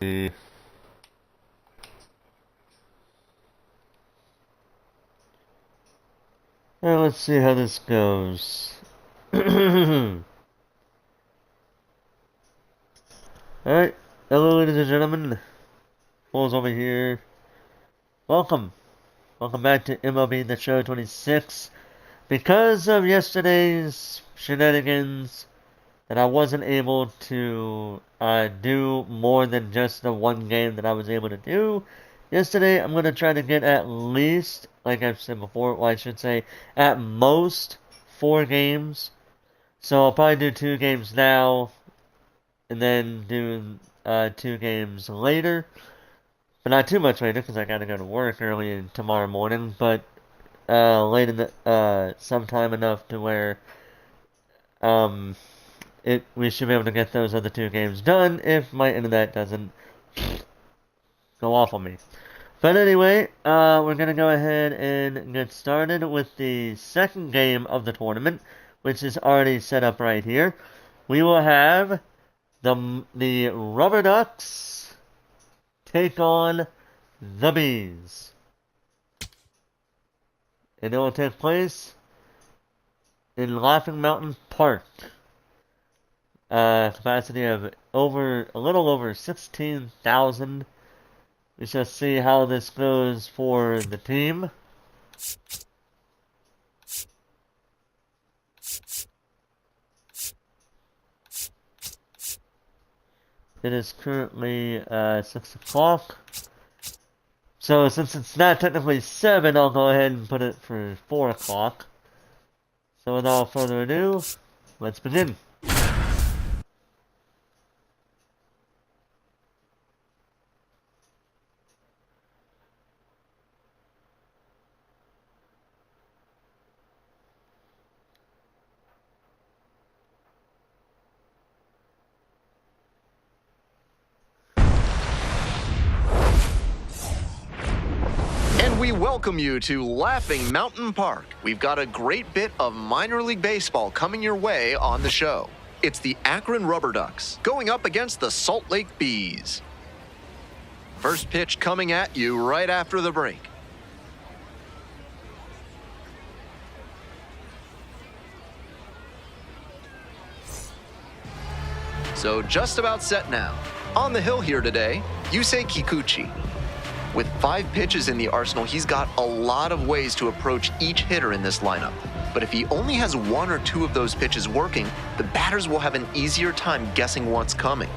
Well, let's see how this goes. Alright, hello ladies and gentlemen. Foles over here. Welcome. Welcome back to MLB The Show 26. Because of yesterday's shenanigans, that I wasn't able to do more than just the one game that I was able to do yesterday. I'm going to try to get at least, like I've said before, well, I should say, at most 4 games. So I'll probably do 2 games now, and then do 2 games later. But not too much later, because I got to go to work early tomorrow morning, but late in the, sometime enough to where, we should be able to get those other 2 games done if my internet doesn't go off on me. But anyway, we're going to go ahead and get started with the second game of the tournament, which is already set up right here. We will have the RubberDucks take on the Bees. And it will take place in Laughing Mountain Park. Capacity of a little over 16,000. We shall see how this goes for the team. It is currently 6 o'clock. So since it's not technically 7, I'll go ahead and put it for 4 o'clock. So without further ado, let's begin. We welcome you to Laughing Mountain Park. We've got a great bit of minor league baseball coming your way on the show. It's the Akron RubberDucks going up against the Salt Lake Bees. First pitch coming at you right after the break. So just about set now. On the hill here today, Yusei Kikuchi. With 5 pitches in the arsenal, he's got a lot of ways to approach each hitter in this lineup. But if he only has 1 or 2 of those pitches working, the batters will have an easier time guessing what's coming.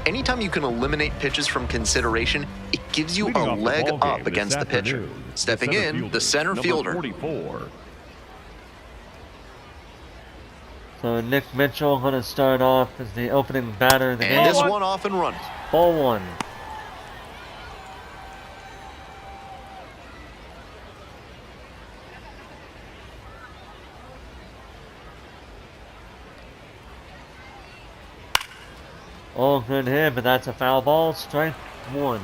Anytime you can eliminate pitches from consideration, it gives you a leg up against the pitcher. Stepping in, the center fielder. 44. So Nick Mitchell going to start off as the opening batter of the game. And this one off and running. Ball 1. Oh, good hit, but that's a foul ball. Strike 1.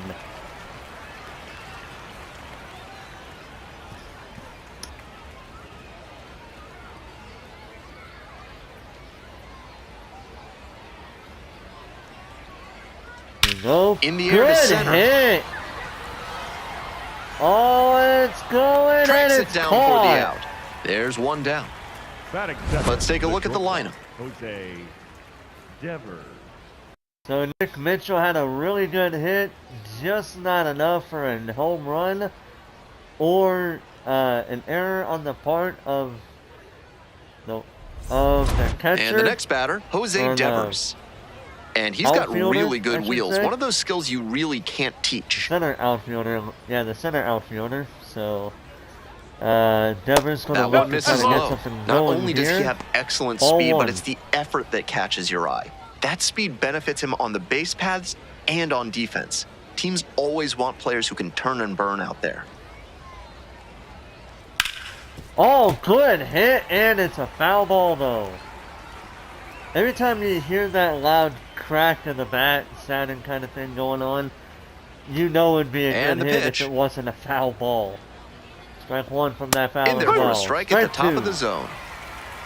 There you go. In the air to center. Hit. Oh, it's going Tracks and it it's down caught. for the out. There's one down. Let's take a look at the lineup. Jose Devers. So Nick Mitchell had a really good hit, just not enough for a home run or an error on the part of the catcher. And the next batter, Jose Devers. And he's got really good wheels. One of those skills you really can't teach. Center outfielder, yeah, the center outfielder. So Devers going to look to try to get something going. Not only does he have excellent speed, Ball 1. but it's the effort that catches your eye. That speed benefits him on the base paths and on defense. Teams always want players who can turn and burn out there. Oh, good hit, and it's a foul ball, though. Every time you hear that loud crack of the bat, sounding kind of thing going on, you know it'd be a good hit if it wasn't a foul ball. Strike 1 from that foul In there as for well. a strike at the top 2. of the zone.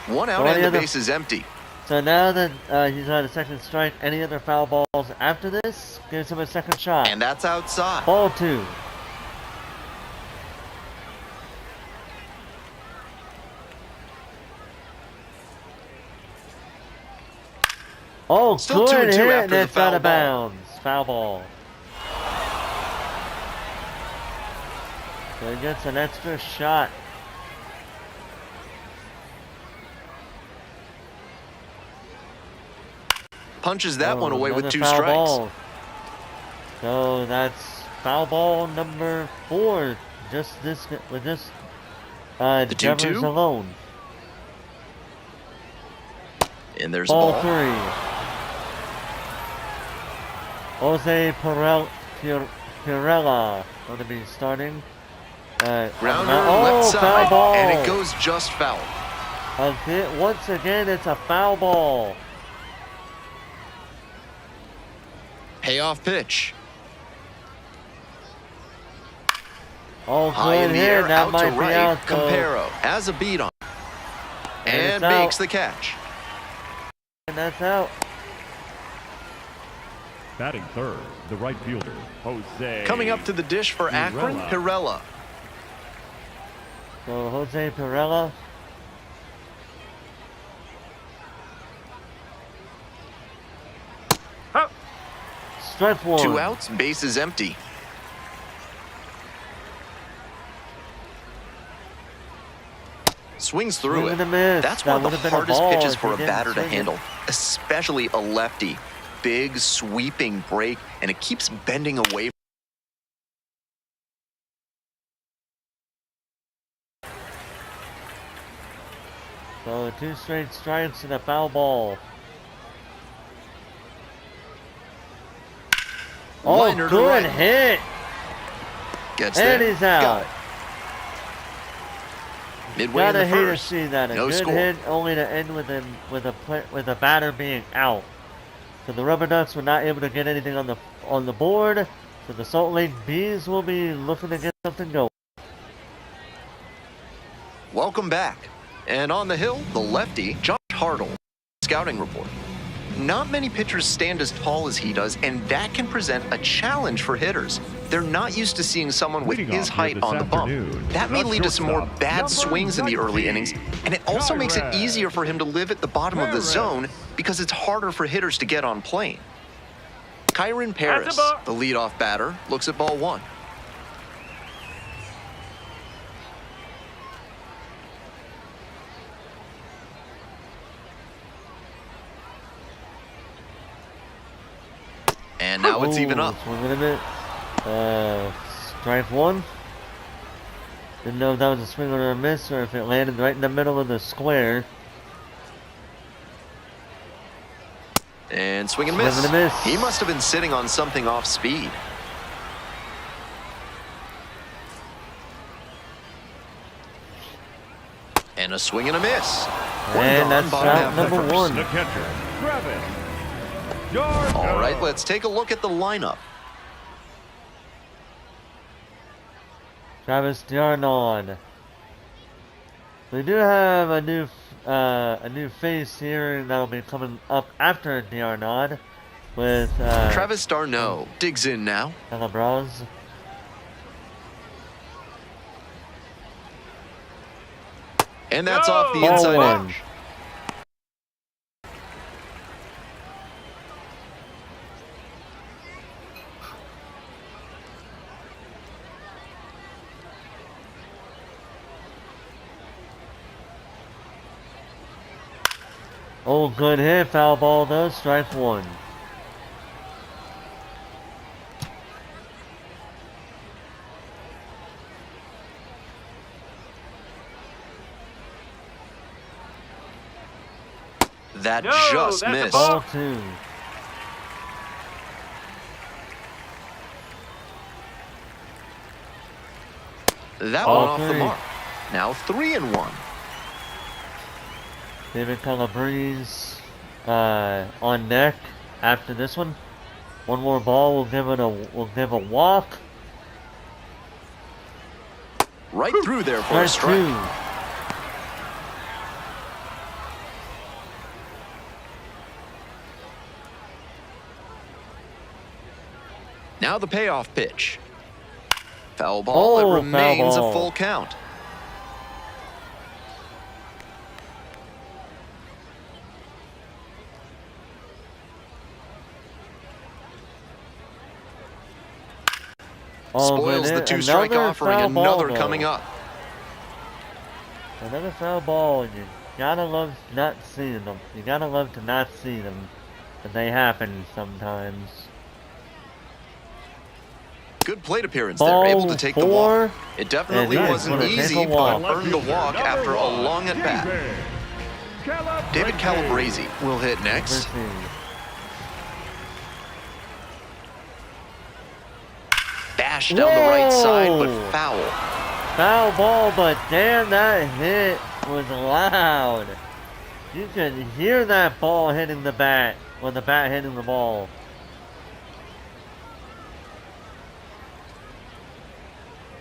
1 out and the base is empty. So now that he's on a second strike, any other foul balls after this gives him a second shot. And that's outside. Ball 2. Oh, Still good 2-2 hit, after and the it's out of foul ball. bounds. Foul ball. So he gets an extra shot. Punches that one away with Another 2 foul strikes. ball. So that's foul ball number 4. Just this with this The Devers 2-2. alone. And there's Ball a ball. 3. Jose Pirella going to be starting. Grounder oh, left foul side, ball. and it goes just foul. Once again, it's a foul ball. Payoff pitch. Oh, High in good the hit. air, That out to might be right. out, though. Campero has a beat on. And it's out. makes the catch. And that's out. Batting third, the right fielder, Jose. Coming up to the dish for Akron, Pirella. So Jose Pirella. Strike 1. 2 outs, base is empty. Swings through Swing it. and a miss. That's That one of would the have been a hardest ball pitches if for he a didn't batter to swing it. handle, especially a lefty. Big, sweeping break, and it keeps bending away. So 2 straight strikes and a foul ball. Oh, Liner to good right. hit. Gets And there. he's out. Got it. Midway in Gotta the hate to first. see that. A No good score. hit only to end with a batter being out. So the RubberDucks were not able to get anything on the board. So the Salt Lake Bees will be looking to get something going. Welcome back. And on the hill, the lefty, Josh Hartle. Scouting report. Not many pitchers stand as tall as he does, and that can present a challenge for hitters. They're not used to seeing someone with Leading his off here height this on the bump. afternoon, That may the lead to some more shortstop, bad number swings in the early 19, innings, and it also makes it Kyra. easier for him to live at the bottom of the Perez. zone because it's harder for hitters to get on plane. Kyron Paris, the leadoff batter, looks at ball 1. And now it's even up. Swing and a miss. Strike 1. Didn't know if that was a swing or a miss or if it landed right in the middle of the square. And swing and Swing miss. and a miss. He must have been sitting on something off speed. And a swing and a miss. One And gone, that's bottom out half of the number first. 1. The catcher, Travis Yarno. All right, let's take a look at the lineup. Travis D'Arnaud. We do have a new face here that'll be coming up after D'Arnaud with Travis d'Arnaud digs in now. Calabraz. And that's off the Ball inside 1. edge. Oh, good hit. Foul ball though. Strike 1. That just missed. Ball 2. That Ball one off the 3. mark. Now 3-1. David Calabrese on deck after this one. One more ball will give a walk. Right through there for a Strike strike. 2. Now the payoff pitch. Foul ball. Oh, It remains foul ball. a full count. Oh, Spoils but the two-strike another offering. foul ball, Another coming though. up. Another foul ball. You gotta love not seeing them. You gotta love to not see them. But they happen sometimes. Good plate appearance Ball there. Able to take the 4. walk. It definitely And he's wasn't gonna take easy, a but walk. earned the walk after a long at-bat. David Calabrese. Calabrese will hit next. Bashed down the right side, but Whoa. foul. Foul ball, but damn, that hit was loud. You could hear that ball hitting the bat, or the bat hitting the ball.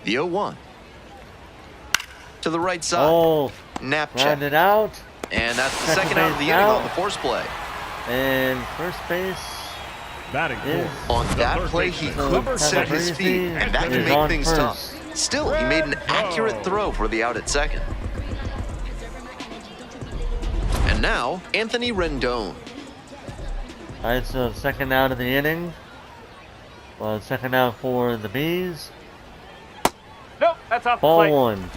The 0-1. To the right side. Oh, Nap check. rounded out. And that's the Second second out of the base inning out. on the force play. And first base Batting is fourth. On that play, he couldn't set his feet, and that can is make on things first. tough. Still, he made an accurate throw for the out at second. And now, Anthony Rendon. Alright, so second out of the inning. Well, second out for the Bees. Nope, that's off the Ball plate. 1.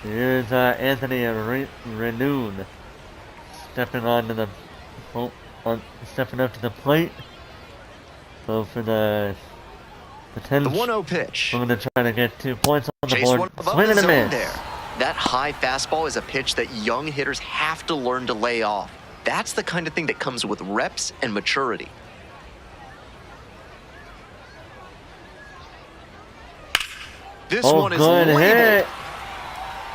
Here's Anthony Rendon stepping onto the, stepping up to the plate. So for the 10. The 1-0 pitch. We're going to try to get 2 points on the Chase board. one above Swing the and a zone miss. there. That high fastball is a pitch that young hitters have to learn to lay off. That's the kind of thing that comes with reps and maturity. This Oh, one is good labeled. hit.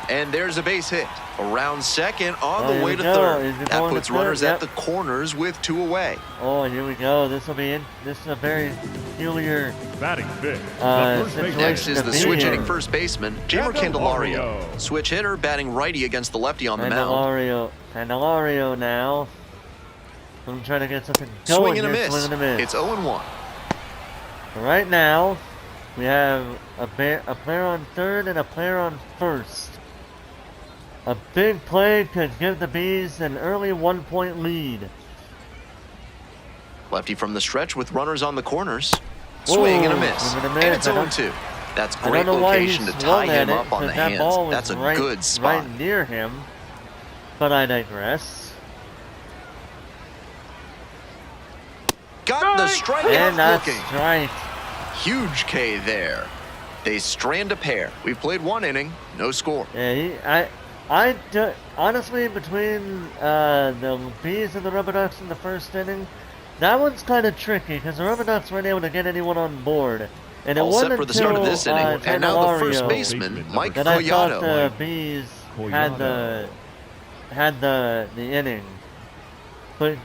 And there's a base hit. Around second, on Oh, the here way we to go. third. Is it That going to puts third? runners Yep. at the corners with 2 away. Oh, here we go. This will be this is a very peculiar Batting fifth. situation Next is to the be switch here. hitting first baseman, Jamer Candelario. Candelario. Switch hitter batting righty against the lefty on the mound. Candelario now. I'm trying to get something going Swing and a here. miss. Swing and a miss. It's 0-1. Right now, we have a player on third and a player on first. A big play could give the Bees an early 1-point lead. Lefty from the stretch with runners on the corners. Whoa, Swing and a miss. swing and a miss. And it's I don't- 0-2. That's I great don't know why he location to tie swung at him it, up on the because that hands. ball was That's a right, good spot. right near him. But I digress. Got the Strike! strikeout And that's looking. right. Huge K there. They strand a pair. We've played 1 inning, no score. Yeah, honestly, between the Bees and the RubberDucks in the first inning, that one's kind of tricky because the RubberDucks weren't able to get anyone on board. And it All wasn't set for the start of until, this inning. And now the first Candelario baseman, Mike that I thought Collado. the Bees had the inning. But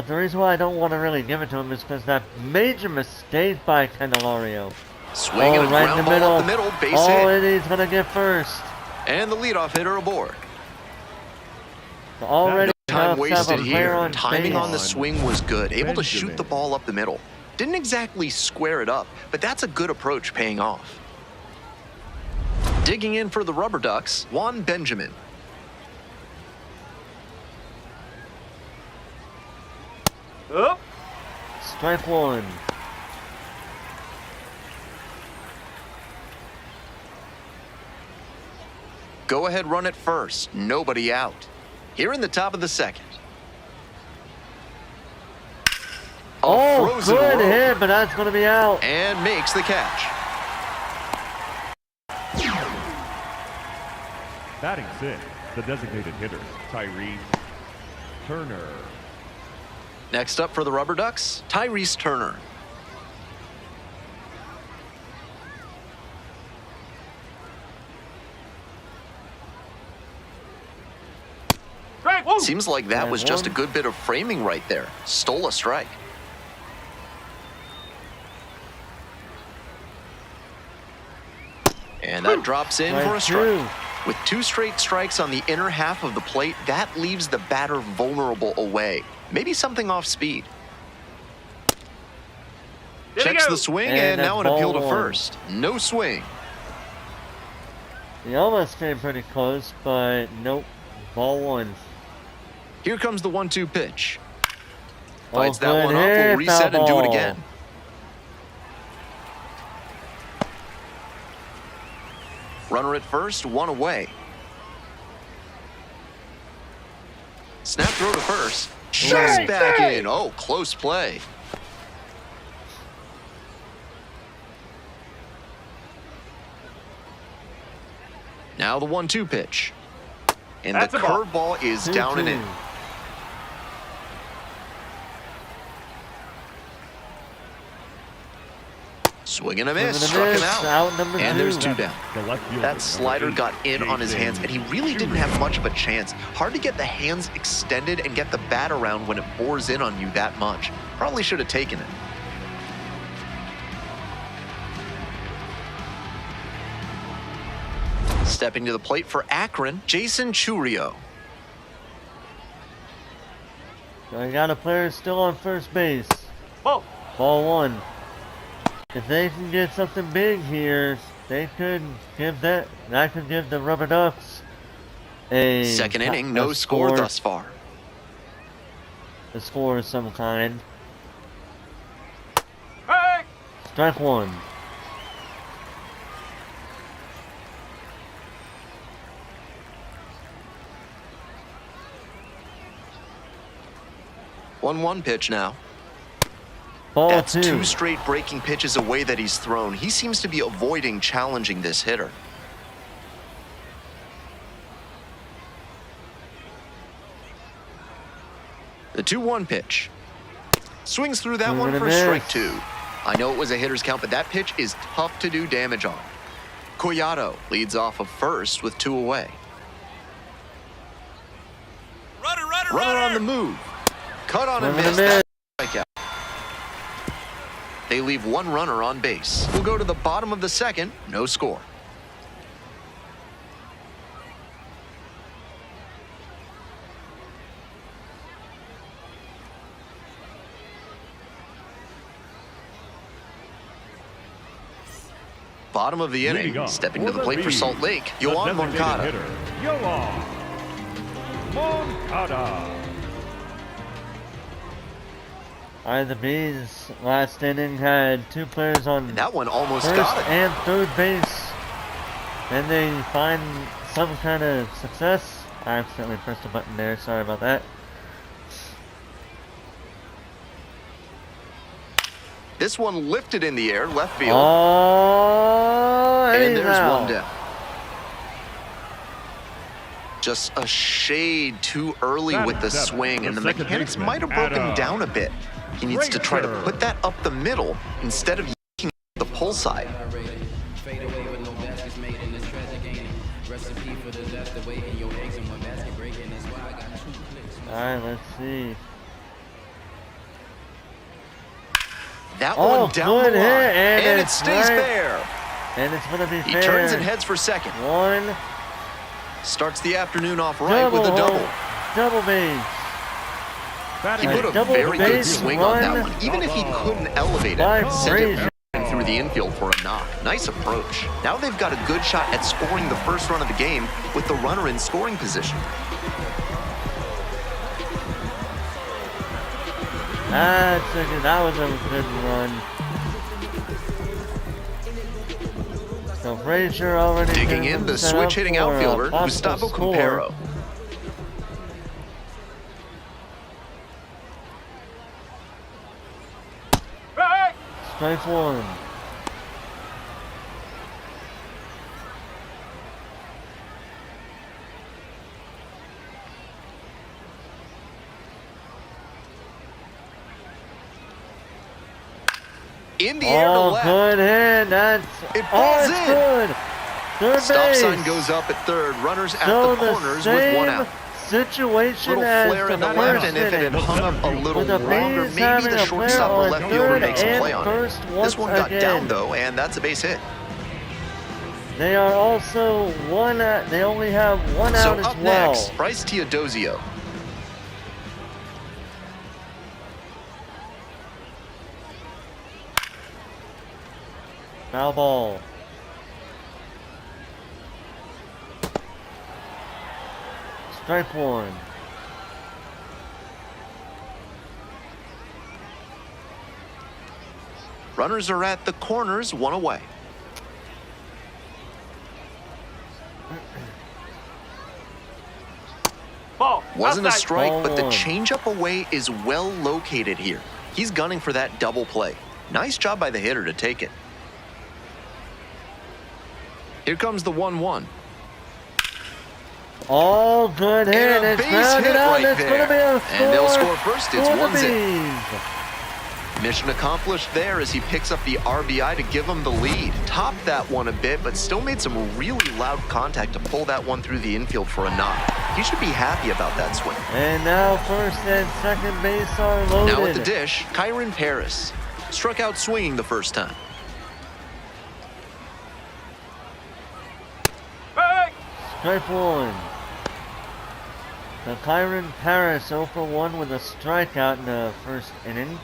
the reason why I don't want to really give it to him is because that major mistake by Candelario. Swing and a right in ground the ball middle. up the middle, base Oh, hit. and he's gonna get first. And the leadoff hitter aboard. Already Time Cubs have wasted a player here. on Timing base. on the swing was good. Able to shoot Benjamin. the ball up the middle. Didn't exactly square it up, but that's a good approach paying off. Digging in for the RubberDucks, Juan Benjamin. Oop. Strike 1. Go ahead, run it first. Nobody out. Here in the top of the second. A Oh, frozen good rope. hit, but that's going to be out. And makes the catch. Batting sixth. The designated hitter, Tyrese Turner. Next up for the RubberDucks, Tyrese Turner. Strike one. Seems like that And was just a one. good bit of framing right there. Stole a strike. And that drops in for a Strike strike. 2. With 2 straight strikes on the inner half of the plate, that leaves the batter vulnerable away. Maybe something off speed. Checks the swing, and now an appeal to first. No swing. He almost came pretty close, but nope. Ball 1. Here comes the 1-2 pitch. Oh, Fights that one off, will reset and do it again. Runner at first, 1 away. Snap throw to first. Just back in. Oh, close play. Now the 1-2 pitch. And the curveball is down and in. Swing and a miss, struck him out. And there's 2 down. That slider got in on his hands, and he really didn't have much of a chance. Hard to get the hands extended and get the bat around when it bores in on you that much. Probably should have taken it. Stepping to the plate for Akron, Jason Churio. I got a player still on first base. Ball 1. If they can get something big here, they could give that could give the RubberDucks a second inning, no score thus far. A score of some kind. Hey! Strike 1. One pitch now. Ball That's 2. 2 straight breaking pitches away that he's thrown. He seems to be avoiding challenging this hitter. The 2-1 pitch. Swings through that one for strike 2. I know it was a hitter's count, but that pitch is tough to do damage on. Collado leads off of first with 2 away. Runner on the move. Cut on and miss. That strikeout. They leave 1 runner on base. We'll go to the bottom of the second. No score. Bottom of the inning. Stepping to the plate for Salt Lake, Yoan Moncada. Yoan Moncada. The Bees last inning had 2 players on And that one almost first got it. and third base. Then they find some kind of success. I accidentally pressed a button there. Sorry about that. This one lifted in the air, left field. Oh, and there's 1 down. Just a shade too early with the swing, and the mechanics might have broken down a bit. He needs to try to put that up the middle instead of yanking the pull side. Alright, let's see. That one down the line, and it stays fair. And it's going to be fair. He turns and heads for second. 1. Starts the afternoon off right with a double. Double base. He put a very good swing on that one, even if he couldn't elevate it. Sent it through the infield for a knock. Nice approach. Now they've got a good shot at scoring the first run of the game with the runner in scoring position. That was a good run. So Frazier already digging in, the switch-hitting outfielder, Gustavo Compero. Strike 1. In the air to left. Good hit. It falls in. Good. Third Stop base. sign goes up at third. Runners at the corners with 1 out. Situation little flare in the left, and if it had hung up a little longer, maybe the shortstop or left fielder makes a play on it. This one got down though, and that's a base hit. They are also they only have 1 out as well. So up next, Bryce Teodosio. Foul ball. Strike one. Runners are at the corners, one away. Ball. Wasn't a Outside. strike, Ball but the one. changeup away is well located here. He's gunning for that double play. Nice job by the hitter to take it. Here comes the 1-1. Oh, good hit. And a It's base grounded hit out. right It's going to be there. a score. And they'll score first. It's for the 1-0. Bees. Mission accomplished there as he picks up the RBI to give him the lead. Topped that one a bit, but still made some really loud contact to pull that one through the infield for a knock. He should be happy about that swing. And now first and second base are loaded. Now at the dish, Kyron Paris. Struck out swinging the first time. Hey! Strike one. So Kyron Paris 0 for 1 with a strikeout in the first inning.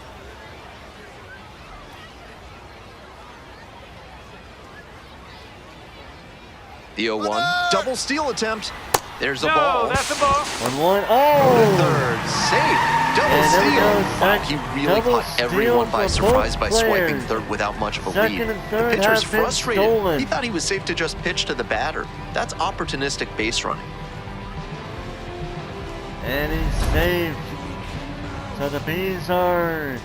The 0-1. Double steal attempt. There's a No, ball. that's a ball. 1-1. The Oh! third. Safe. Double And there we steal. go. Wow, he really Double caught everyone steal by for surprise both by swiping players. third without much of a Second lead. and The third pitcher's have been frustrated. stolen. He thought he was safe to just pitch to the batter. That's opportunistic base running. And he's saved. So the Bees are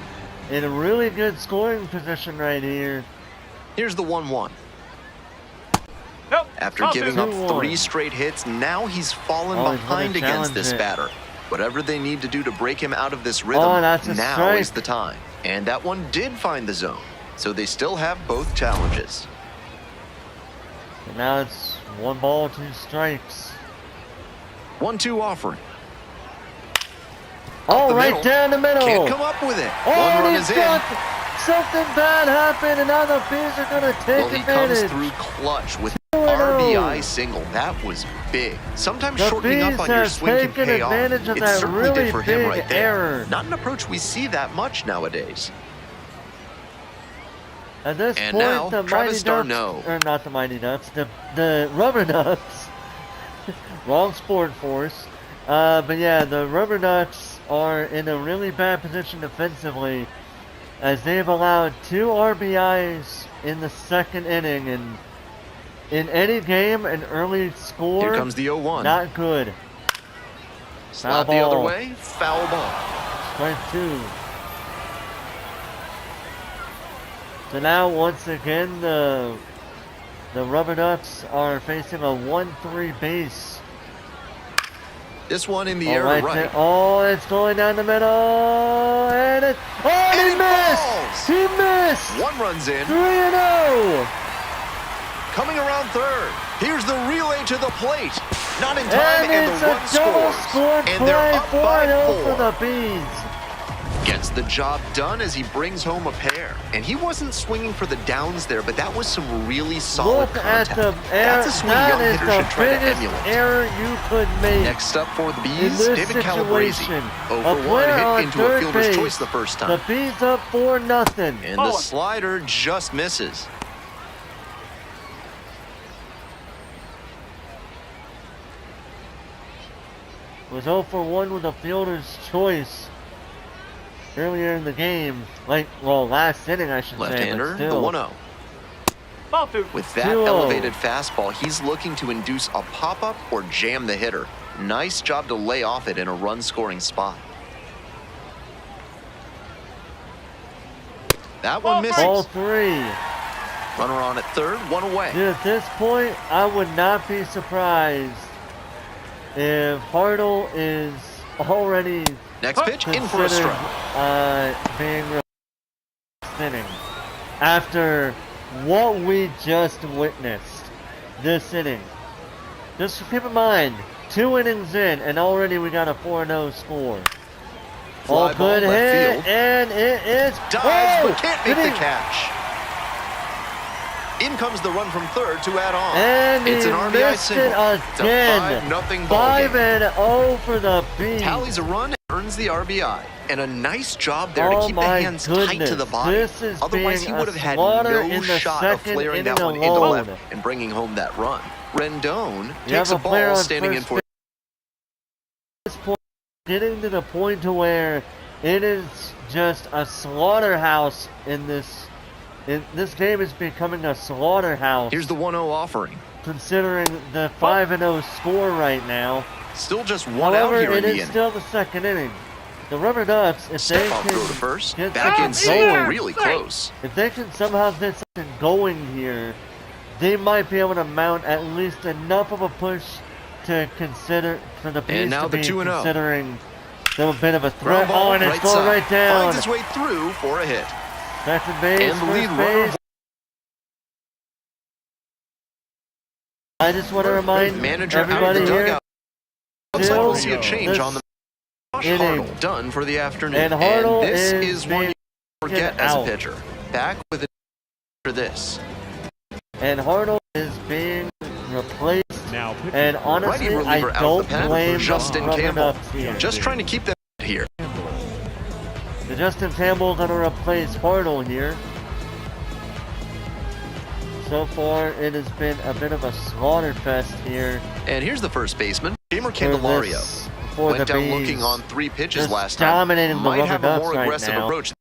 in a really good scoring position right here. Here's the 1-1. Nope. After Ball giving two. up 2-1. 3 straight hits, now he's fallen Oh, he's behind gonna against this challenge it. batter. Whatever they need to do to break him out of this rhythm, Oh, that's a now strike. is the time. And that one did find the zone. So they still have both challenges. And now it's 1 ball, 2 strikes. 1-2 offering. Oh, the right middle. down the middle. Can't come up with it. Oh, One run he's is in. got something bad happened, and now the Bees are going to take Well, he comes advantage. through clutch with 2-0. RBI single. That was big. Sometimes The shortening up Bees on your have swing can taken pay off. advantage of It that certainly really did for him big right there. error. Not an approach we see that much nowadays. At this And point, now, the Travis Mighty Ducks, d'Arnaud. or not the Mighty Ducks, the RubberDucks, wrong sport force. But yeah, the RubberDucks are in a really bad position defensively, as they've allowed 2 RBIs in the second inning, and in any game, an early score, Here comes the 0-1. not good. Slap foul the other ball. way. Foul ball. Strike 2. So now, once again, the RubberDucks are facing a 1-3 base. This one in the Oh, air right to right. there. Oh, it's going down the middle, and it. Oh, and And he it missed! falls. He missed! 1 runs in. 3-0! Coming around third. Here's the relay to the plate. Not in time, And and it's the run a double scores. score And play, they're up by 4-0 for 4. the Bees. Gets the job done as he brings home a pair. And he wasn't swinging for the downs there, but that was some really solid Look at contact. the error. That's a swing That young is hitters should the try to biggest emulate. error you could make. Next up for the in Bees, this David Calabrese. situation, 0 a for 1 player on hit into a third fielder's base, choice the first the time. Bees up 4-0. And the slider just misses. Was 0 for 1 with a fielder's choice earlier in the game. Last inning, I should say. Left-hander, But the still. 1-0. Ball 2. With that 2-0. elevated fastball, he's looking to induce a pop-up or jam the hitter. Nice job to lay off it in a run-scoring spot. That one misses. Ball 3. Runner on at third, 1 away. Dude, at this point, I would not be surprised if Hartle is already Next pitch, in for a considered strike. being released this inning after what we just witnessed this inning. Just keep in mind, 2 innings in, and already we got a 4-0 score. Fly ball Good left hit, field. and it is Dives, oh, but can't make did the he- catch. In comes the run from third to add on. And it's an he RBI missed single. it again. It's a 5-0 ball game. 5-0 for the Bees. Tallies a run and earns the RBI. And a nice job there to Oh keep the my hands goodness. tight to the body. This is Otherwise, he being would a have had slaughter no in the shot of second flaring that inning one into alone. left and bringing home that run. Rendon You takes have a player ball on standing in first for. base. This point, getting to the point to where it is just a slaughterhouse in this. This game is becoming a slaughterhouse. Here's the 1-0 offering. Considering the 5-0 score right now. Still just one However, out here in it the is inning. still the second inning. The RubberDucks, if Step they off can throw to first. get Back in something safe. going, Really close. if they can somehow get something going here, they might be able to mount at least enough of a push to consider for the Bees now to the be 2-0. considering them a bit of a threat. Ground ball, Oh, and it's right going side. right down. Finds its way through for a hit. Second base, And the lead first runner. base. I just want to remind Manager out of everybody the here. dugout. Looks like we'll see a This change on the Josh inning. Hartle done for the afternoon. And Hartle this is is one being you forget as a out. pitcher. Back with it for this. And Hartle is being replaced. Now pitching And for honestly, Righty I reliever out don't the pen. blame Justin the Campbell. RubberDucks here. Just trying to keep them here. Campbell. The Justin Campbell going to replace Hartle here. So far, it has been a bit of a slaughter fest here. And here's the first baseman, Jamer for Candelario. for the Went down Bees. looking on 3 pitches Just last time. dominating the Might have a RubberDucks more right aggressive now. approach.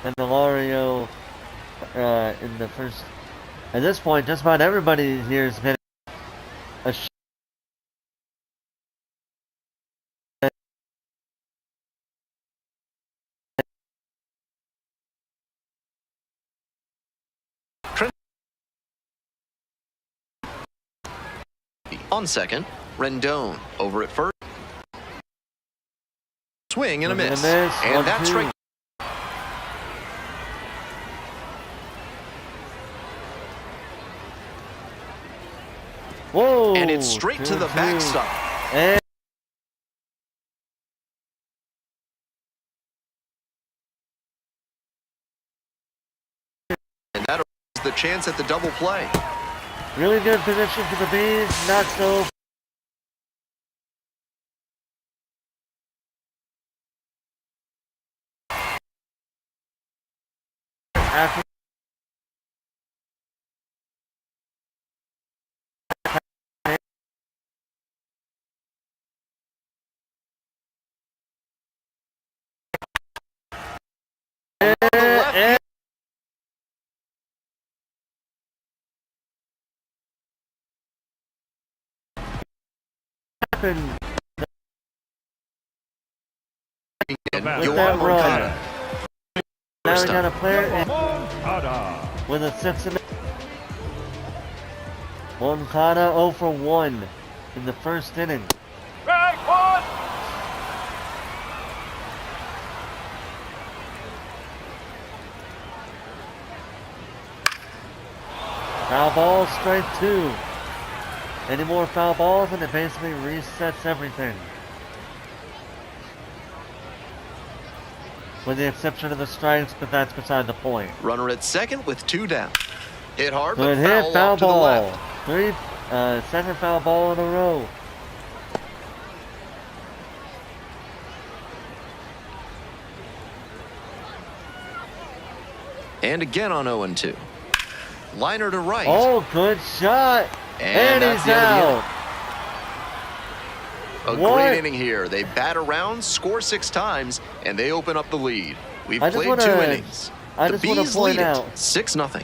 And Delario in the first. At this point, just about everybody here is getting a On second, Rendon over at first. Swing and a miss. And that's strike. Whoa! And it's straight to the 2-2. backstop. And And that is the chance at the double play. really good position for the Bees. Not so. After and happened And With with Yoan that run. Moncada. Now First we got a up. player in Moncada. with a 6-0. Moncada 0 for 1 in the first inning. Strike one. Foul ball, strike 2. Any more foul balls and it basically resets everything. With the exception of the strikes, but that's beside the point. Runner at second with 2 down. Hit hard, Good but hit, foul foul off to the ball. left. Second foul ball in a row. And again on 0-2. Liner to right. Oh, good shot. And that's he's the end of the out. A What? great inning here. They bat around, score 6 times, and they open up the lead. We've I just played 2 wanna- innings. I The just wanna Bees point lead out- it 6-0.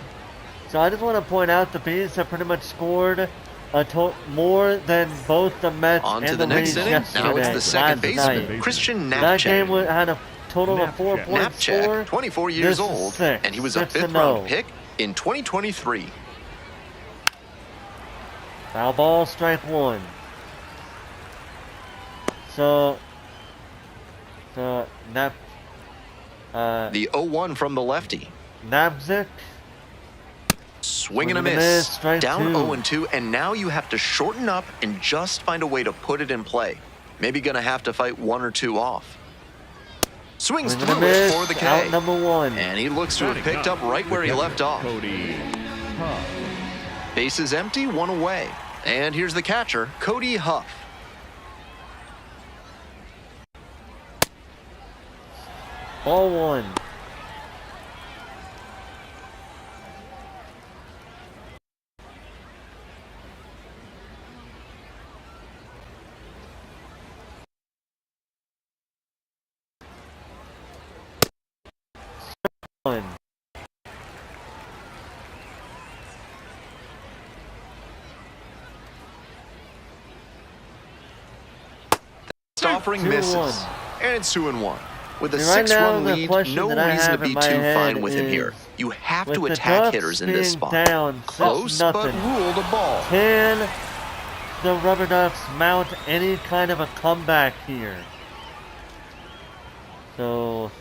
So I just want to point out the Bees have pretty much scored more than both the Mets On to and the the next Rays inning. yesterday. Now it's the second last baseman, night. Christian That game Knapcheck. had a total of 4 points score. Knapcheck, 24 years This is old, 6, and he was a 6-0. 5th-round pick in 2023. Foul ball, strike 1. So Nap, The 0-1 from the lefty. Nabzik, Swing and a Swing and a miss. miss, strike Down two. 0-2, and now you have to shorten up and just find a way to put it in play. Maybe gonna have to fight one or two off. Swings Swing and a through it miss, for the K. out number one. And he looks to have Batting picked up right the where he catcher, left off. Cody Huff. Bases empty, one away. And here's the catcher, Cody Huff. Ball one. One. Offering 2-1. misses. And it's 2-1. With a And right now, 6-run the lead, question no that I reason to have be in my too head fine with him is, here. You have to with the attack Ducks hitters in this being spot. down Close, but 7-0, ruled a ball. can the RubberDucks mount any kind of a comeback here? So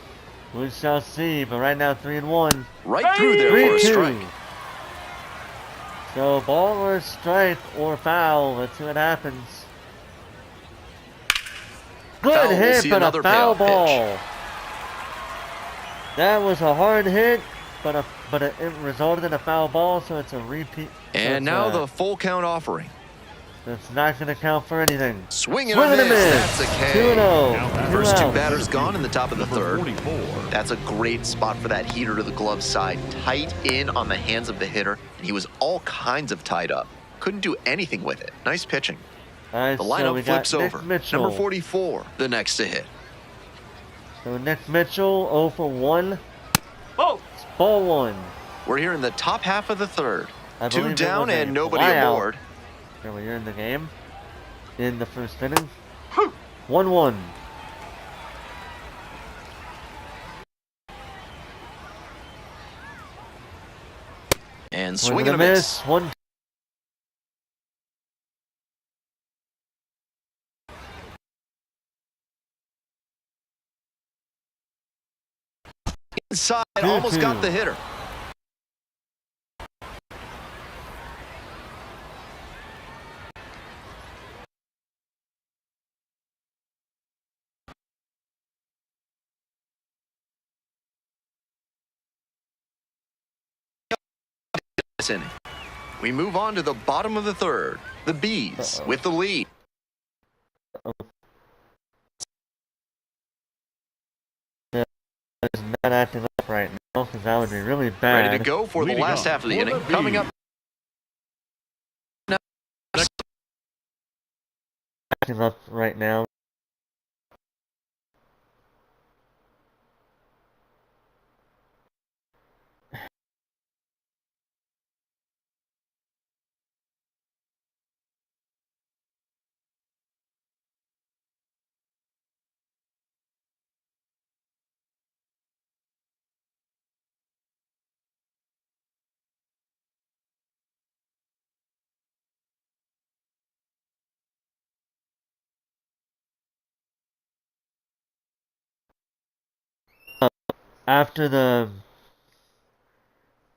we shall see. But right now, 3-1. Right through there for a 3-2. strike. So ball or strike or foul. Let's see what happens. Good Foul, we'll hit, see but another a foul payoff pitch. ball. That was a hard hit, but it resulted in a foul ball, so it's a repeat. And now the full count offering. That's not going to count for anything. Swing and a miss. That's a K. 2-0. First two outs. batters gone in the top of the Number third. 44. That's a great spot for that heater to the glove side. Tight in on the hands of the hitter. And he was all kinds of tied up. Couldn't do anything with it. Nice pitching. All right, The so lineup we got flips Nick over. Mitchell. Number 44, the next to hit. So Nick Mitchell, 0 for 1. Ball. It's ball one. We're here in the top half of the third. I Two believe it down was a and nobody flyout. aboard. Earlier in the game, in the first inning. 1-1. And Swing swing and a miss. 1. Inside, 2-2. almost got the hitter. This inning. We move on to the bottom of the third. The Bees with the lead. Is not acting up right now because that would be really bad. Ready to go for the Leading last off half of the for inning. the Coming up. Acting up right now. After the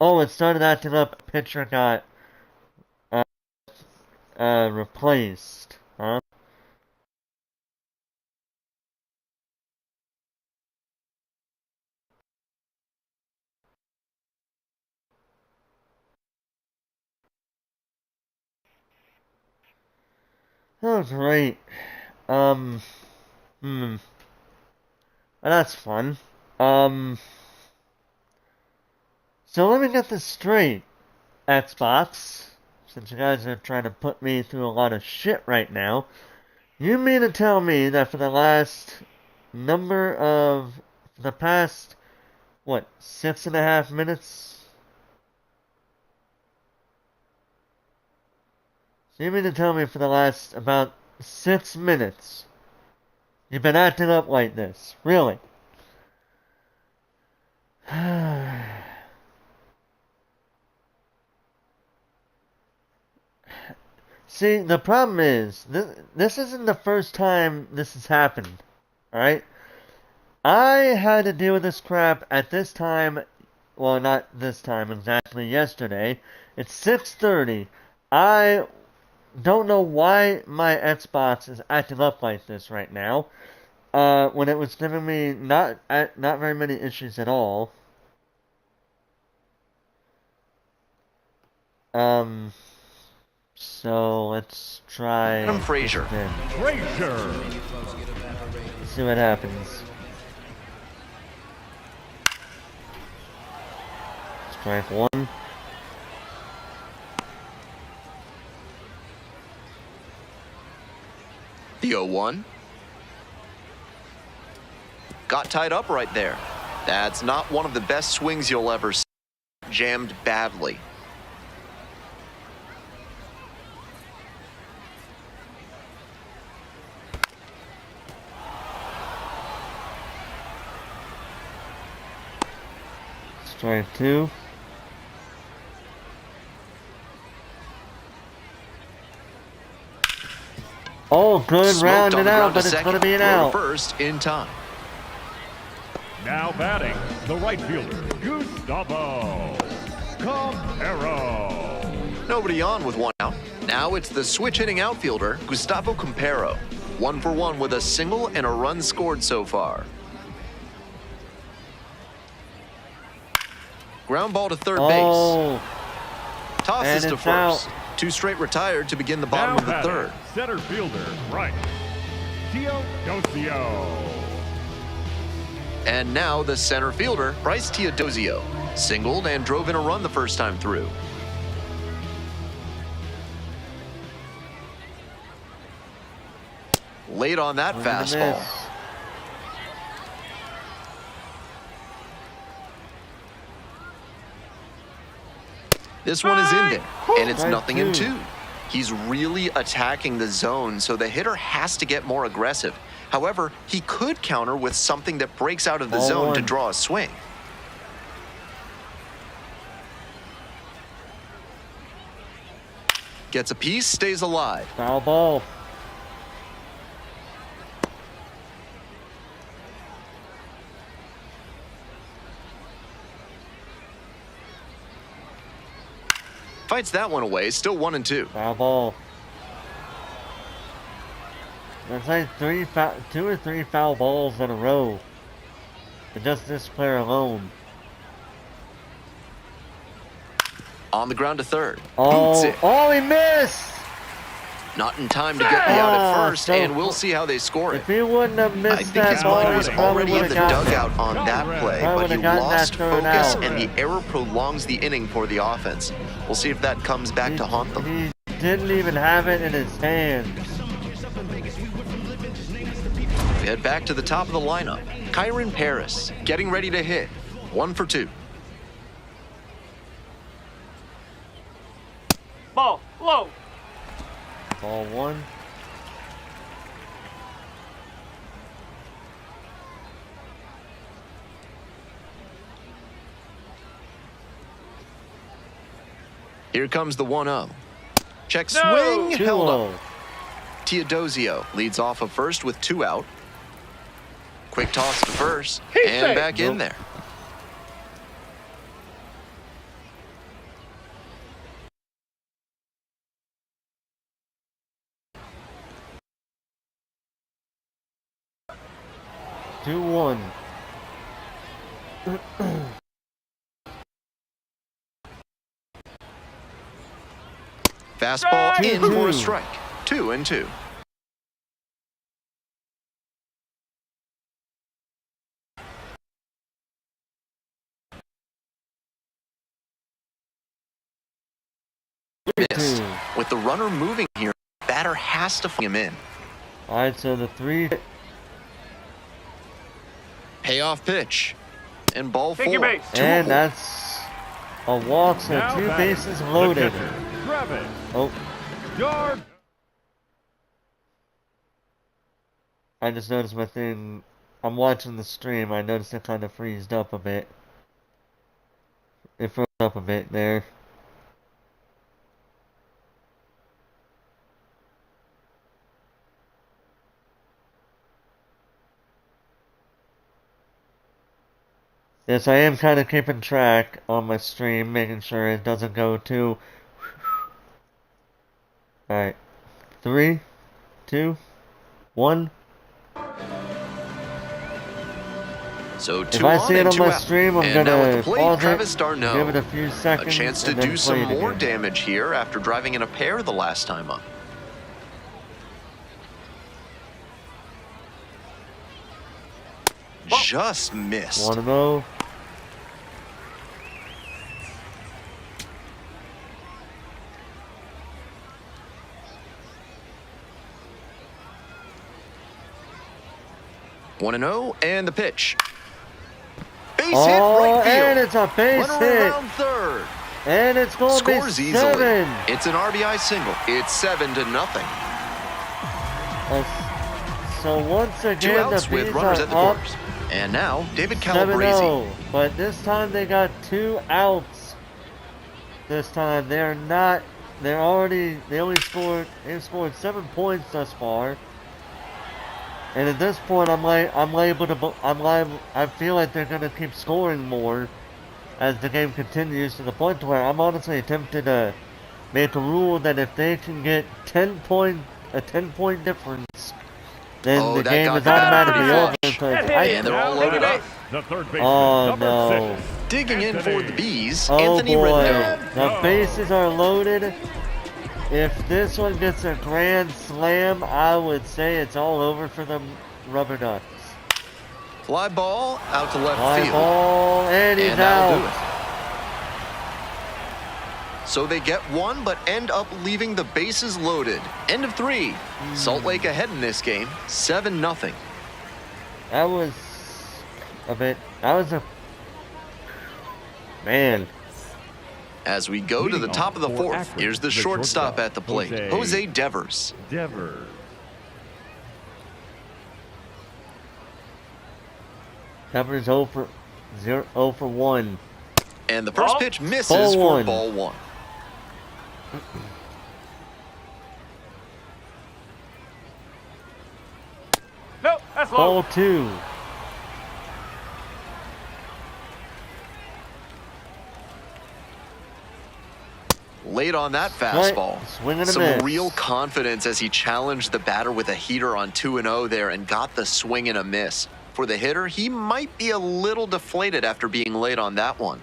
it started acting up. Pitcher got replaced. Huh? Oh, great. Well, that's fun. So let me get this straight, Xbox. Since you guys are trying to put me through a lot of shit right now, you mean to tell me that for the past, what, 6.5 minutes? So you mean to tell me for the last about 6 minutes, you've been acting up like this? Really? See, the problem is, this isn't the first time this has happened, alright? I had to deal with this crap at this time, well, not this time exactly, yesterday. It's 6:30. I don't know why my Xbox is acting up like this right now. When it was giving me not very many issues at all. So let's try Adam Frazier. Frazier. See what happens. Strike one. The 0-1. Got tied up right there. That's not one of the best swings you'll ever see. Jammed badly. Strike two. Oh, good, Smoked rounded on the out, ground but to it's second. going to be an Throw to out. first in time. Now batting, the right fielder, Gustavo Campero. Nobody on with one out. Now it's the switch-hitting outfielder, Gustavo Campero. 1 for 1 with a single and a run scored so far. Ground ball to third base. Tosses to it's first. out. 2 straight retired to begin the bottom Now of the batting, third. center fielder, right, Teodosio. And now the center fielder, Bryce Teodosio, singled and drove in a run the first time through. Late on that Look at fastball. this. This one is in there, and it's Strike 0-2. two. He's really attacking the zone, so the hitter has to get more aggressive. However, he could counter with something that breaks out of the Ball zone to one. draw a swing. Gets a piece, stays alive. Foul ball. Fights that one away, still 1-2. Foul ball. There's like 2 or 3 foul balls in a row. But just this player alone. On the ground to third. Boots Oh, it. oh, he missed! Not in time to get the out at Ah, first, so and we'll see how they score it. If he wouldn't have I missed think that his ball, mind he was probably already would in the have got dugout that. on that play, Probably but he would've gotten lost that thrown focus, out. and the error prolongs the inning for the offense. We'll see if that comes back to haunt them. He didn't even have it in his hands. We head back to the top of the lineup. Kyron Paris getting ready to hit. 1 for 2. Ball, low. Ball one. Here comes the 1-0. Check No! swing, held 2-0. up. Teodosio leads off of first with 2 out. Quick toss to first, and safe. back in Nope. there. Two one. Fastball Strike! in for a 2-2. strike. 2-2. Missed. With the runner moving here, batter has to him in. Alright, so the 3. Payoff pitch. And ball Take 4. your base. And that's a walk, so Now 2 batting, bases the loaded. catcher, Travis Oh, Yard. I just noticed my thing. I'm watching the stream. I noticed it kind of freezed up a bit. It froze up a bit there. Yes, I am kind of keeping track on my stream, making sure it doesn't go too. Alright. 3, 2, 1. So If two I on see it and on two my out. stream, I'm And now at gonna the plate, pause Travis it, d'Arnaud. give it a few A seconds, chance to and then do play some it more again. damage here after driving in a pair the last time up. Just missed. 1-0. One and 0, and the pitch. Base hit Oh, right field. and it's a base Runner hit. around third. And it's going to be Scores 7. easily. It's an RBI single. It's 7-0. So once Two again, outs the with Bees runners are at the up corners. And now David 7-0. Calabrese. But this time they got 2 outs. This time they're not. They've scored 7 points thus far. And at this point, I feel like they're gonna keep scoring more as the game continues, to the point where I'm honestly tempted to make a rule that if they can get a 10-point difference, then the that game got is the batter automatically pretty over. flush. Because And they're all loaded up. The third baseman, Oh, number no. 6. Digging in for the Bees, Oh Anthony boy, Rendon. the bases are loaded. If this one gets a grand slam, I would say it's all over for the RubberDucks. Fly ball out to left Fly field. ball, and he's that'll do out. it. So they get one, but end up leaving the bases loaded. End of 3. Salt Lake ahead in this game, 7-0. That was a man. As we go to the Leading top of the off for 4th, Akron, here's the the shortstop shortstop, at the plate, Jose Devers. Devers. Devers 0 for 1. And the first Ball. pitch misses Ball for 1. ball 1. Nope, that's low. Ball 2. Late on that fastball. Swing and a Some miss. real confidence as he challenged the batter with a heater on 2-0 there and got the swing and a miss. For the hitter, he might be a little deflated after being late on that one.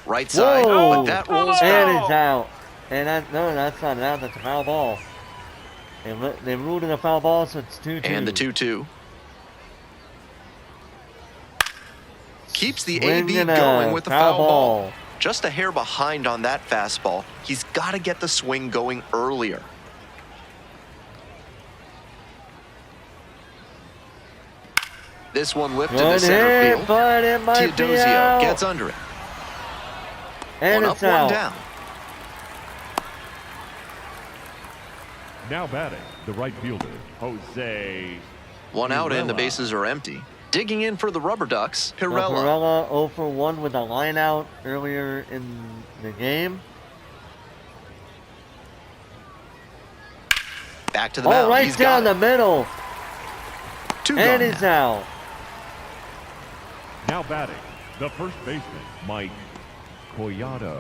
Right side, Whoa. but that rolls And back. it's out. And that's not an out. That's a foul ball. They ruled it a foul ball, so it's 2-2. And the 2-2. Keeps the Swing AB and a going with the foul foul ball. ball. Just a hair behind on that fastball. He's got to get the swing going earlier. This one lifted to Good center hit, field. but it might be Teodosio out. gets under it. And One it's up, out. one down. Now batting, the right fielder, Jose. One out and the Pirela. bases are empty. Digging in for the RubberDucks, Now, Pirela. Pirela 0 for 1 with a line out earlier in the game. Back to the mound. Right He's down got the middle. it. Two And gone he's now. out. Now batting, the first baseman, Mike Collado.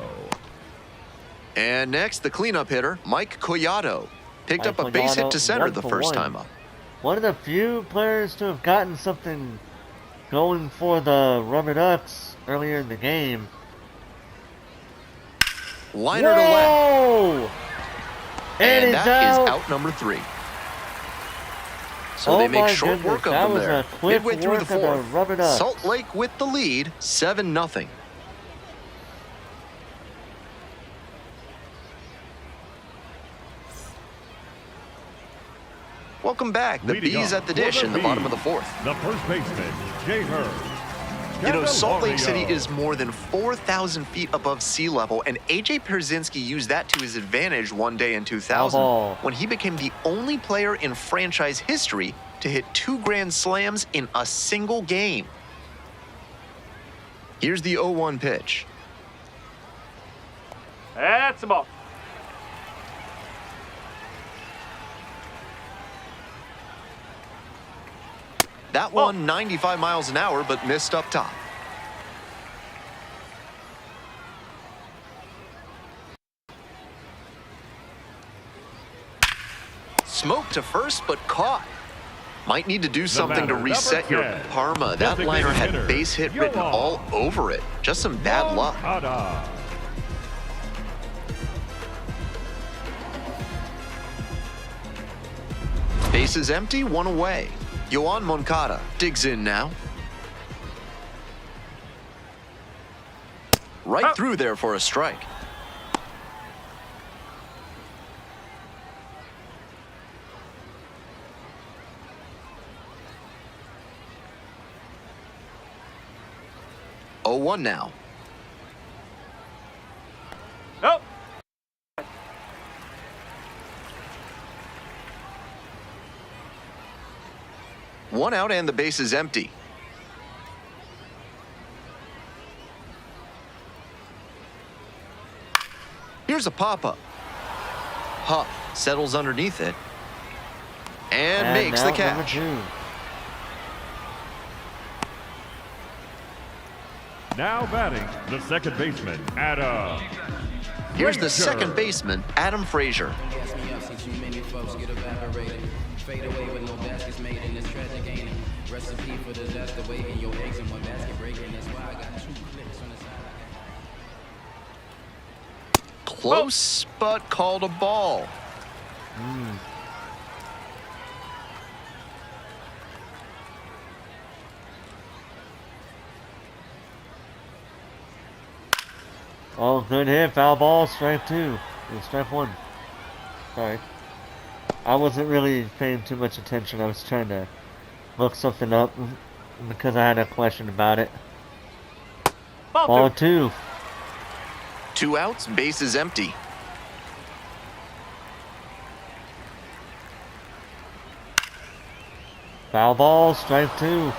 And next, the cleanup hitter, Mike Collado. Picked Mike up a base hit Collado, to center 1 the for first 1. time up. One of the few players to have gotten something going for the RubberDucks earlier in the game. Liner to left. Whoa! And he's that out. is out number 3. So Oh they make my short goodness, work of that them was there. a quick Midway through work the of the 4th, RubberDucks. Salt Lake with the lead, 7-0. Welcome back. The Leading Bees off at the for dish the in the bottom of the Bees, 4th. The first baseman, Jay Hurd. You know, Salt Lake City Candelario. is more than 4,000 feet above sea level, and A.J. Pierzynski used that to his advantage one day in 2000 Ball. when he became the only player in franchise history to hit 2 grand slams in a single game. Here's the 0-1 pitch. That's a ball. That one 95 miles an hour, but missed up top. Smoke to first, but caught. Might need to do something to reset your karma. That liner had base hit written all over it. Just some bad luck. Base is empty, one away. Yoan Moncada digs in now. Right through there for a strike. Oh, 1 now. Nope. One out and the base is empty. Here's a pop-up. Huff settles underneath it and makes the catch. Now batting, the second baseman, Adam. Here's the Frazier. second baseman, Adam Frazier. Fade away with no baskets made in this tragic ain't it? Recipe for disaster waiting your eggs in one basket breaking. That's why I got 2 clicks on the side. Close, but called a ball. Oh, good hit. Foul ball. Strike 2. Strike 1. Sorry. I wasn't really paying too much attention. I was trying to look something up because I had a question about it. Ball 2. 2 outs, base is empty. Foul ball. Strike 2.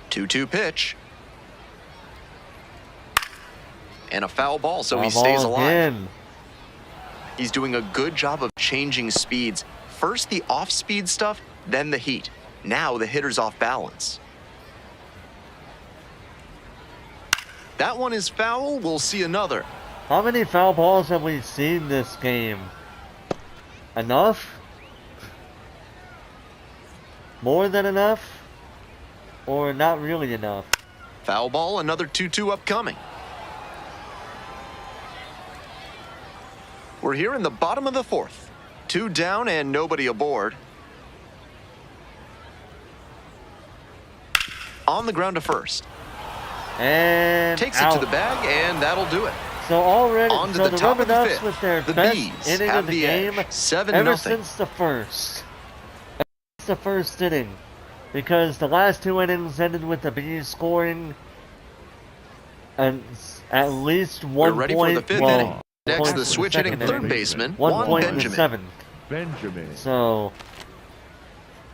Two-two pitch. And a foul ball, so Foul he stays ball alive. again. He's doing a good job of changing speeds. First the off-speed stuff, then the heat. Now the hitter's off balance. That one is foul. We'll see another. How many foul balls have we seen this game? Enough? More than enough? Or not really enough? Foul ball, another 2-2 upcoming. We're here in the bottom of the 4th. 2 down and nobody aboard. On the ground to first. And Takes out. it to the bag, and that'll do it. So already, On to so the the top of the RubberDucks 5th. with their The best Bees inning have of the the game edge. 7-0. ever since the first. Ever since the first inning. Because the last 2 innings ended with the Bees scoring and at least 1 We're ready point. for the 5th well, inning. Next, point the in switch second hitting third inning. baseman, 1 Juan point in the Benjamin. 7th. Benjamin. So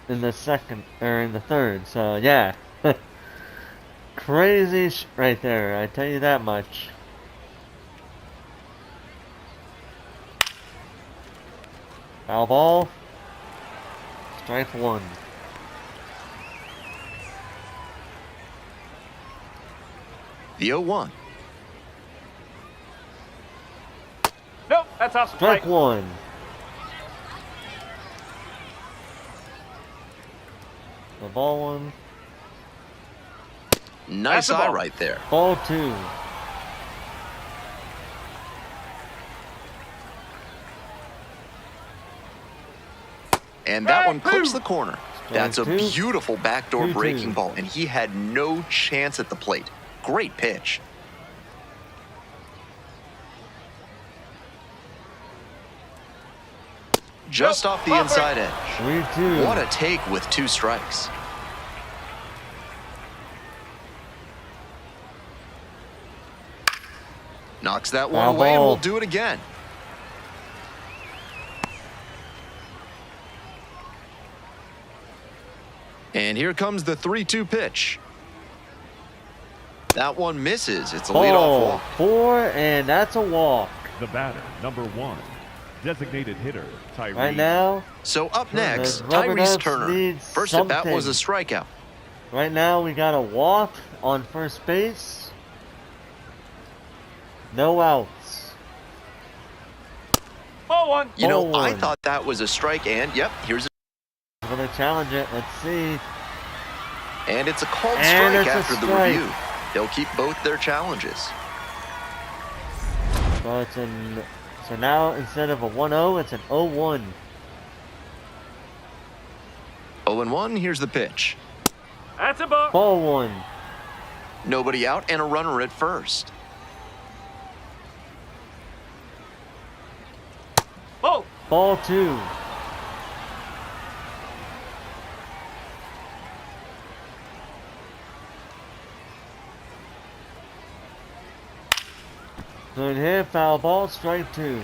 in the second or in the third. So yeah. Crazy right there, I tell you that much. Foul ball. Strike 1. The 0-1. Nope, that's off Strike strike. 1. The ball 1. Nice That's a eye ball. right there. Ball 2. And that one Back clips two. the corner. Strike That's a 2. beautiful backdoor 2-2. breaking ball, and he had no chance at the plate. Great pitch. Just off the inside edge. 3-2. What a take with 2 strikes. Knocks that one Foul away, and ball. we'll do it again. And here comes the 3-2 pitch. That one misses. It's a leadoff Ball walk. 4, and that's a walk. The batter, number 1, designated hitter, Tyree. Right now, So up next, the RubberDucks Tyrese Turner. need First at bat was a something. strikeout. Right now, we got a walk on first base. No outs. Ball one. You know, Ball I one. thought that was a strike, and yep, here's a, I'm gonna challenge it. Let's see. and it's a called And strike it's a after the strike. review. They'll keep both their challenges. So now instead of a 1-0, it's an 0-1. 0-1, here's the pitch. That's a ball. Ball one. Nobody out and a runner at first. Ball. Ball two. Good hit, foul ball, strike two.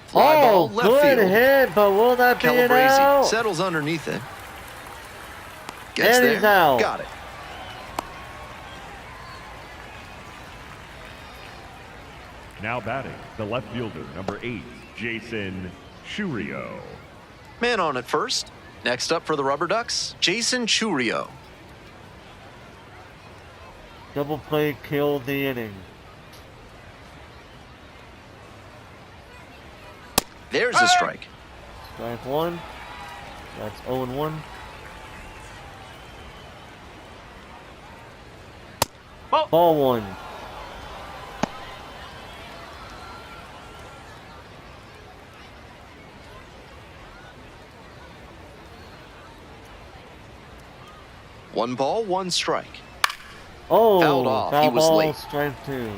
Fly ball, left good field. hit, but will that be an Calabrese out? settles underneath it. Gets And there. he's out. Got it. Now batting, the left fielder, number 8, Jason Churio. Man on at first. Next up for the RubberDucks, Jason Churio. Double play killed the inning. There's a strike. Strike one. That's 0-1. Ball. Ball one. One ball, one strike. Oh, Fouled off. foul He was ball, late. strike two.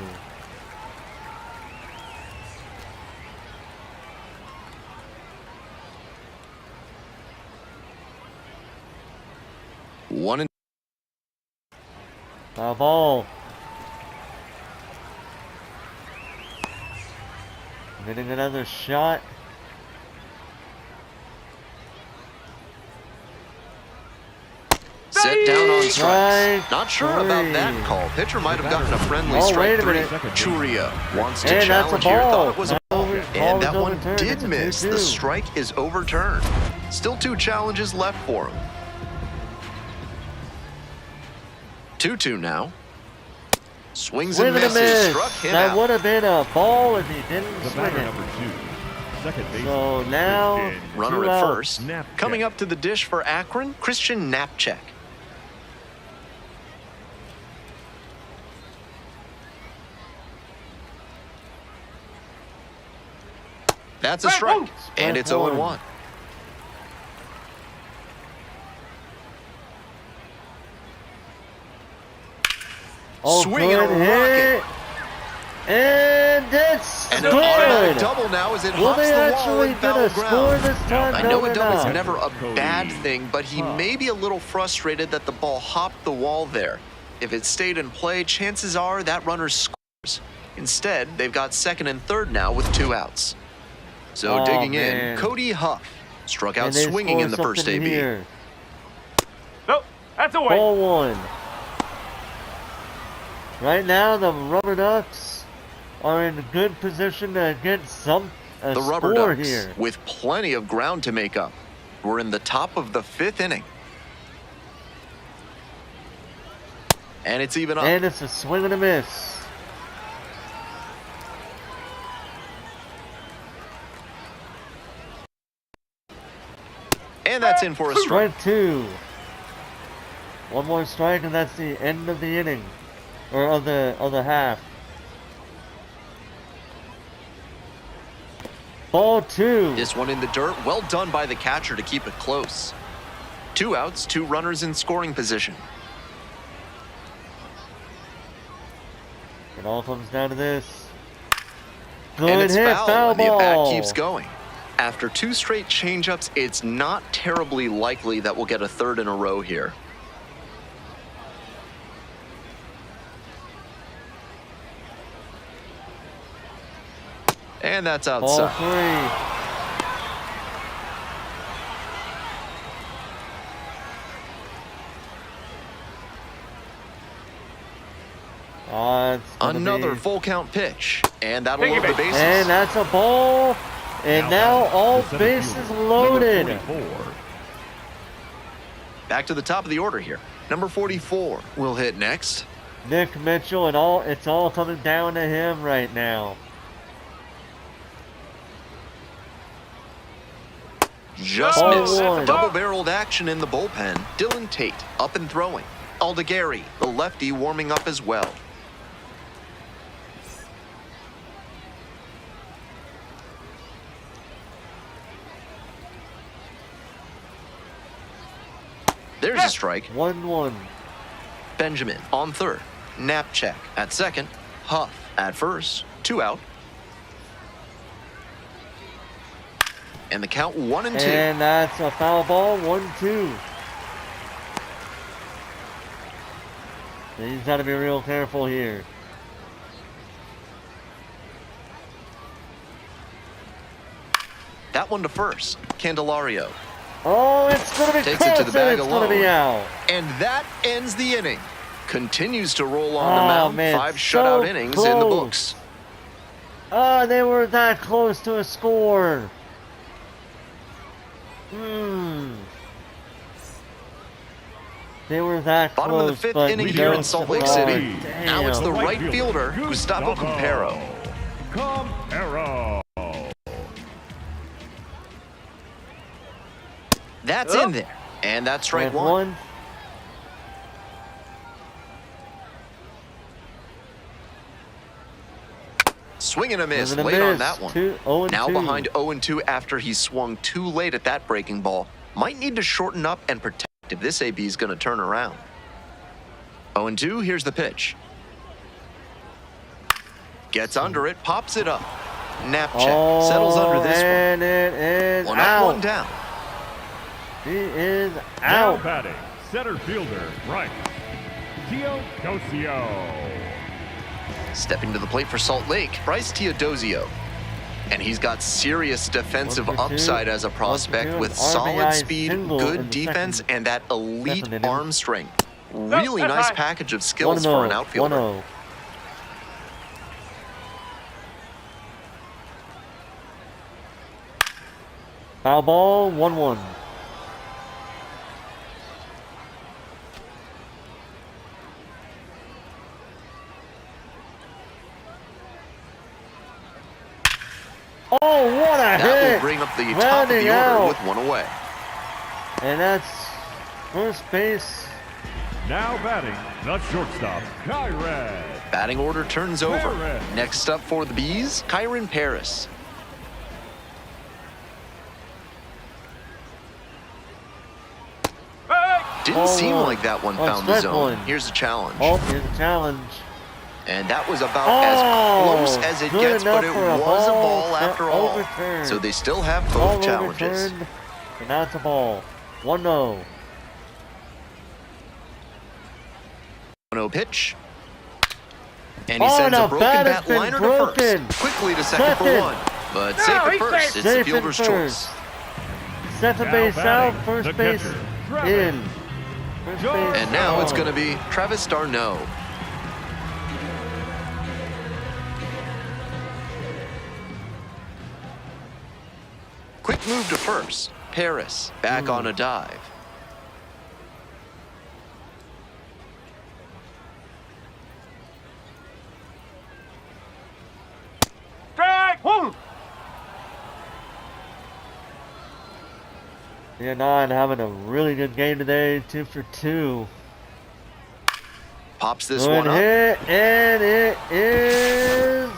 One and Foul ball. Getting another shot. set down on strikes. Strike Not sure about three. that call. Pitcher might have gotten a friendly Oh, strike wait a three. minute. Churio wants to And that's a challenge here. Thought ball. it was a Ball ball. is And that one overturned. did It's a miss. The 2-2. strike is overturned. Still two challenges left for him. 2-2 now. Swings and Swing and a misses. miss. Struck him That out. would have been a ball if he didn't The swing batter, it. number 2, second baseman. So now, Christian Runner two at outs. first. Knapczyk. Coming up to the dish for Akron, Christian Knapczyk. That's a strike. And it's 0-1. Oh, Swinging a good hit. rocket. And it's And an automatic good. double now as it Will hops they the wall actually and get foul a score ground. this time? I No, know they're a double is not. never a Cody. bad thing, but he may be a little frustrated that the ball hopped the wall there. If it stayed in play, chances are that runner scores. Instead, they've got second and third now with two outs. So Oh, digging man. in, Cody Huff struck out And they swinging score in the first something AB. here. Nope. That's a wait. Ball one. Right now, the RubberDucks are in good position to get a The score RubberDucks, here. with plenty of ground to make up. We're in the top of the fifth inning. And it's even up. And it's a swing and a miss. And that's in for a strike. Strike two. One more strike, and that's the end of the inning, or of the half. Ball two. This one in the dirt. Well done by the catcher to keep it close. Two outs, two runners in scoring position. It all comes down to this. And Good it's hit, foul, foul and the ball. at-bat keeps going. After two straight changeups, it's not terribly likely that we'll get a third in a row here. And that's Ball outside. three. It's gonna Another be... full count pitch, and that'll load the Piggy bank. bases. And that's a ball. And now all bases loaded. Number 44. Back to the top of the order here. Number 44 will hit next. Nick Mitchell, and it's all coming down to him right now. Just Ball missed. one. Double-barreled action in the bullpen. Dylan Tate up and throwing. Aldegari, the lefty, warming up as well. There's a strike. 1-1. Benjamin on third. Knapcheck at second. Huff at first. 2 out. And the count 1-2. And that's a foul ball. 1-2. He's got to be real careful here. That one to first. Candelario. Oh, it's going to be Takes close, it to the bag and it's going to be alone. out. And that ends the inning. Continues to roll on the Oh, mound. man, 5 so shutout innings in the close. books. Oh, they were that close to a score. They were that Bottom close, of the 5th but inning we here go in Salt to Lake the City. damn. Now it's the right fielder, Gustavo Gustavo Compero. That's in there. And that's strike Strike one. Swing and a miss Swing and a late on miss. that one. 0-2. Now behind 0-2 after he swung too late at that breaking ball. Might need to shorten up and protect if this AB is going to turn around. 0-2, here's the pitch. Gets under it, pops it up. Knapcheck settles under this and it is one. One out. up, one down. He is Now out. batting, center fielder, right. Teodosio. Stepping to the plate for Salt Lake, Bryce Teodosio. And he's got serious defensive 1 for 2. upside as a 1 for prospect 2, with RBI solid speed, single in good the defense, second- and that elite second inning. arm strength. Really that's nice high. package of skills 1-0. for an outfielder. 1-0. Foul ball, 1-1. Oh, what a That hit! will bring up the top of the Rounding order out. with one away. And that's first base. Now batting, the shortstop, Kyred. Batting order turns over. Perez. Next up for the Bees, Kyron Paris. Hey! Didn't Ball seem one. like that one Oh, found the strike zone. one. Here's a challenge. Oh, here's a challenge. And that was about Oh, as close as it good gets, but enough it for a was a ball ball after all. overturned. So they still have both Ball challenges. overturned, and now it's a ball. 1-0. 1-0 pitch. And he Oh, sends the a broken bat has bat been liner broken. to first. Quickly to second for Second. one. But No, safe at he's first. safe. It's the Safe in fielder's first. choice. Second Now base out, batting, first the base catcher, Travis. in. First base And now it's out. going to be Travis d'Arnaud. Quick move to first. Paris back on a dive. Strike! Woo! Yeah, Nine having a really good game today. 2 for 2. Pops this Good one up. hit, and it is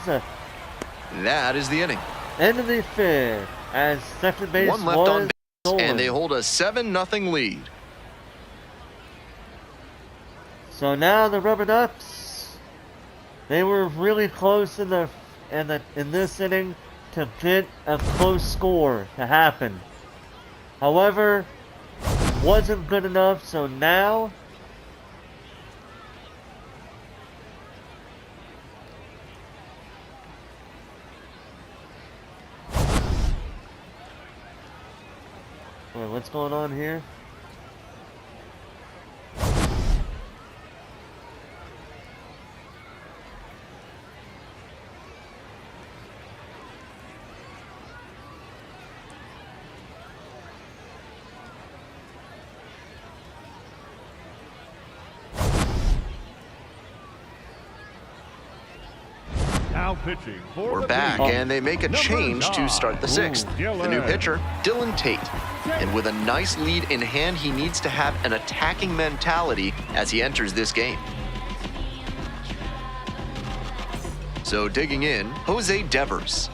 That is the inning. end of the fifth. As second base One left was on base, stolen. and they hold a 7-0 lead. So now the RubberDucks, they were really close in this inning to get a close score to happen. However, wasn't good enough. So now wait, what's going on here? Now pitching for We're the back, Phillies, and they make a number change to 9, start the 6th. The new pitcher, Dylan Tate. And with a nice lead in hand, he needs to have an attacking mentality as he enters this game. So digging in, Jose Devers.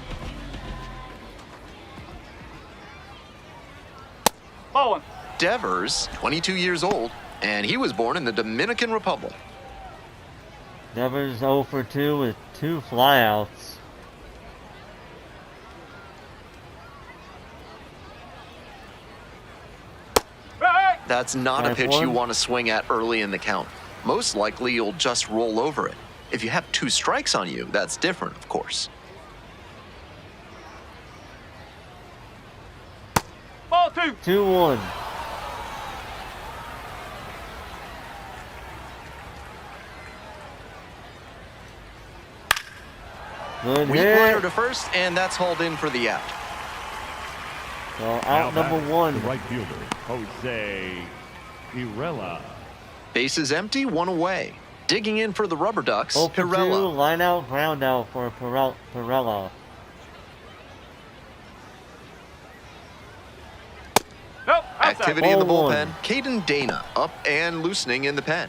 Bowling. Devers, 22 years old, and he was born in the Dominican Republic. Devers 0 for 2 with 2 flyouts. Strike. That's not a Strike pitch you one. want to swing at early in the count. Most likely, you'll just roll over it. If you have 2 strikes on you, that's different, of course. Ball 2. 2-1. Good Weak liner hit. to first, and that's hauled in for the out. So Now out number batting, 1. the right fielder, Jose Pirela. Bases empty, 1 away. Digging in for the RubberDucks, 0 for 2, Pirela. line out, ground out for Pirela. Nope. Outside. Activity in the Ball bullpen. 1. Caden Dana up and loosening in the pen.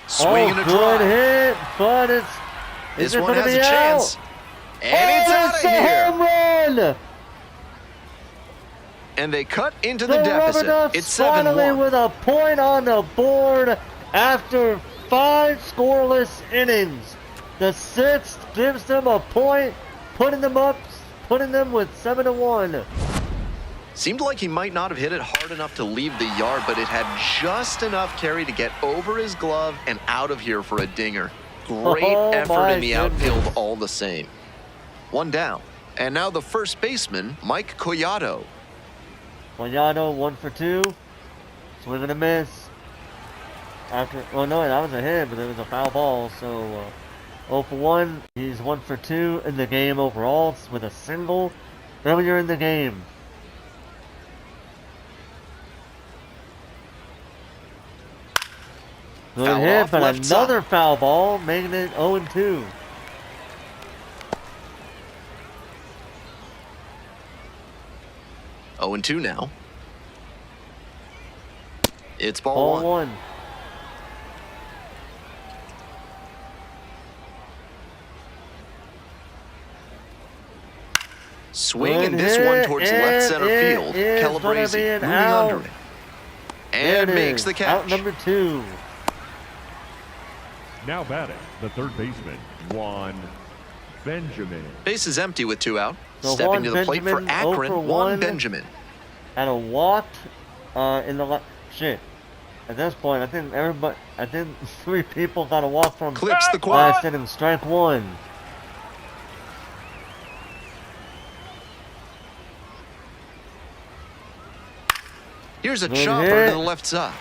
Swing and a good drive. hit, but it's This is it one gonna has be a chance. out? And it's out It's of a here. home run! And they cut into The the deficit. RubberDucks It's finally 7-1. with a point on the board after 5 scoreless innings. The 6th gives them a point, putting them with 7-1. Seemed like he might not have hit it hard enough to leave the yard, but it had just enough carry to get over his glove and out of here for a dinger. Great Oh, effort my in the goodness. outfield all the same. 1 down. And now the first baseman, Mike Collado. Collado 1 for 2, swing and a miss. No, that was a hit, but it was a foul ball. So 0 for 1. He's 1 for 2 in the game overall with a single earlier in the game. Good Foul hit, off but left another side. foul ball, making it 0-2. Oh, and 2 now. It's ball Ball 1. 1. Swing Good and this hit, one towards left and center it field. is gonna be Calabrese an moving out. under it. There And it makes is. the catch. Out number 2. Now batting, the third baseman, Juan Benjamin. Base is empty with 2 out. So Stepping Juan to the plate for Benjamin, 0 Akron, for Juan 1. Benjamin. And a walk in the shit. At this point, I think 3 people got a walk from Clips the last quad. inning. Strike 1. Here's a Good chopper hit. to the left side.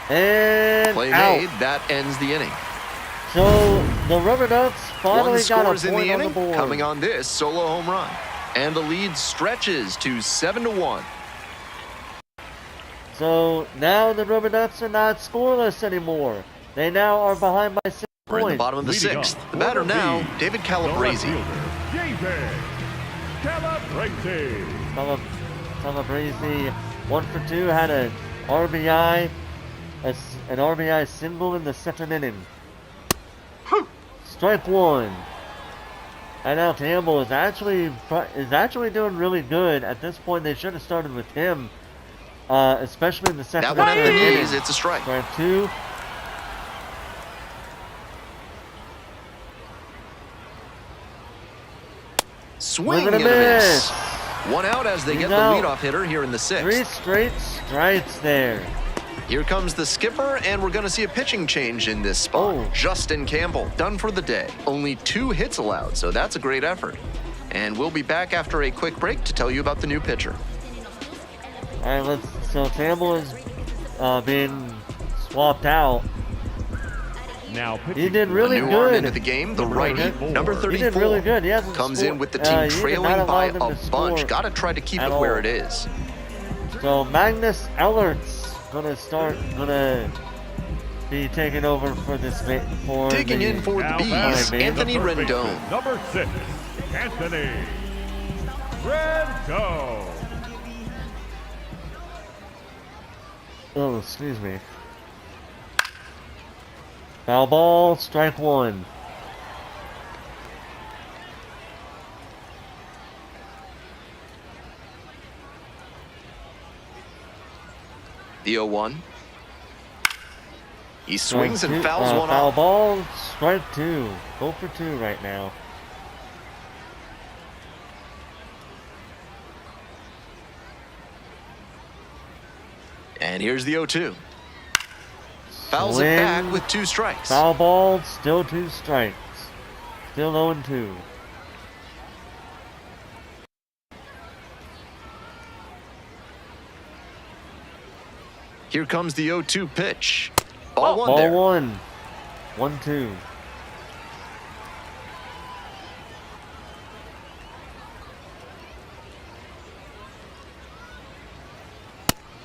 And Play out. made. That ends the inning. So the RubberDucks finally 1 got a scores in point the on the inning, board. coming on this solo home run. And the lead stretches to 7-1. So now the RubberDucks are not scoreless anymore. They now are behind by 6 We're in the points. bottom of the Leading 6th. off The batter for the now, lead, David The left Calabrese. fielder, David Calabrese. Calabrese 1 for 2, had an RBI, an RBI single in the 2nd inning. Strike 1. And now Campbell is actually doing really good. At this point, they should have started with him, especially in the 2nd That one at the inning. knees. It's a strike. Strike 2. Swing Look and at a a miss. miss. 1 out as they He's get out. the leadoff hitter here in the 6th. 3 straight strikes there. Here comes the skipper, and we're going to see a pitching change in this spot. Oh. Justin Campbell, done for the day. Only 2 hits allowed, so that's a great effort. And we'll be back after a quick break to tell you about the new pitcher. All right, so Campbell is being swapped out. Now He pitching did for really New good. arm into the game, the righty, number He 34. did really good. He hasn't Comes scored- in with the he team did not trailing allow by them a to score bunch. Got to try to keep at it where all. it is. So Magnus Ellert's gonna be taking over for this for Digging the, in for the Now bees, batting, Anthony the first Rendon. baseman, number 6, Anthony Rendon. Oh, excuse me. Foul ball, strike one. The 0-1. He swings Strike and two- fouls one foul off. ball, strike two. 0 for 2 right now. And here's the 0-2. Fouls Swing. it back with 2 strikes. Foul ball, still 2 strikes. Still 0 and 2. Here comes the 0-2 pitch. Ball one Ball there. 1. 1-2.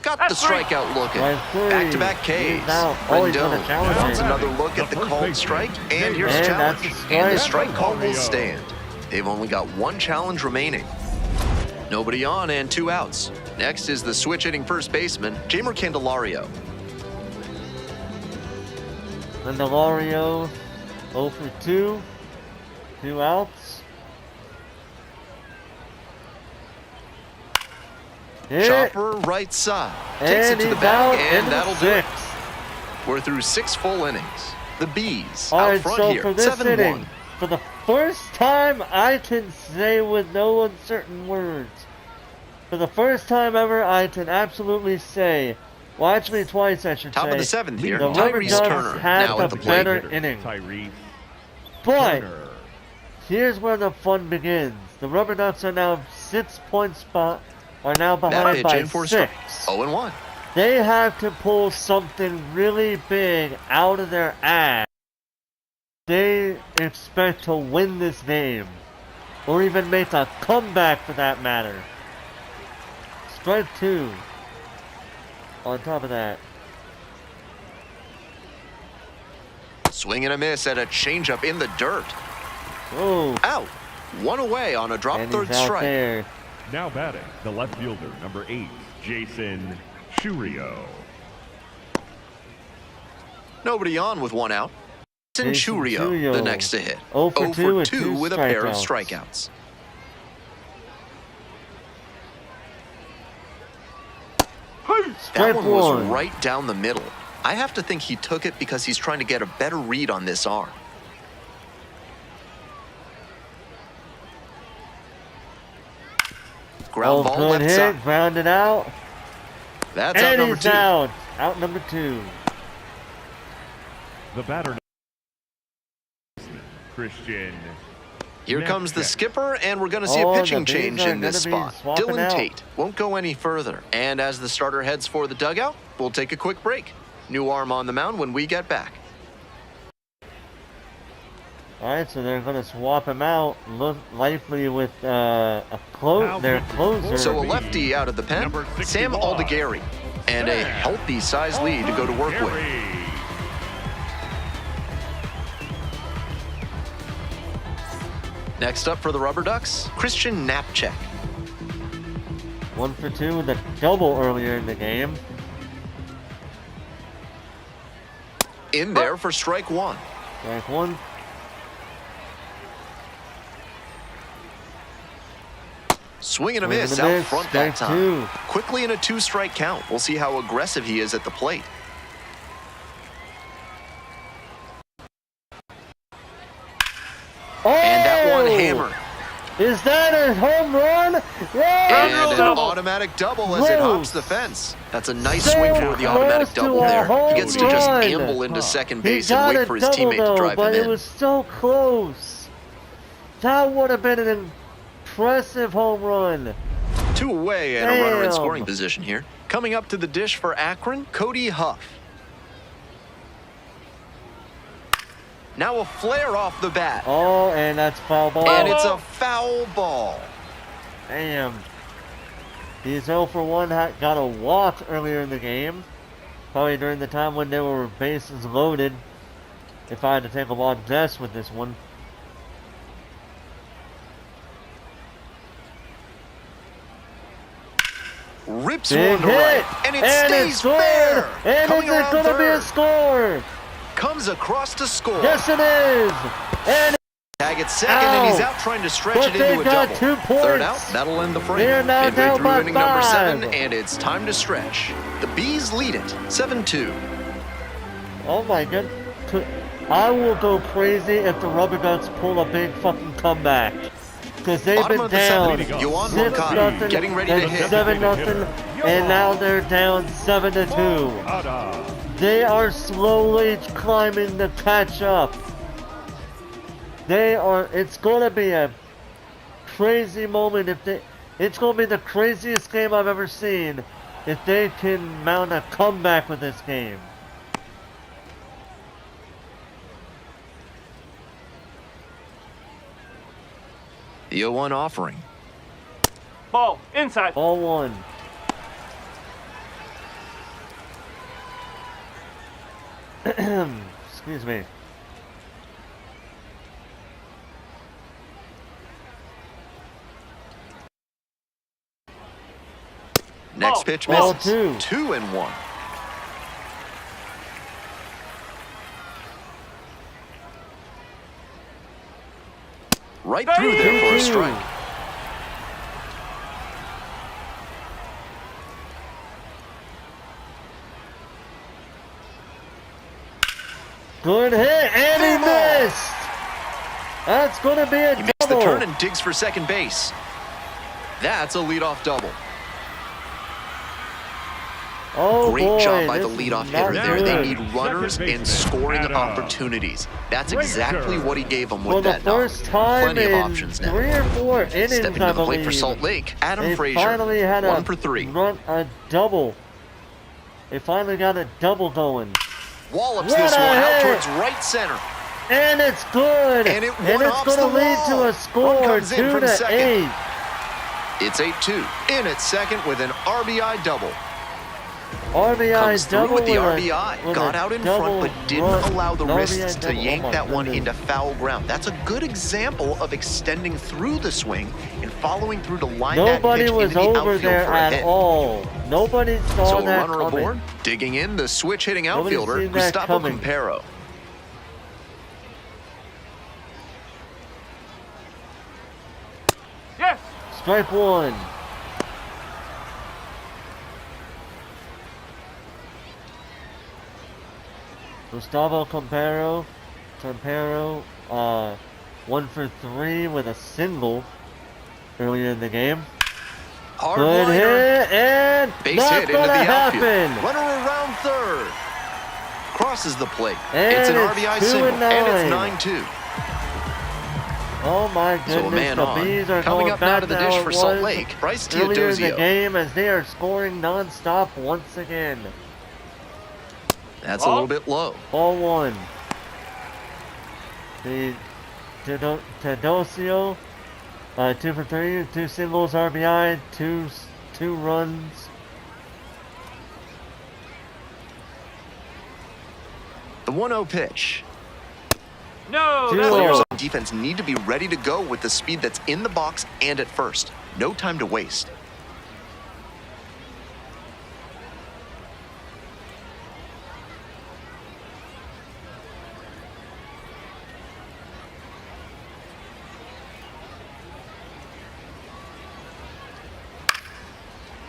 Got the That's right. strikeout looking. Strike three. Back-to-back He's Ks. out. Oh, he's gonna Rendon. challenge That's it. another look at the called strike. And here's the And challenge. that's a And the strike. strike call will stand. They've only got 1 challenge remaining. Nobody on and 2 outs. Next is the switch hitting first baseman, Jamer Candelario. Candelario, 0 for 2. 2 outs. Hit. Chopper right side. Takes And it to the he's back, out and into that'll the do it. 6th. We're through 6 full innings. The Bees All out right, front so here, for this 7-1. inning, for the first time I can say with no uncertain words, for the first time ever I can absolutely say, well actually twice I should Top say, of the 7th here, the Tyrese RubberDucks Turner had now the at the plate. better inning. Tyrese But Turner. here's where the fun begins. The RubberDucks are now 6 points are now That behind pitch by in for a 6. strike. 0-1. They have to pull something really big out of their ass. They expect to win this game, or even make a comeback for that matter. Strike 2. On top of that, Swing and a miss at a changeup in the dirt. oh, Out. 1 away on a drop and third he's out strike. there. Now batting, the left fielder, number 8, Jason Churio. Nobody on with 1 out. Jason Jason Churio, Churio, the next to hit. 0 for 2 with 2 2 with a pair of strikeouts. strikeouts. That Strike one was 1. right down the middle. I have to think he took it because he's trying to get a better read on this arm. Ground ball good left hit, side. grounded out, That's out and number he's 2. out. Out number 2. The batter, Christian. Here comes the Check. skipper, and we're going to see Oh, a the pitching Bees change are in this gonna be spot. swapping Dylan out. Tate won't go any further. And as the starter heads for the dugout, we'll take a quick break. New arm on the mound when we get back. Alright, so they're going to swap him out, look likely with their closer. So a lefty out of the pen, Number Sam 61. Aldegari, and a healthy size lead to go to work with. Aldegari. Next up for the RubberDucks, Christian Knapczyk. 1 for 2 with a double earlier in the game. In there for strike 1. Strike 1. Swing and a Swing miss and a out miss, front that strike time. 2. Quickly in a 2-strike count. We'll see how aggressive he is at the plate. Oh! And that one hammered. Is that a home run? Yeah! And an double. automatic double as it Close. hops the fence. That's a nice So swing for the automatic close to double a there. He home gets to just run. amble into second He base and got wait a for his double teammate though, to drive but him it in. was so close. That would have been an impressive home run. 2 away and a runner in Damn. scoring position here. Coming up to the dish for Akron, Cody Huff. Now a flare off the bat. Oh, and that's foul ball. And it's a foul ball. Damn. He's 0 for 1. Got a walk earlier in the game. Probably during the time when there were bases loaded. If I had to take a wild guess with this one. Rips Big one to hit. right. And it stays it's fair. And Coming is it around going to be a third. score? Comes across to score. Yes, it is. And Tag at second, and he's out trying to stretch it they into a got double. 2 points. Third out, that'll end the frame. They're now Midway down through by inning number 7, 5. and it's time to stretch. The Bees lead it, 7-2. Oh my god. I will go crazy if the RubberDucks pull a big fucking comeback. Because they've Bottom been of the down 7th, Yohan 6-0, Moncada getting ready to and hit. 7-0, and now they're down 7-2. Ada. They are slowly climbing to catch up. It's going to be a crazy moment it's going to be the craziest game I've ever seen if they can mount a comeback with this game. The 0-1 offering. Ball. Inside. All 1. Excuse me. Next pitch Ball misses. 2. 2-1. Right through there for a strike. Good hit, and he Ball. missed. That's going to be a He makes double. the turn and digs for second base. That's a leadoff double. Oh Great boy, job by the this is leadoff not hitter there. They good. need runners Second and baseman, scoring Adam. opportunities. That's Great exactly turn. what he gave them For with the that knock. first time Plenty of in options now. 3 or 4 innings, Stepping I to the plate believe, for Salt Lake, Adam they Frazier. finally had 1 for 3. a double. They finally got a double going. Wallops What this a one out hit. towards right center. And it's good. And it went it's off going to the lead to wall. a score, Run comes in 2 from to second. 8. It's 8-2. In at second with an RBI double. RBI Comes through double with the a- RBI. with Got a out in double front, but didn't run- allow the an wrists RBI to double. yank Oh my that one goodness. into foul ground. That's a good example of extending through the swing and following through to line Nobody that pitch was into the over outfield there for a at hit. all. Nobody saw So a that runner coming. aboard, digging in, the switch-hitting Nobody's outfielder, seen that Gustavo coming. Campero. Yes. Strike 1. Gustavo Campero, 1 for 3 with a single earlier in the game. Hard Good liner. hit, and Base not hit into gonna the outfield. happen. Runner around third. Crosses the plate. And it's an it's RBI 2 single. and And it's 9. 9-2. Oh my So a goodness, man the on. Bees are Coming going up now back to the how dish it for Salt was Lake, Bryce earlier in the Teodosio. game as they are scoring non-stop once again. That's a little bit low. All 1. The Teodosio, 2 for 3, 2 singles, RBI, 2 runs. The 1-0 pitch. No. Two. That's Players Oh. on defense need to be ready to go with the speed that's in the box and at first. No time to waste.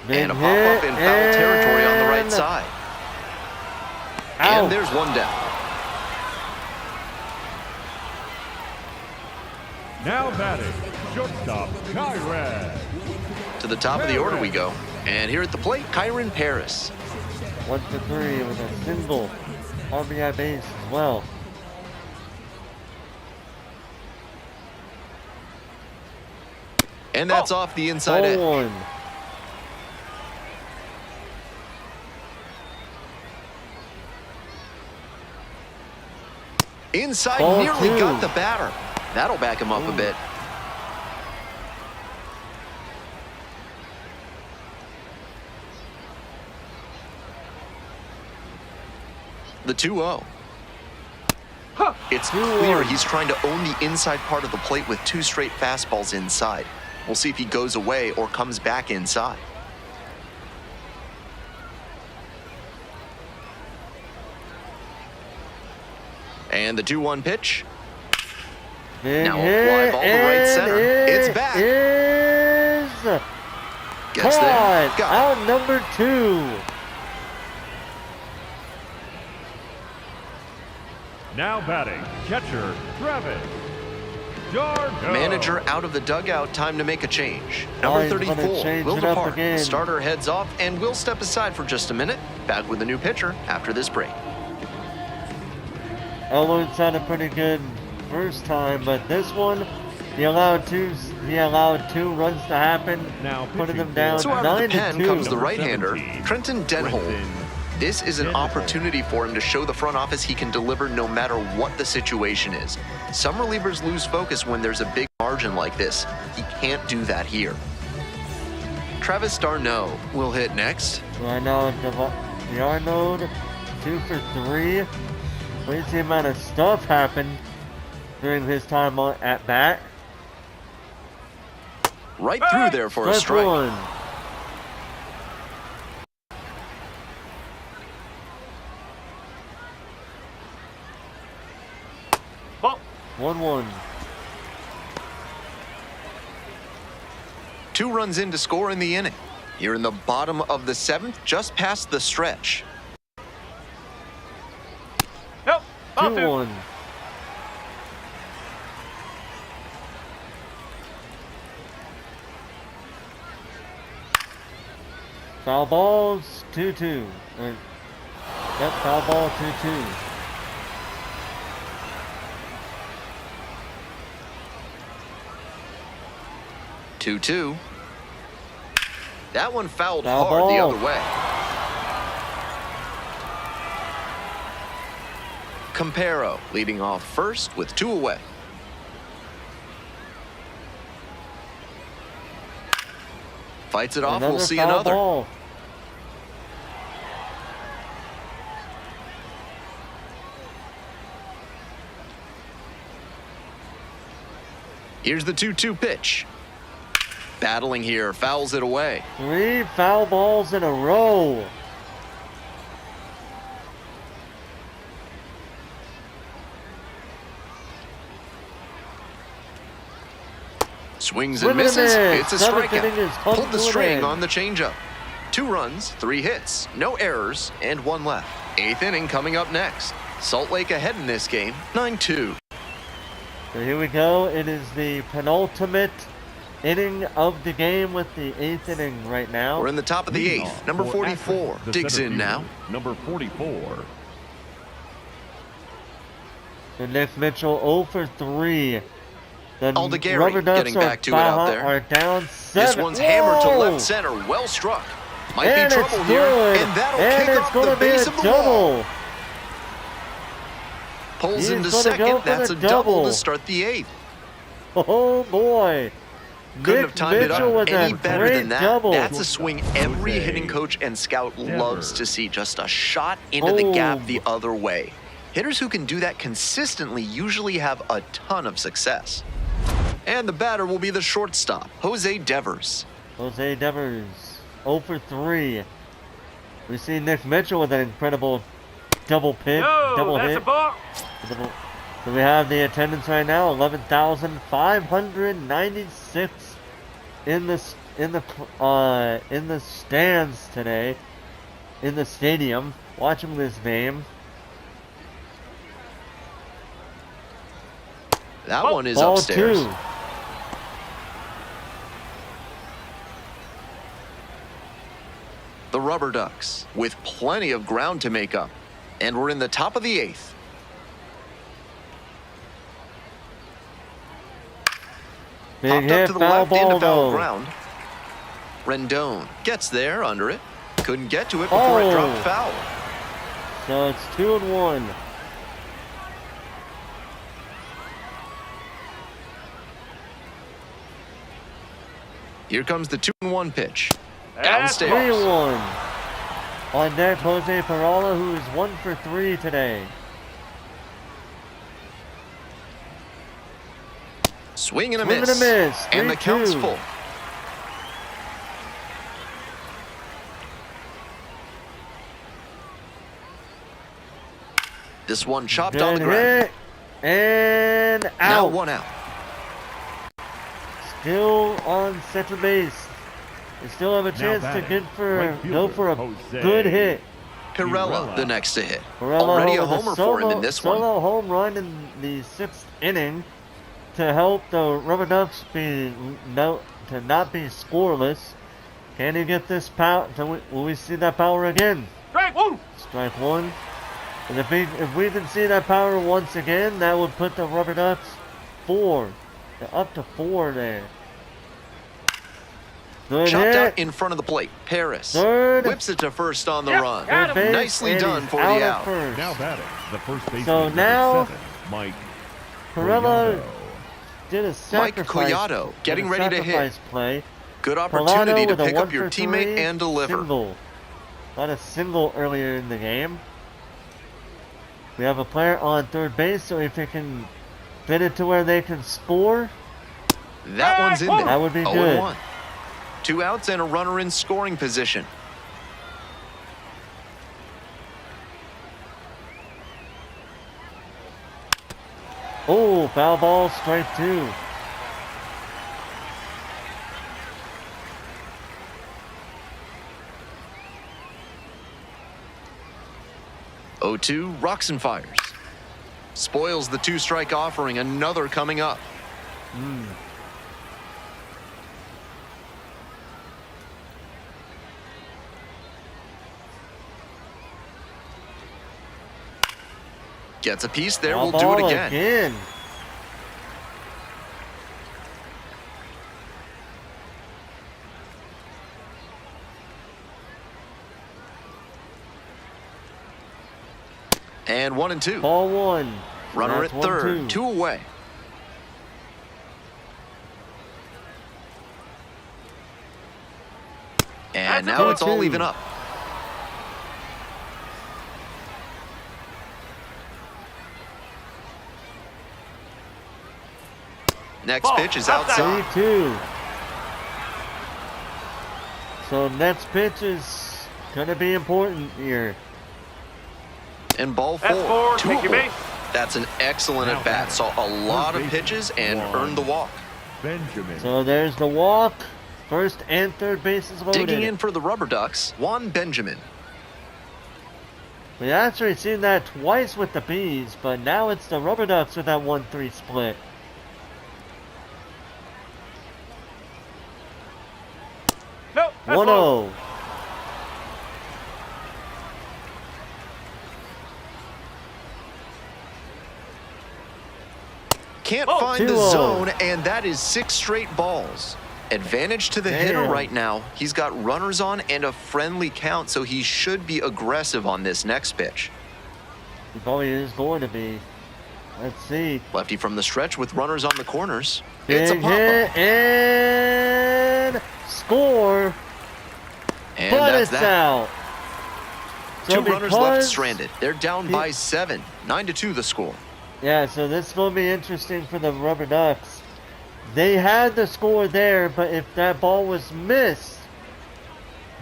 Big And a pop-up hit, in foul territory on the right and side. out. And there's one down. Now batting, shortstop, Kyran. To the top of the order we go. And here at the plate, Kyron Paris. 1 for 3 with a single RBI base as well. And that's off the inside edge. 1. Inside, Ball nearly 2. got the batter. That'll back him up a bit. The 2-0. It's clear he's trying to own the inside part of the plate with 2 straight fastballs inside. We'll see if he goes away or comes back inside. And the 2-1 pitch. Now a fly ball to right center. It's back. Is Gets there. caught. Got it. Out number 2. Now batting, catcher Travis d'Arnaud. Manager out of the dugout, time to make a change. Oh, Number he's gonna 34 change will it up depart. again. Starter heads off, and we'll step aside for just a minute. Back with a new pitcher after this break. Elwood sounded pretty good first time, but this one, he allowed two runs to happen, Now putting them pitching down So out of the pen 9-2. comes the Number right-hander, 17, Trenton Denholm. This is an opportunity for him to show the front office he can deliver no matter what the situation is. Some relievers lose focus when there's a big margin like this. He can't do that here. Travis d'Arnaud will hit next. Right now, D'Arnaud, 2 for 3. Crazy amount of stuff happened during his time at bat. Right through there for a strike. 1. Ball. 1-1. 2 runs in to score in the inning. Here in the bottom of the 7th, just past the stretch. Nope. Ball 2. 2-1. Foul balls, 2-2. Yep, foul ball, 2-2. Two. That one fouled Foul hard the ball. other way. Campero leading off first with 2 away. Fights it off, we'll see foul another. ball. Here's the 2-2 pitch. Battling here, fouls it away. 3 foul balls in a row. Swings Swing and and a misses. miss. It's a Seventh inning is strikeout. come Pulled the to an string end. on the changeup. 2 runs, 3 hits, no errors, and 1 left. 8th inning coming up next. Salt Lake ahead in this game, 9-2. So here we go. It is the penultimate inning of the game with the 8th inning right now. We're in the top of the 8th. Number 44 digs in now. Number 44. So Nick Mitchell 0 for 3. The Aldegari RubberDucks getting back to it out there. are down 7. This one's hammered to Whoa! left center. Well struck. Might And be it's trouble here. good. And that'll And kick it's off going the to be base a of the wall. double. Pulls He's into gonna go second. for That's the a double double. to start the 8th. Oh boy. Couldn't Nick have timed it Mitchell up with any a better great than that. double. That's a swing every hitting coach and scout loves to see. Just a shot into the gap the other way. Hitters who can do that consistently usually have a ton of success. And the batter will be the shortstop, Jose Devers. Jose Devers 0 for 3. We see Nick Mitchell with an incredible double pick, No, double that's hit. a ball. So we have the attendance right now, 11,596 in the stands today, in the stadium, watching this game. That one is Ball upstairs. 2. The RubberDucks with plenty of ground to make up. And we're in the top of the 8th. Big Popped hit, up to the foul left into ball foul though. ground. Rendon gets there under it. Couldn't get to it before it dropped foul. So it's 2-1. Here comes the 2-1 pitch. And Downstairs. 3-1. On deck, Jose Peralta, who is 1 for 3 today. Swing and a Swing and miss. a miss. And the count's 3-2. full. This one chopped on the Good ground. hit. And Now out. 1 out. Still on second base. They still have a chance to batting, right go fielder, for a Jose. good hit. Pirella, the next to hit. Pirella Already a with homer for him in this one. Solo home run in the 6th inning to help the RubberDucks to not be scoreless. Can he get this power? Will we see that power again? Strike one. Strike 1. And if we can see that power once again, that would put the RubberDucks 4. Up to 4 there. Good Chopped hit. out in front of the plate. Paris Third. whips it to first on the Yep, run. got Third base, Nicely and done he's for the out. out. First. Now batting, the first baseman, So number now, 7, Mike Pirella Collado. did a Mike sacrifice. Collado getting did a ready to hit. sacrifice play. Good Collado opportunity to with a pick 1 up your for teammate 3 and deliver. Single. Got a single earlier in the game. We have a player on third base, so if they can get it to where they can score, That one's in there. that would be 0-1. good. 2 outs and a runner in scoring position. Oh, foul ball, strike 2. Oh-2 rocks and fires. Spoils the 2-strike offering. Another coming up. Gets a piece there. Foul We'll do it ball again. And 1 and 2. Ball 1. Runner That's at third. 1-2. 2 away. And That's now a it's all 2-2. even up. Next Ball. pitch is Outside. outside. 3-2. So next pitch is gonna be important here. And ball That's 4. 4. 2 Take your away. base. That's an excellent Now at bat. batting. Saw a lot of Third pitches and baseman, earned the walk. Benjamin. So there's the walk. First and third bases loaded. Digging in for the RubberDucks, Juan Benjamin. We actually seen that twice with the Bees, but now it's the RubberDucks with that 1-3 split. Nope. That's 1-0. low. Can't Oh. find the 2-0. zone, and that is 6 straight balls. Advantage to the hitter Damn. right now. He's got runners on and a friendly count, so he should be aggressive on this next pitch. He probably is going to be. Let's see. Lefty from the stretch with runners on the corners. Big It's a pop-up. hit and score. And But that's it's that. out. So 2 runners left because- stranded. They're down by 7. 9-2 the score. Yeah, so this is going to be interesting for the RubberDucks. They had the score there, but if that ball was missed,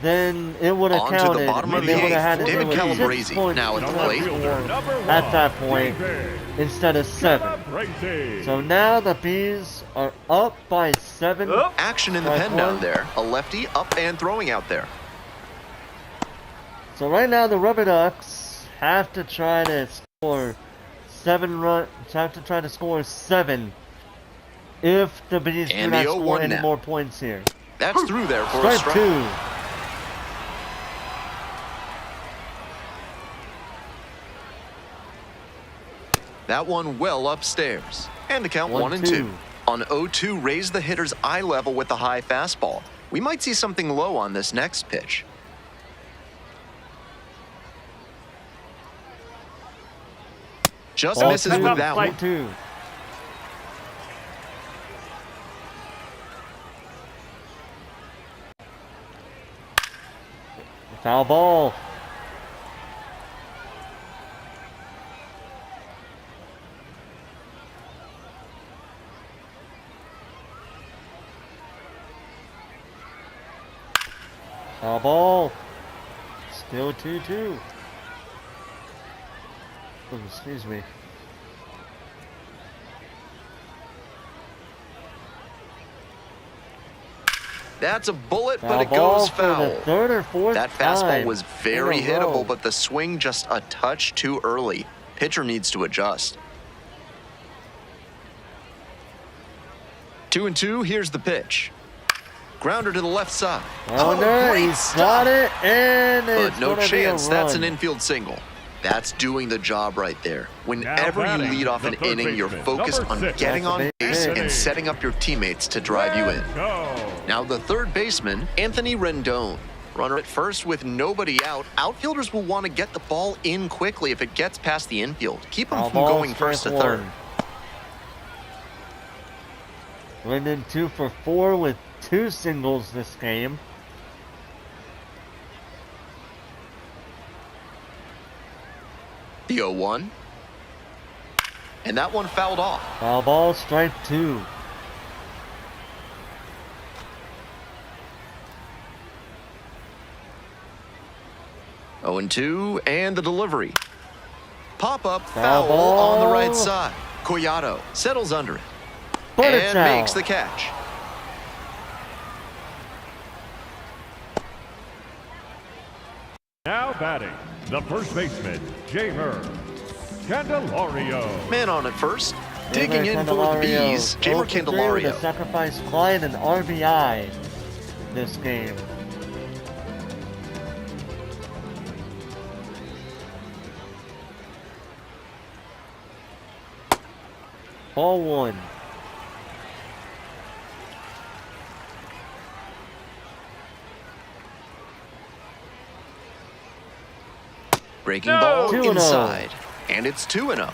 then it would have On to the counted. bottom of and the they would have eighth. had it. David It was 6 Calabrese points now at to the the plate. score Number at 1, that point David instead of 7. Calabrese. So now the Bees are up by 7. Up. Action in the Strike pen down 1. there. A lefty up and throwing out there. So right now the RubberDucks have to try to score 7 runs. Have to try to score 7 if the Bees do And not the score 0-1 any now. more points here. That's through there for a Strike strike. 2. That one well upstairs. And the count 1 and 1-2. 2. On 0-2, raise the hitter's eye level with the high fastball. We might see something low on this next pitch. Just Ball misses 2. with that Like- one. 2. Foul ball. Foul ball. Still 2-2. Oh, excuse me. That's a bullet, Foul but it ball goes for foul. the third or fourth That fastball time was very in a row. hittable, but the swing just a touch too early. Pitcher needs to adjust. 2-2, here's the pitch. Grounder to the left side. Oh, no, great he's stop. got it, and But it's no gonna chance, be a that's an run. infield single. That's doing the job right there. Whenever you batting, lead off the an third inning, you're baseman, focused number on 6. getting That's a on big base hit. and setting up your teammates to drive you in. Go. Now the third baseman, Anthony Rendon. Runner at first with nobody out. Outfielders will want to get the ball in quickly if it gets past the infield. Keep them Foul from ball, going first to strike third. one. Rendon 2 for 4 with 2 singles this game. The 0-1. And that one fouled off. Foul ball, strike 2. Oh, 0-2, and the delivery. Pop-up Foul foul on the ball. right side. Collado settles under it But it's and out. makes the catch. Now batting, the first baseman, Jamer Candelario. Man on at first. Digging in for the Candelario. Bees, Jamer 0 for 3 with a Candelario. sacrifice fly and an RBI this game. Ball 1. Breaking No. ball 2-0. inside. And it's 2-0.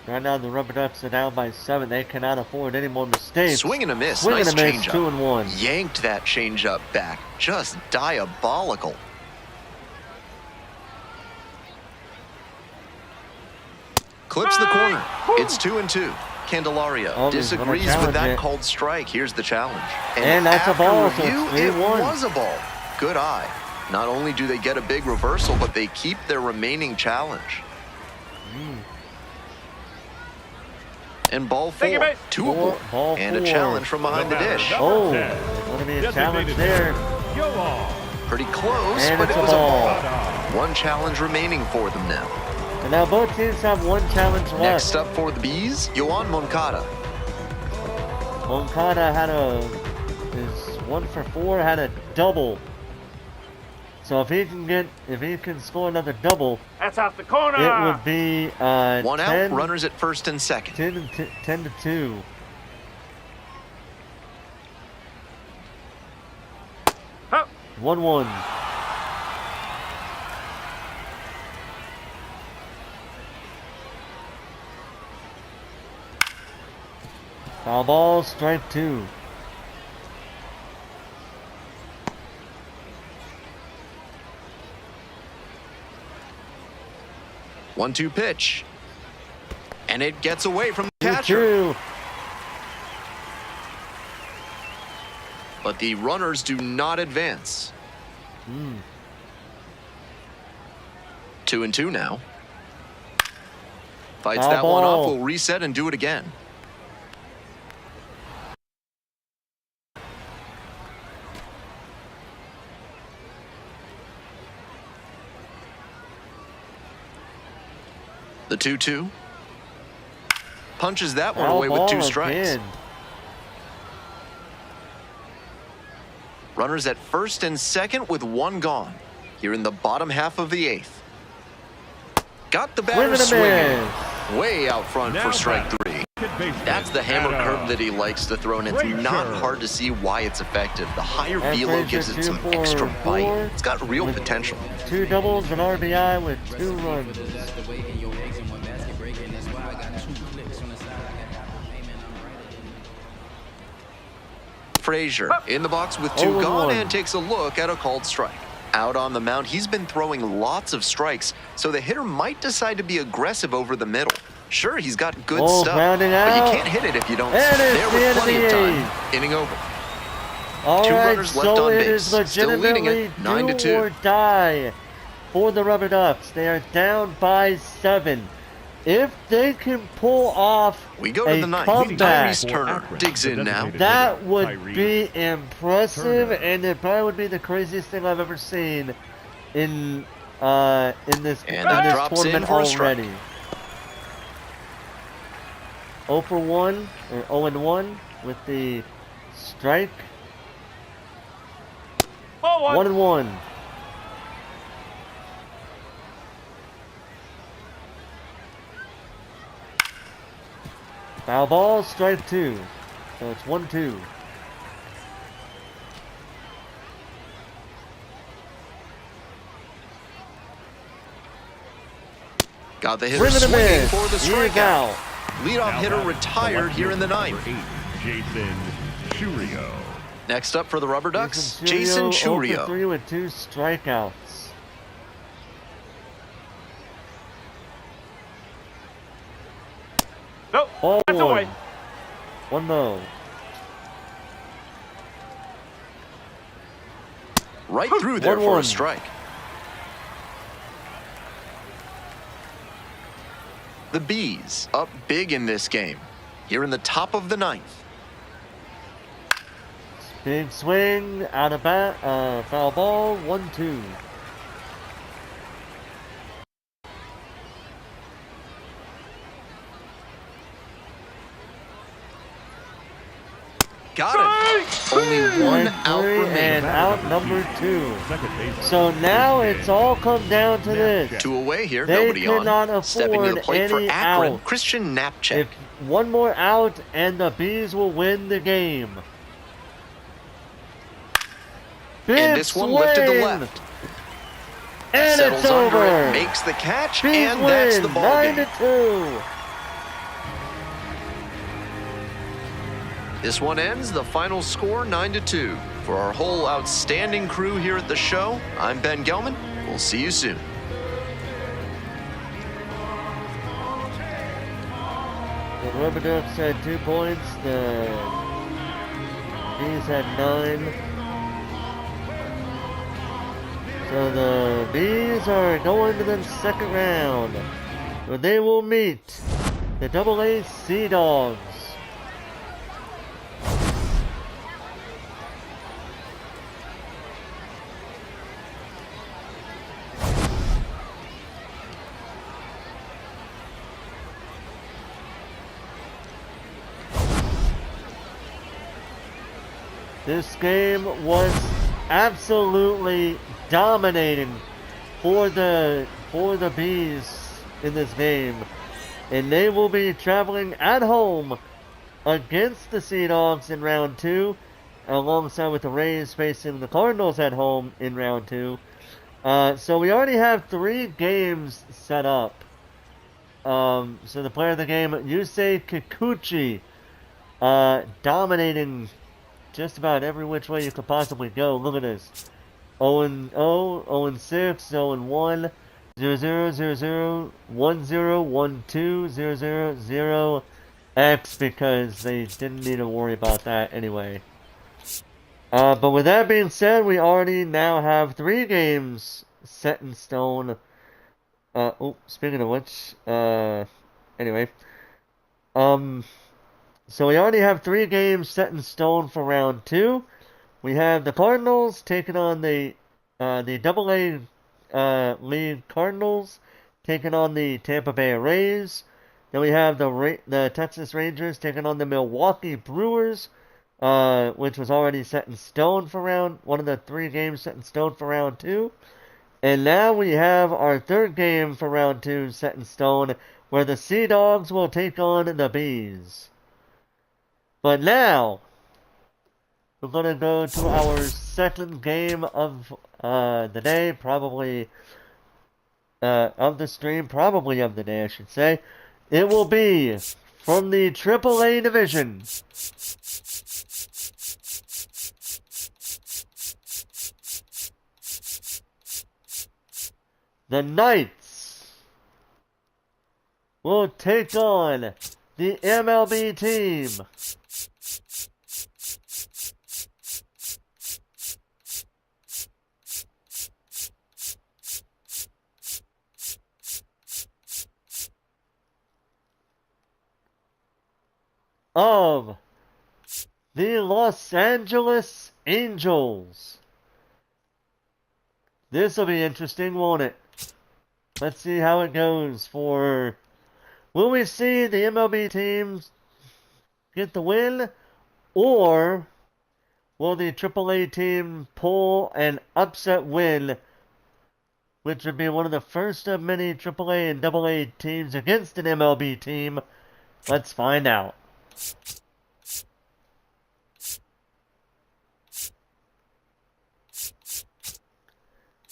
Right now the RubberDucks are down by 7. They cannot afford any more mistakes. Swing and a miss. Swing and Nice a miss, changeup. 2-1. Yanked that changeup back. Just diabolical. Clips the corner. It's 2-2. Candelario Oh, he's gonna disagrees with challenge that it. called strike. Here's the challenge. And that's a after ball, so review, it's it 3-1. was a ball. Good eye. Not only do they get a big reversal, but they keep their remaining challenge. And ball 4, Thank you, mate. Ball and a 4. challenge from behind the dish. Oh, Number there's going to be a 10, challenge designated there. Yoan. Pretty close, And but it's it a was a ball. ball. One challenge remaining for them now. And now both teams have one challenge left. Next up for the Bees, Yoan Moncada. Moncada is 1 for 4, had a double. So if he can score another double, That's off the corner. it would be One 10, out, runners at first and second. 10 to 2. Huh. 1-1. Foul ball, strike 2. One-two pitch. And it gets away from the catcher. 2-2. But the runners do not advance. 2-2 now. Fights Foul that one ball. off, will reset and do it again. The 2-2. Punches that one Foul away with ball 2 strikes. again. Runners at first and second with 1 gone. Here in the bottom half of the 8th. Got the batter Swing and a swinging. miss. Way out front Now for strike batting, 3. second baseman, That's the hammer Adam curve that he likes to throw, and it's not Frazier. hard to see why it's effective. The higher And velo Frazier gives it 2 some for extra 4 bite. It's got real with potential. 2 doubles, an RBI with 2 runs. That's the way in your eggs and one basket breaking. That's why I got 2 clicks on the side. I got Apple payment. I'm brighter than Frazier in the box with 2 gone and takes a look at a called strike. Out on the mound, he's been throwing lots of strikes, so the hitter might decide to be aggressive over the middle. Sure, he's got good stuff, but you can't hit it if you don't. There with plenty of time. Inning over. All 2 right, runners left so on it base. is Still leading legitimately it, 9-2. do or die for the RubberDucks. They are down by 7. If they can pull off We go to the ninth. Tyrese Turner digs in now. that would be impressive, and it probably would be the craziest thing I've ever seen in this tournament already. 0 for 1 or 0-1 with the strike. 1-1. Foul ball, strike 2. So it's 1-2. Got the hitter swinging for the strikeout. Leadoff hitter retired here in the ninth. Jason Churio. Next up for the RubberDucks, Jason Churio. 0 for 3 with 2 strikeouts. Nope. Ball That's 1. away. 1-0. Right through there for a strike. The Bees up big in this game. Here in the top of the ninth. Big swing, out of bat, foul ball, 1-2. Got it. Only one out remaining. And out number 2. So now it's all come down to this. 2 away here, They nobody cannot on. Stepping to the afford plate for any Akron, out. Christian Knapczyk. If one more out and the Bees will win the game. Big And this one swing. lifted to left. And Settles it's under over. it, makes the catch, Bees and that's win, the ball game. 9-2. This one ends the final score 9-2. For our whole outstanding crew here at the show, I'm Ben Gelman. We'll see you soon. The RubberDucks had 2 points. The Bees had 9. So the Bees are going to the second round, where they will meet the AA Sea Dogs. This game was absolutely dominating for the Bees in this game, and they will be traveling at home against the Sea Dogs in round 2, alongside with the Rays facing the Cardinals at home in round 2. So we already have 3 games set up. So the player of the game, Yusei Kikuchi, dominating just about every which way you could possibly go. Look at this. 0-0, 0-6, 0-1, 0-0, 0-0, 1-0, 1-2, 0-0, 0-X, because they didn't need to worry about that anyway. But with that being said, we already now have 3 games set in stone. Speaking of which, anyway. So we already have 3 games set in stone for round 2. We have the Cardinals taking on the AA League Cardinals, taking on the Tampa Bay Rays. Then we have the Texas Rangers taking on the Milwaukee Brewers, which was already set in stone for one of the 3 games set in stone for round 2. And now we have our 3rd game for round 2 set in stone, where the Sea Dogs will take on the Bees. But now, we're going to go to our 2nd game of the day, probably of the stream, probably of the day, I should say. It will be from the AAA division. the Knights will take on the MLB team of the Los Angeles Angels. This will be interesting, won't it? Let's see how it goes for... Will we see the MLB teams get the win? Or will the AAA team pull an upset win, which would be one of the first of many AAA and AA teams against an MLB team? Let's find out.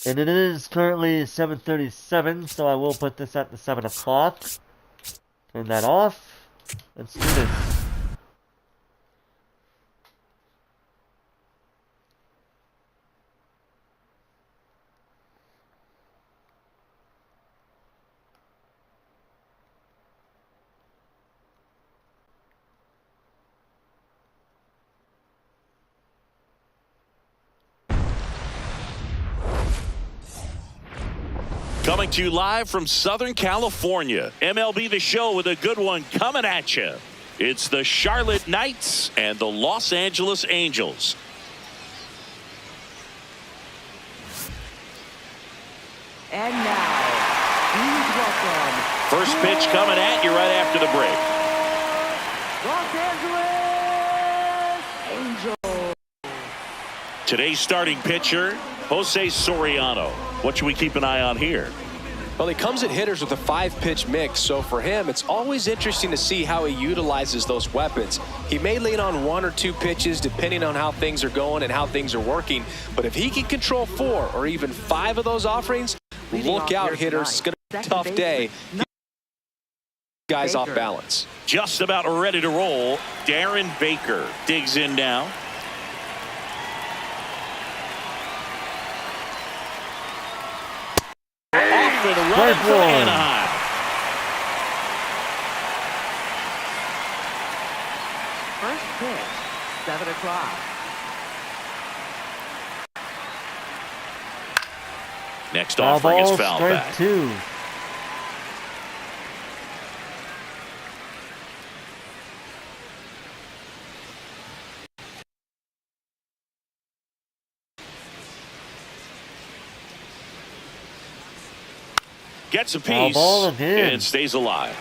And it is currently 7:37, so I will put this at the 7 o'clock. Turn that off. Let's do this. Coming to you live from Southern California. MLB The Show with a good one coming at you. It's the Charlotte Knights and the Los Angeles Angels. And now, please welcome... First pitch coming at you right after the break. Los Angeles Angels. Today's starting pitcher, Jose Soriano. What should we keep an eye on here? Well, he comes at hitters with a 5-pitch mix, so for him, it's always interesting to see how he utilizes those weapons. He may lean on 1 or 2 pitches depending on how things are going and how things are working, but if he can control 4 or even 5 of those offerings, look out, hitters. It's going to be a tough day. Guys off balance. Just about ready to roll. Darren Baker digs in now. Off and running for Anaheim. First pitch, 7 o'clock. Next offering is foul back. 2. Gets a piece and stays alive.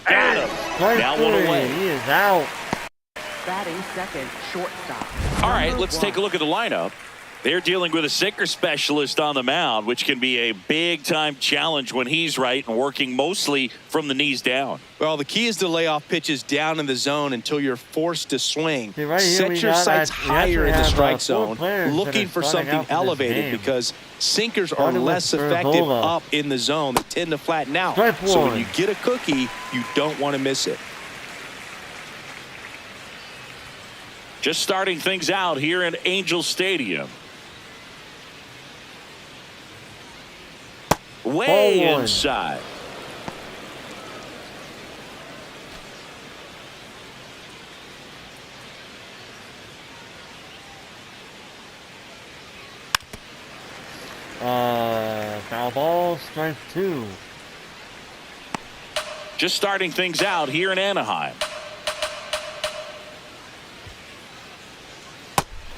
Got him. Now 1 away. He is out. Batting second, shortstop. All right, let's take a look at the lineup. They're dealing with a sinker specialist on the mound, which can be a big-time challenge when he's right and working mostly from the knees down. Well, the key is to lay off pitches down in the zone until you're forced to swing. See, right here Set your sights higher in the strike zone, looking for something elevated because sinkers are less effective up in the zone. They tend to flatten out. So when you get a cookie, you don't want to miss it. Just starting things out here in Angel Stadium. Way inside. Foul ball, strike 2. Just starting things out here in Anaheim.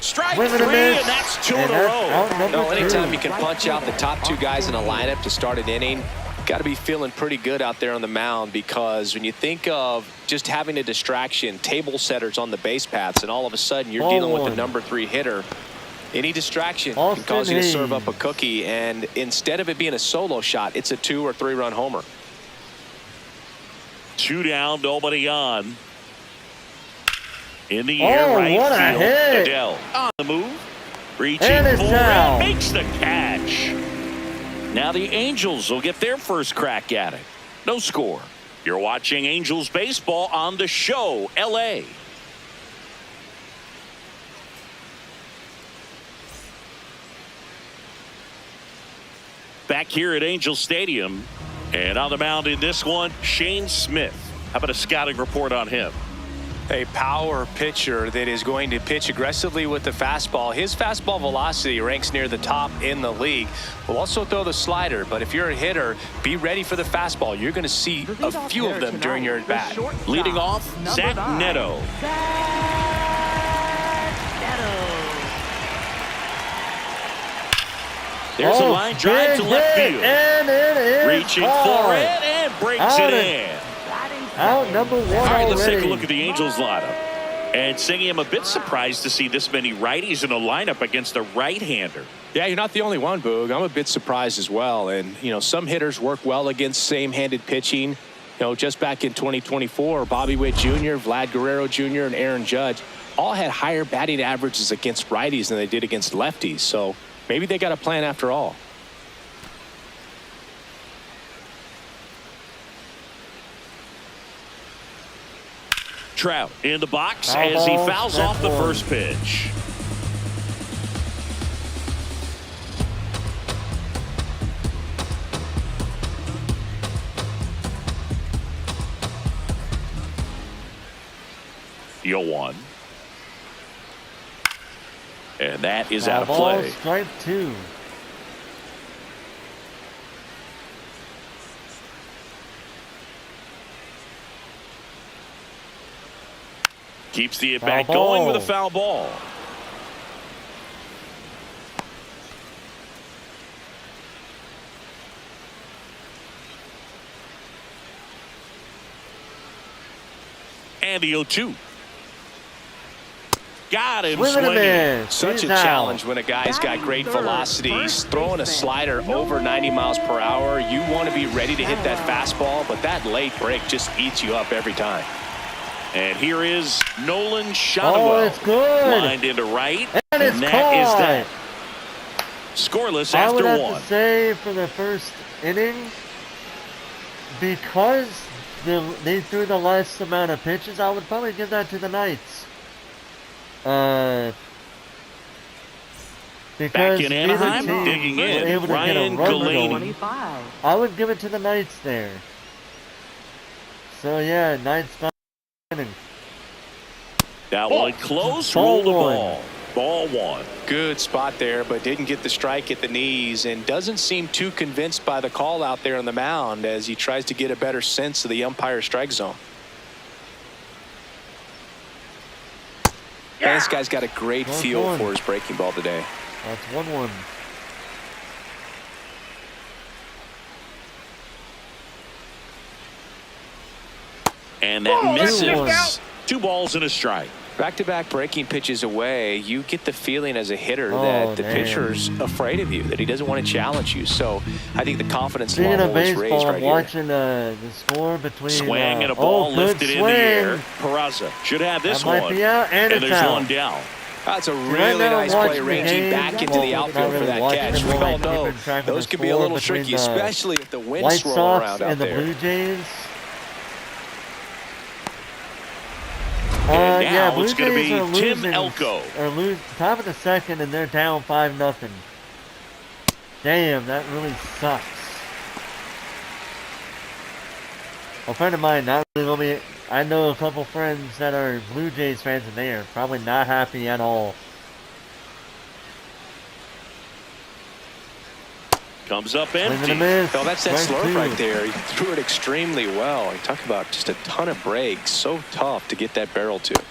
Strike 3, and that's 2 in a row. No, anytime you can punch out the top 2 guys in a lineup to start an inning, got to be feeling pretty good out there on the mound, because when you think of just having a distraction, table setters on the base paths, and all of a sudden you're dealing with the number 3 hitter, any distraction can cause you to serve up a cookie, and instead of it being a solo shot, it's a 2 or 3 run homer. 2 down, nobody on. In the air, right what a field. hit. Adele on the move. Reaching And forward down. makes the catch. Now the Angels will get their first crack at it. No score. You're watching Angels baseball on the show, LA. Back here at Angel Stadium, and on the mound in this one, Shane Smith. How about a scouting report on him? A power pitcher that is going to pitch aggressively with the fastball. His fastball velocity ranks near the top in the league. Will also throw the slider, but if you're a hitter, be ready for the fastball. You're going to see a few of them during your at-bat. Leading off, Zach Neto. There's a line drive to left field. And it is reaching for it and breaks it in. Out number one. All right, let's already. take a look at the Angels lineup. And Singy, I'm a bit surprised to see this many righties in the lineup against a right-hander. Yeah, you're not the only one, Boog. I'm a bit surprised as well. And, you know, some hitters work well against same-handed pitching. You know, just back in 2024, Bobby Witt Jr., Vlad Guerrero Jr., and Aaron Judge all had higher batting averages against righties than they did against lefties. So maybe they got a plan after all. Trout in the box as he fouls off the first pitch. The 0-1. And that is out of play. Strike two. Keeps the at-bat going with a foul ball. And the 0-2. Got him swinging. Such a challenge when a guy's got great velocity. He's throwing a slider over 90 miles per hour. You want to be ready to hit that fastball, but that late break just eats you up every time. And here is Nolan Shotwell. Oh, it's good. Lined into right. And it's that is that. Scoreless I would after have one. to say for the first inning, because they threw the less amount of pitches, I would probably give that to the Knights. Because back in Anaheim, digging in, Ryan Galaney. I would give it to the Knights there. So yeah, Knights. That one close, roll the ball. Ball one. Good spot there, but didn't get the strike at the knees and doesn't seem too convinced by the call out there on the mound as he tries to get a better sense of the umpire's strike zone. Yeah. This guy's got a great feel for his breaking ball today. That's 1-1. And that misses. 2 balls and a strike. Back-to-back breaking pitches away, you get the feeling as a hitter that the pitcher's afraid of you, that he doesn't want to challenge you. So I think the confidence level is raised right I'm watching the score between swing and a ball lifted in the air. Peraza should have this one. Might be out, and there's out. one down. That's a really nice play, ranging back into the outfield for that catch. We all know those can be a little tricky, especially if the wind's swirling around out there. White Sox and the Blue Jays. And now yeah, it's going to be Tim Elko. Top of the second, and they're down 5-0. Damn, that really sucks. A friend of mine, not really gonna be. I know a couple friends that are Blue Jays fans, and they are probably not happy at all. Comes up empty. Oh, that's that slurve right there. He threw it extremely well. You talk about just a ton of breaks. So tough to get that barrel to.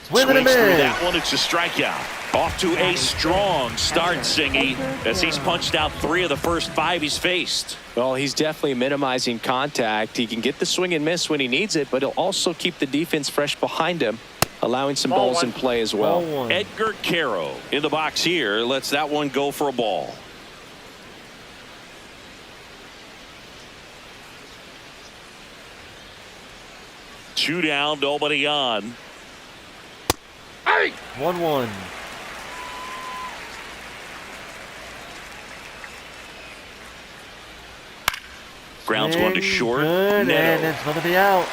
Swings through that one. It's a strikeout. Off to a strong start, Singy, as he's punched out 3 of the first 5 he's faced. Well, he's definitely minimizing contact. He can get the swing and miss when he needs it, but he'll also keep the defense fresh behind him, allowing some balls in play as well. Edgar Caro in the box here lets that one go for a ball. Two down, nobody on. 1-1. Ground's going to short. Good, Neto. and it's going to be out.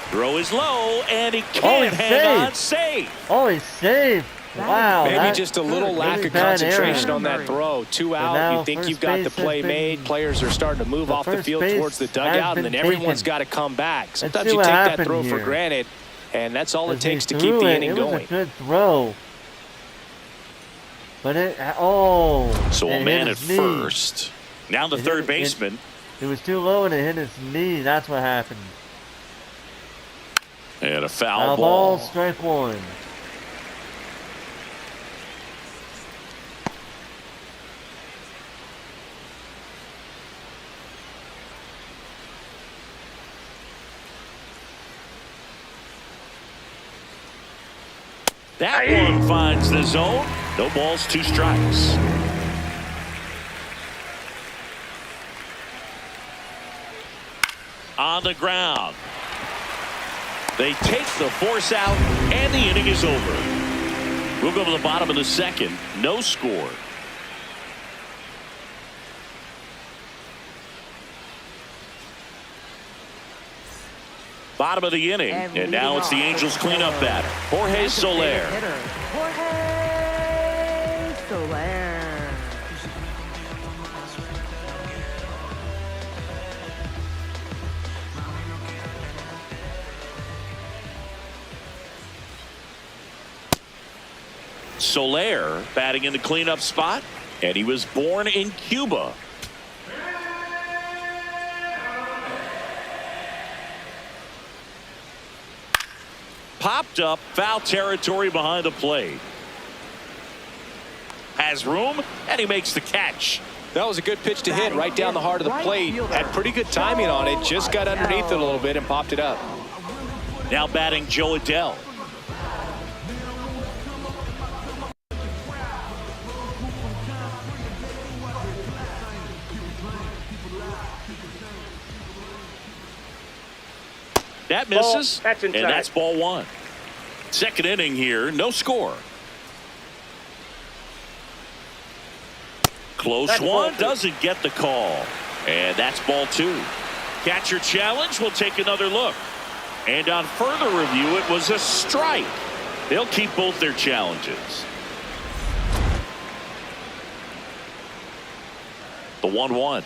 Throw is low, and he can't hang on. Save. Oh, he saved. Wow. Maybe just a little lack of concentration on that throw. 2 out. You think you've got the play made. Players are starting to move off the field towards the dugout, and then everyone's got to come back. Sometimes you take that throw for granted, and that's all it takes to keep the inning going. It was a good throw. But so a man at first. Now the third baseman. It was too low and it hit his knee. That's what happened. And a foul ball. Strike one. That one finds the zone. No balls, 2 strikes. On the ground. They take the force out, and the inning is over. We'll go to the bottom of the second. No score. Bottom of the inning, and now it's the Angels cleanup batter, Jorge Soler. Jorge Soler. Soler batting in the cleanup spot, and he was born in Cuba. Popped up, foul territory behind the plate. Has room, and he makes the catch. That was a good pitch to hit right down the heart of the plate. Had pretty good timing on it. Just got underneath it a little bit and popped it up. Now batting Joe Adell. That misses, and that's ball 1. Second inning here, no score. Close one, doesn't get the call. And that's ball 2. Catcher challenge, we'll take another look. And on further review, it was a strike. They'll keep both their challenges. The 1-1.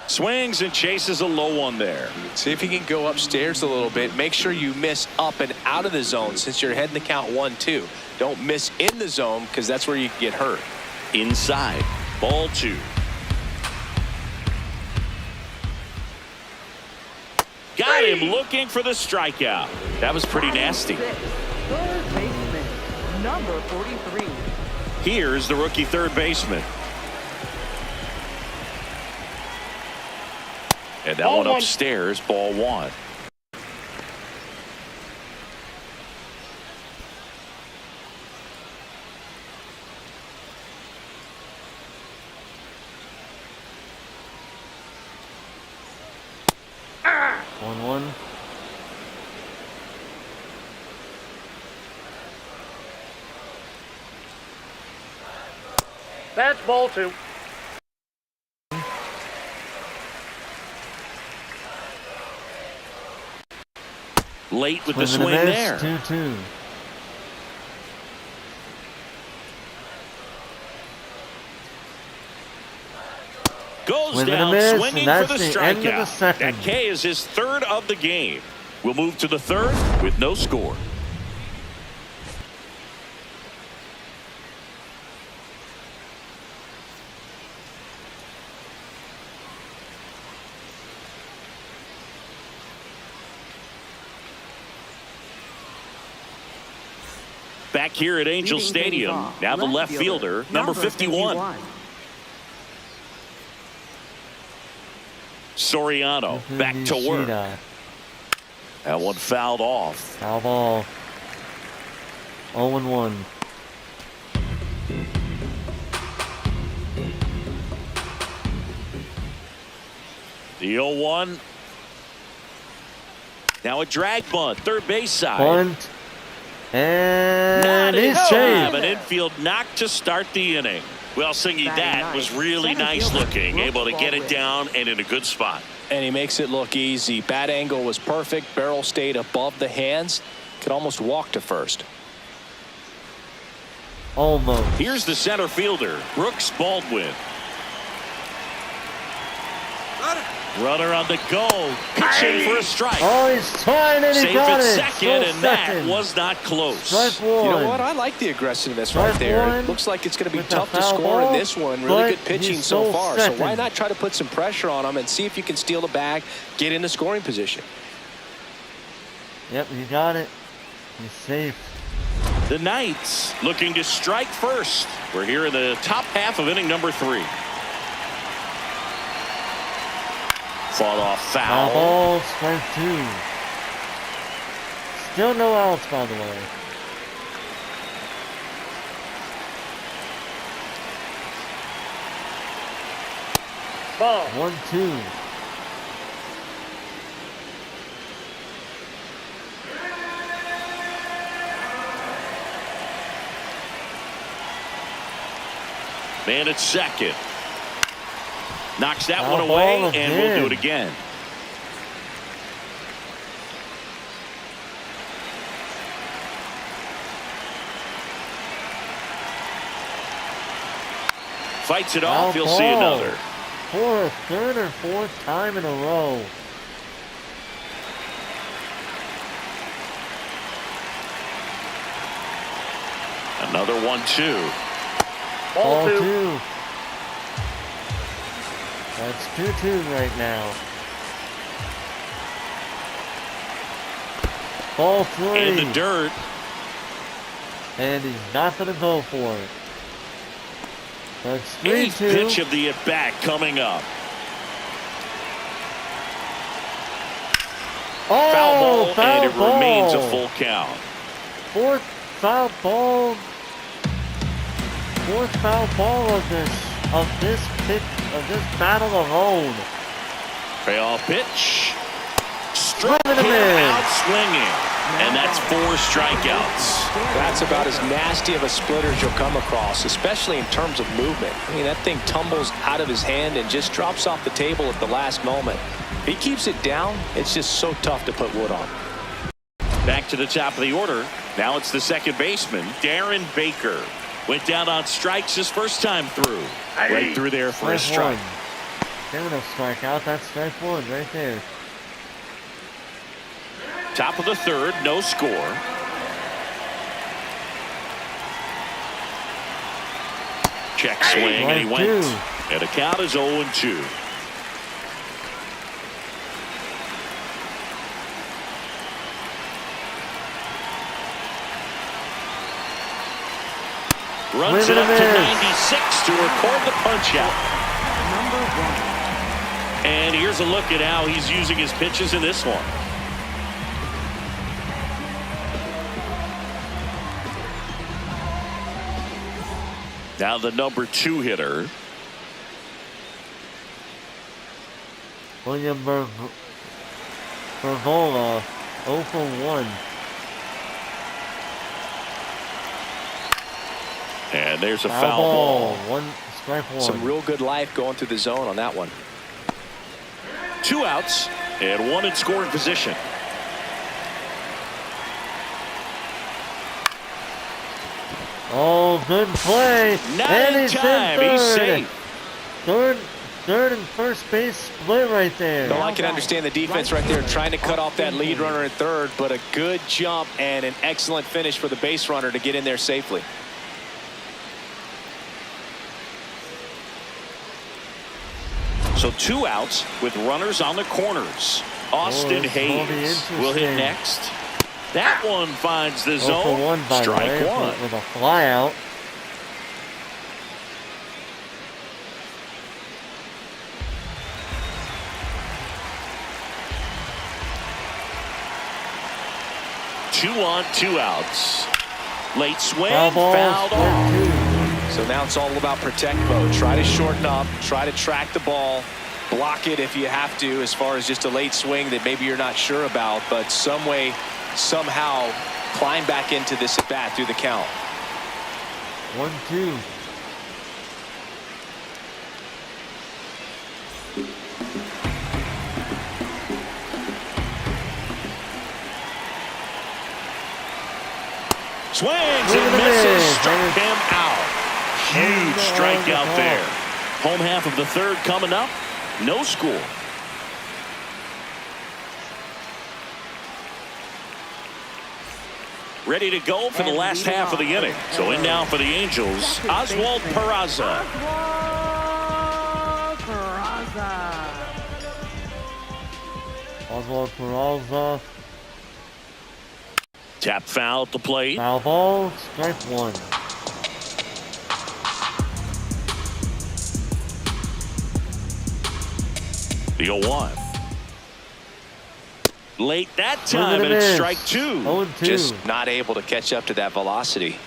Swings and chases a low one there. See if you can go upstairs a little bit. Make sure you miss up and out of the zone since you're heading the count 1-2. Don't miss in the zone because that's where you can get hurt. Inside, ball 2. Got him looking for the strikeout. That was pretty nasty. Third baseman, number 43. Here's the rookie third baseman. And that one upstairs, ball 1. Ah! 1-1. That's ball 2. Late with the swing there. 2-2. Goes down swinging for the strikeout. That K is his third of the game. We'll move to the third with no score. Back here at Angel Stadium, now the left fielder, number 51. Soriano back to work. That one fouled off. Foul ball. 0-1. The 0-1. Now a drag bunt, third base side. Bunt. And he's saved. saved. An infield knock to start the inning. Well, Singy, that was really nice looking. Able to get it down and in a good spot. And he makes it look easy. Bat angle was perfect. Barrel stayed above the hands. Could almost walk to first. Almost. Here's the center fielder, Brooks Baldwin. Runner on the go, pitching for a strike. Oh, he's trying and he Safe got at it. second, and that was not close. Strike one. You know what? I like the aggressiveness Strike right there. one It looks like it's going to be with the tough to foul score in ball, this one. but Really good pitching he's so still far. second. So why not try to put some pressure on him and see if you can steal the bag, get into scoring position. Yep, he got it. He's safe. The Knights looking to strike first. We're here in the top half of inning number 3. Fought off Foul foul. ball, strike 2. Still no outs, by the way. Ball. 1-2. Man at second. Knocks that Foul one away, ball and we'll do it again. again. Fights it off. Foul You'll see ball. another. For a third or fourth time in a row. Another 1-2. Ball Ball 2. 2. That's 2-2 right now. Ball 3. In the dirt. And he's not going to go for it. That's 8th 3-2. pitch of the at-bat coming up. Oh, Foul ball, foul and it ball. remains a full count. Fourth foul ball. Fourth foul ball of this battle alone. Payoff pitch. Struck Driven him him in. out swinging. And that's 4 strikeouts. That's about as nasty of a splitter as you'll come across, especially in terms of movement. I mean, that thing tumbles out of his hand and just drops off the table at the last moment. If he keeps it down, it's just so tough to put wood on. Back to the top of the order. Now it's the second baseman, Darren Baker. Went down on strikes his first time through. Right through there for a strike. Giving a strikeout. That's strike 1 right there. Top of the third, no score. Check swing, and he Right went. two. And the count is 0-2. Runs it up to 96 to record the punch out. And here's a look at how he's using his pitches in this one. Now the number 2 hitter. William Bergola, 0 for 1. And there's a foul ball. Strike 1. Some real good life going through the zone on that one. 2 outs and 1 in scoring position. Oh, good play. And he's time. in third. He's safe. Third and first base split right there. Well, I can understand the defense right there trying to cut off that lead runner at third, but a good jump and an excellent finish for the base runner to get in there safely. So 2 outs with runners on the corners. Austin this will be Hayes will hit interesting. next. That one finds the 0 for zone. 1 by the Strike way, 1. with a fly out. Two on, 2 outs. Late swing, Foul ball, fouled strike off. 2. So now it's all about protect mode. Try to shorten up, try to track the ball, block it if you have to, as far as just a late swing that maybe you're not sure about, but some way, somehow climb back into this at bat through the count. 1-2. Swings and misses. Struck him out. Huge strikeout there. Home half of the third coming up. No score. Ready to go for the last half of the inning. So in now for the Angels, Oswald Peraza. Oswald Peraza. Tap foul at the plate. Foul ball, strike one. The 0-1. Late that time, and it's strike two. 0-2. Just not able to catch up to that velocity.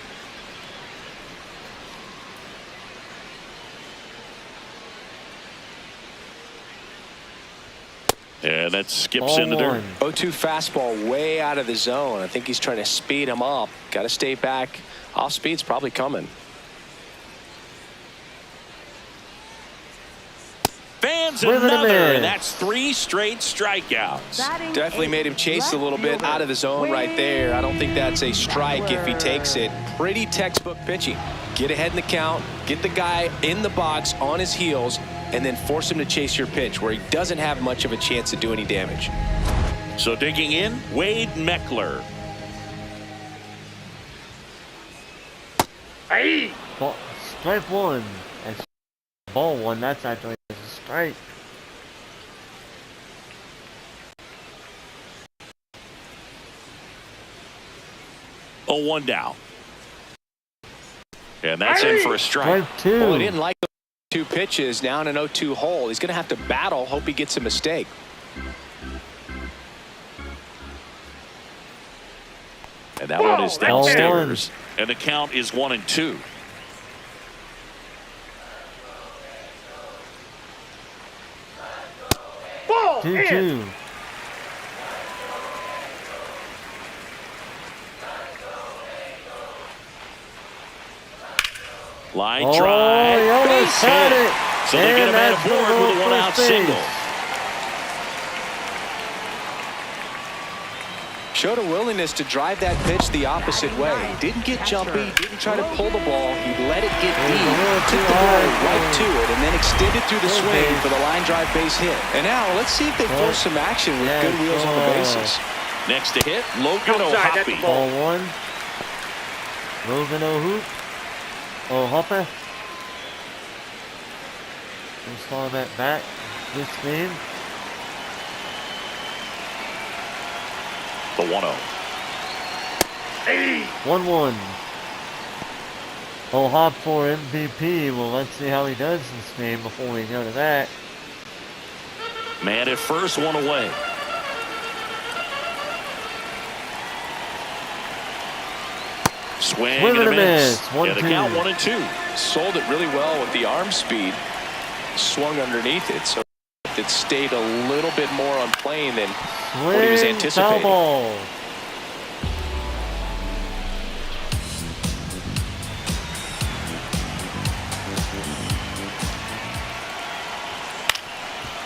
Yeah, that skips Ball in the dirt. 0-2 fastball way out of the zone. I think he's trying to speed him up. Got to stay back. Off speed's probably coming. Fans another, and that's 3 straight strikeouts. Definitely made him chase a little bit out of the zone right there. I don't think that's a strike if he takes it. Pretty textbook pitching. Get ahead in the count, get the guy in the box on his heels, and then force him to chase your pitch where he doesn't have much of a chance to do any damage. So digging in, Wade Meckler. Hey! Strike one. And ball one. That's actually a strike. Oh, 1 down. And that's in for a strike. Strike two. Well, he didn't like the 2 pitches. Now in an 0-2 hole. He's going to have to battle. Hope he gets a mistake. And that one is Ball downstairs. And the count is 1-2. Ball 2-2. Line Oh, drive. he almost Base had hit. it. So they And get a man that's aboard gonna with a go 1-out first base. single. Showed a willingness to drive that pitch the opposite way. Didn't get jumpy, didn't try to pull the ball. He let it get deep, took the ball right to it, and then extended through the swing for the line drive base hit. And now let's see if they force some action with good wheels on the bases. Next to hit, Logan Outside, that's O'Hoppe. the ball. Ball one. Logan O'Hoppe. We saw that back this game. The 1-0. 1-1. O'Hoppe for MVP. Well, let's see how he does this game before we go to that. Man at first, 1 away. Swing and a miss. Yeah, the count 1-2. Sold it really well with the arm speed. Swung underneath it, so it stayed a little bit more on plane than what he was Swing, anticipating. foul ball.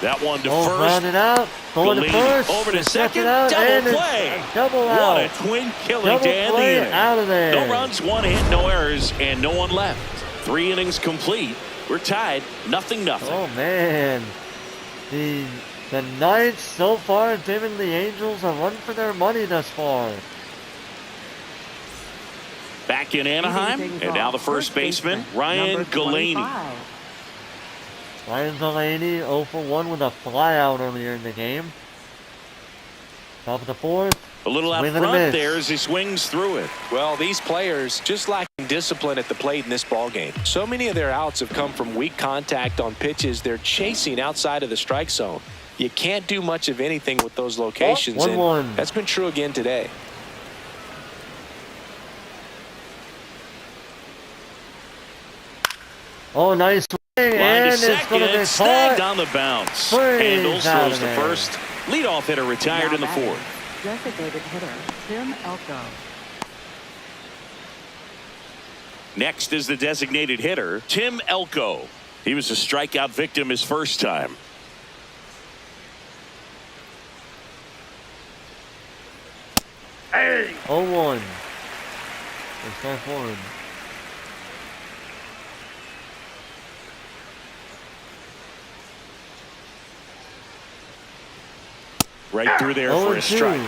That one to Oh, first. grounded out. Going to Galini first. over to It's second. out, and Double it's play. a double out. What a twin killing Double to end the play inning. out of there. No runs, 1 hit, no errors, and no one left. 3 innings complete. We're tied, 0-0. Oh man, the Knights so far have given the Angels a run for their money thus far. Back in Anaheim, and now the first baseman, Ryan Galani. Ryan Delaney 0 for 1 with a flyout earlier in the game. Top of the fourth. A little out Swing and a front miss. there as he swings through it. Well, these players just lacking discipline at the plate in this ballgame. So many of their outs have come from weak contact on pitches they're chasing outside of the strike zone. You can't do much of anything with those locations, 1-1. and that's been true again today. Oh, nice swing, Line and to it's going to second, be snagged caught. on the bounce. Swings Handles, out throws of the there. first. Leadoff hitter retired in the fourth. Designated hitter, Tim Elko. Next is the designated hitter, Tim Elko. He was a strikeout victim his first time. Hey! 0-1. It's strike one. Right through there for a strike.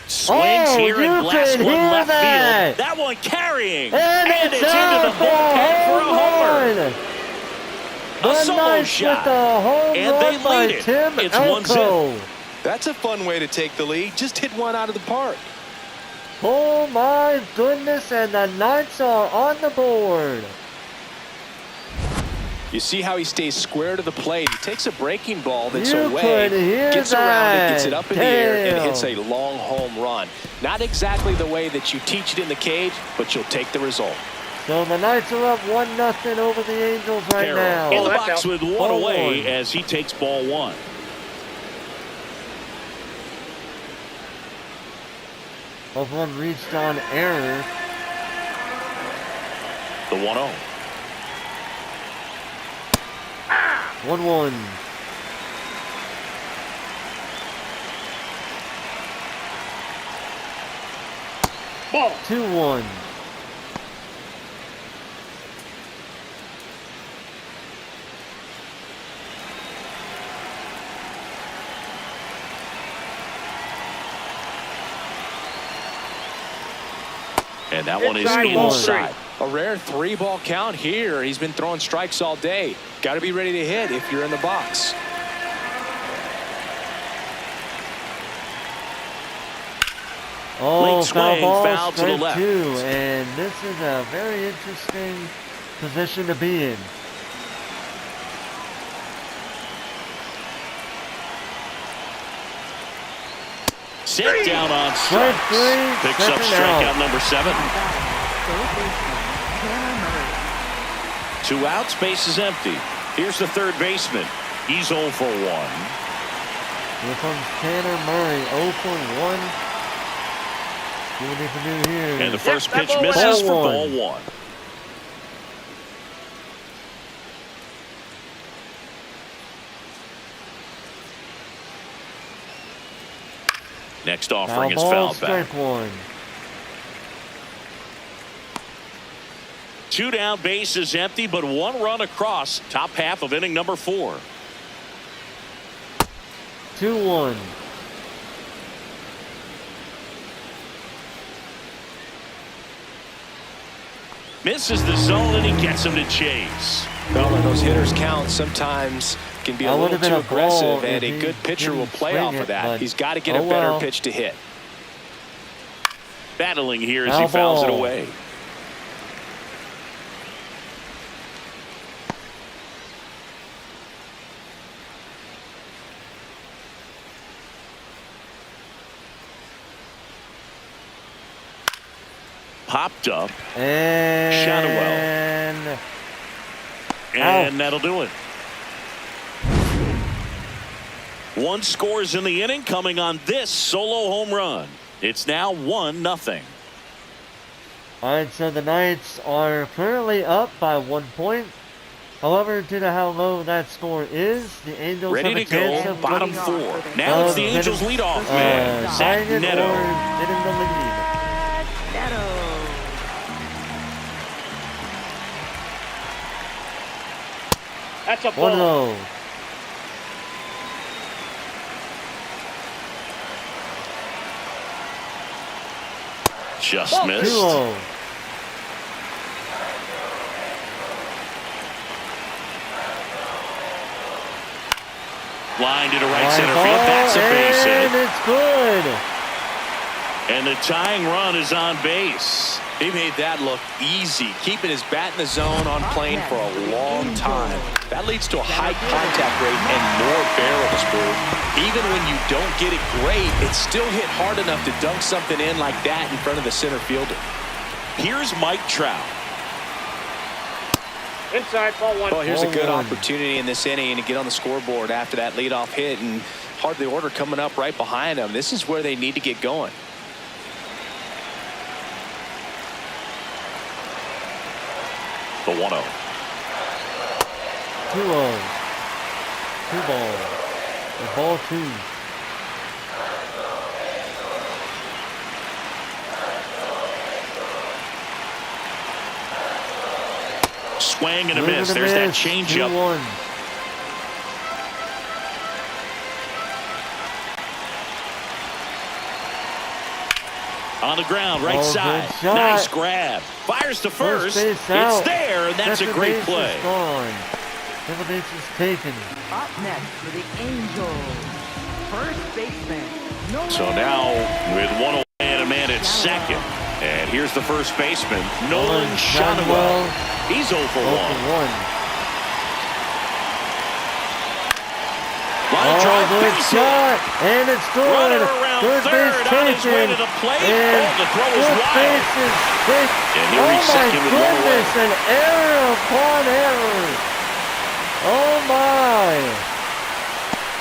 Swings here and blasts one left field. That one carrying. And it's into the bullpen for a homer. A solo shot. And they lead it. It's 1-0. That's a fun way to take the lead. Just hit one out of the park. Oh my goodness, and the Knights are on the board. You see how he stays square to the plate. He takes a breaking ball that's away, gets around it, gets it up in the air, and hits a long home run. Not exactly the way that you teach it in the cage, but you'll take the result. So the Knights are up 1-0 over the Angels right now. In the box with one away as he takes ball one. Home run reached on error. The 1-0. 1-1. Ball. 2-1. And that one is inside. A rare 3-ball count here. He's been throwing strikes all day. Got to be ready to hit if you're in the box. Oh, swing, foul to the left. And this is a very interesting position to be in. Sit down on strikes. Picks up strikeout number 7. Two outs, base is empty. Here's the third baseman. He's 0 for 1. Here comes Tanner Murray, 0 for 1. See what he can do here. And the first pitch misses for ball 1. Next offering is fouled back. 2 down, base is empty, but 1 run across. Top half of inning number 4. 2-1. Misses the zone and he gets him to chase. Well, when those hitters count, sometimes can be a little too aggressive, and a good pitcher will play off of that. He's got to get a better pitch to hit. Battling here as he fouls it away. Popped up. And And that'll do it. 1 scores in the inning coming on this solo home run. It's now 1-0. All right, so the Knights are currently up by 1 point. However, due to how low that score is, the Angels ready have a to chance go, of bottom 4. Now it's the Angels leadoff man, Zach Neto. Getting the lead. That's a ball. 1-0. Just missed. 2-0. Line to the right center field. That's a base hit. And it's good. And the tying run is on base. He made that look easy, keeping his bat in the zone on plane for a long time. That leads to a high contact rate and more barrels, Boo. Even when you don't get it great, it's still hit hard enough to dunk something in like that in front of the center fielder. Here's Mike Trout. Inside, ball 1. Well, here's a good opportunity in this inning to get on the scoreboard after that leadoff hit, and hardly order coming up right behind them. This is where they need to get going. The 1-0. 2-0. 2 ball. And ball 2. Swing and a miss. There's that changeup. 2-1. On the ground, right side. Good Nice grab. Fires to first. It's there, and that's a great play. Second base is taken. Up next for the Angels, first baseman. So now with one away and a man at second. And here's the first baseman, Nolan Shotwell. He's 0 for 1. Line drive, good base shot, and it's good. Runner around Third third, base on his way taken, to the plate. and The throw is fourth wide. base is taken. And he'll Oh reach my second with one away. goodness, an error upon error. Oh my.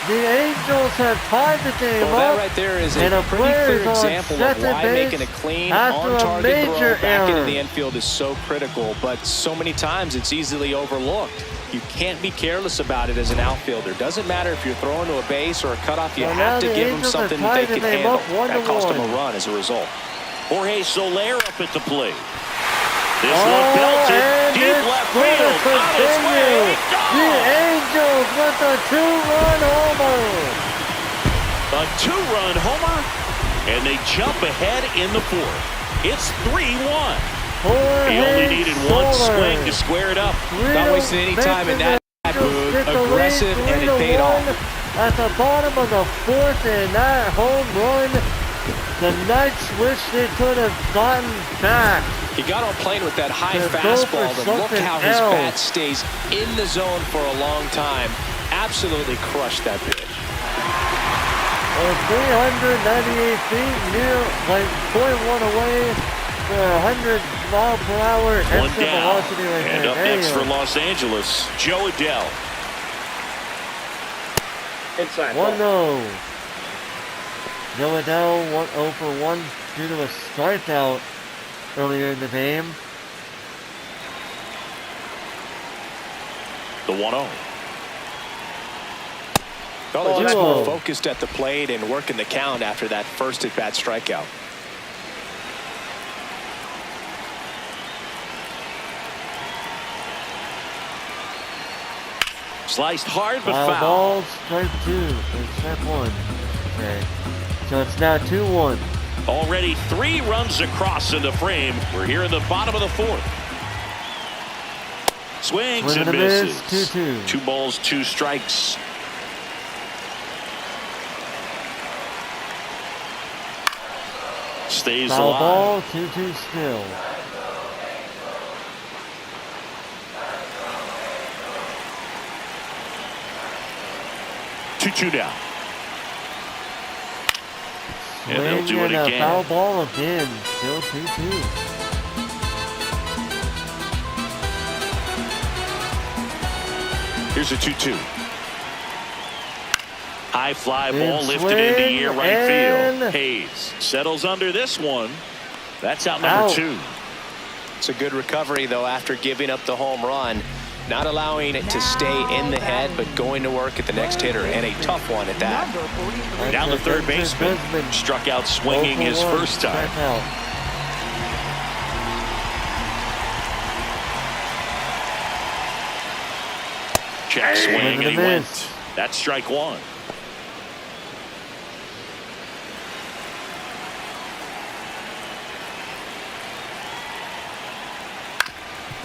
The Angels have tied the game Well, up. that right there is and a a pretty player's clear on example of second why base making a clean, after a on-target major throw back into error. the infield is so critical, but so many times it's easily overlooked. You can't be careless about it as an outfielder. Doesn't matter if you're throwing to a base or a cutoff, you Well, have now to the give them Angels something have they tied can the game handle. up 1-1. That cost them a run as a result. Jorge Soler up at the plate. This one belted and deep it's left gonna field. On its way. continue. The Gone. Angels with a 2-run homer. A 2-run homer, and they jump ahead in the 4th. It's 3-1. He only needed one swing to square it up. Not wasting any time in that move. Aggressive, and it paid off. At the bottom of the 4th, and that home run, the Knights wish they could have gotten back. He got on plane with that high To go fastball, for and look something how his else. bat stays in the zone for a long time. Absolutely crushed that pitch. 398 feet, near like 0.1 away for 100 mile per hour One extra down. velocity right And there. up Damn. next for Los Angeles, Joe Adell. Inside. 1-0. Joe Adell 0 for 1 due to a strikeout earlier in the game. The 1-0. Well, they're just 2-0. more focused at the plate and working the count after that first at-bat strikeout. Sliced hard, but Foul foul. ball, strike 2, or strike 1. Okay. So it's now 2-1. Already 3 runs across in the frame. We're here in the bottom of the 4th. Swings Swing and and a miss, misses. 2-2. 2 balls, 2 strikes. Stays Foul alive. ball, 2-2 still. Two down. And they'll Swing do it and a again. foul ball again. Still 2-2. Here's a 2-2. High fly ball And lifted into swing air right and- field. Hayes settles under this one. That's out number Out. 2. It's a good recovery, though, after giving up the home run. Not allowing it to stay in the head, but going to work at the next hitter, and a tough one at that. Number 43. Down the third baseman. Struck out swinging his first time. Check swing, and he went. That's strike 1.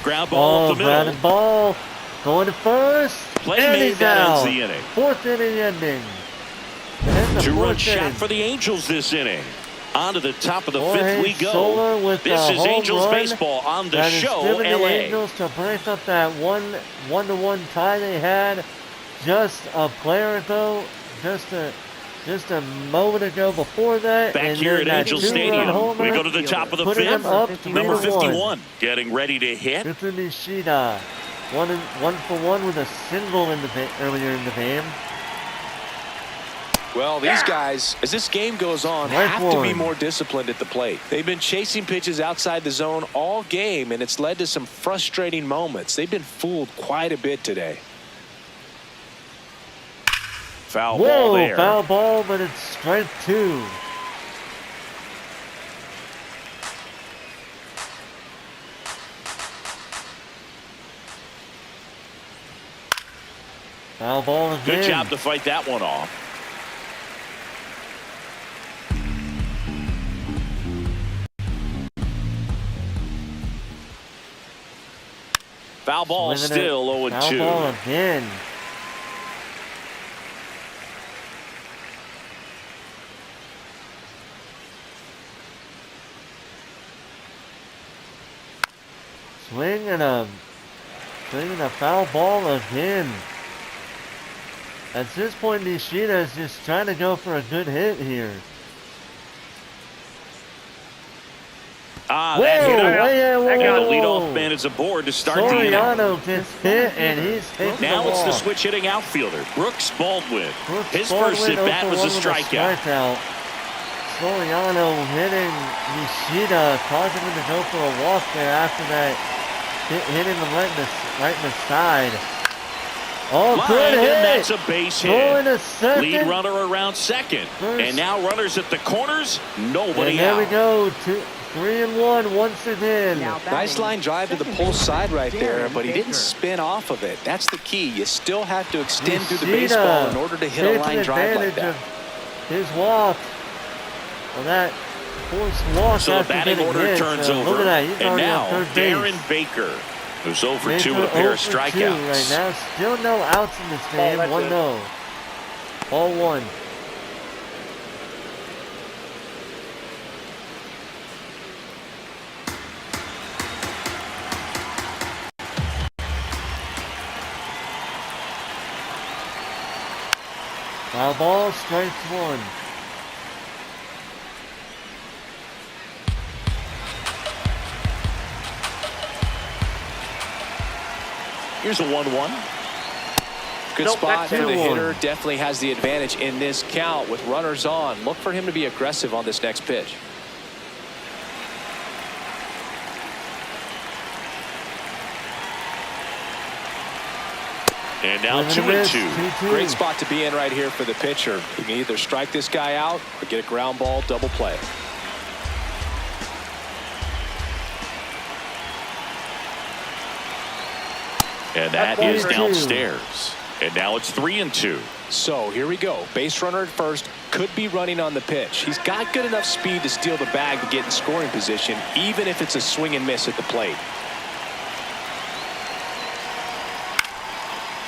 Ground ball up the middle. Grounded ball. Going to first. Play and made, he's that ends out. the inning. 4th inning ending. And the 2-run 4th shot inning. for the Angels this inning. On to the top of the Jorge 5th we go. Soler with This a is home Angels run baseball on the that has show, driven the LA. Angels to break up that 1-1 tie they had just a player ago, just a moment ago before that. Back and here then at that Angel 2-run Stadium, homer, we go to the top of the putting them up 5th. Number 3-1. 51 getting ready to hit. Mr. Nishida, one for one with a single in the earlier in the game. Well, these guys, as this game goes on, Strike have to be one. more disciplined at the plate. They've been chasing pitches outside the zone all game, and it's led to some frustrating moments. They've been fooled quite a bit today. Foul ball there. Foul ball, but it's strike 2. Foul ball again. Good job to fight that one off. Foul ball still 0-2. Foul ball again. Swing and a foul ball again. At this point, Nishida is just trying to go for a good hit here. That hit him. And the whoa. leadoff man is aboard to start the inning. Soriano gets hit, and he's taking Now the it's the walk. switch hitting outfielder, Brooks Baldwin. His Baldwin first at-bat was a strikeout. Soriano hitting Nishida, causing him to go for a walk there after that. Hitting him right in the side. Oh, good hit. And that's a base Going hit. to second. Lead runner around second. And now runners at the corners, nobody And there out. we go. 3-1 once again. Nice line drive to the pull side right there, but he didn't spin off of it. That's the key. You still have to extend through the baseball in order to hit a line drive like that. His walk. Well, that forced walk. So the batting order turns over. Look at that. He's And already now on third base. Darren Baker, who's 0 for 2 with a pair of 0 for 2 strikeouts. right now. Still no outs in this game. that's 1-0. Ball 1. Foul ball, strike 1. Here's a 1-1. Good Nope, spot that's for the 2-1. hitter. Definitely has the advantage in this count with runners on. Look for him to be aggressive on this next pitch. And now Swing and a miss, 2-2. 2-2. Great spot to be in right here for the pitcher. You can either strike this guy out or get a ground ball double play. And that That's is 1-2. downstairs. And now it's 3-2. So here we go. Base runner at first. Could be running on the pitch. He's got good enough speed to steal the bag to get in scoring position, even if it's a swing and miss at the plate.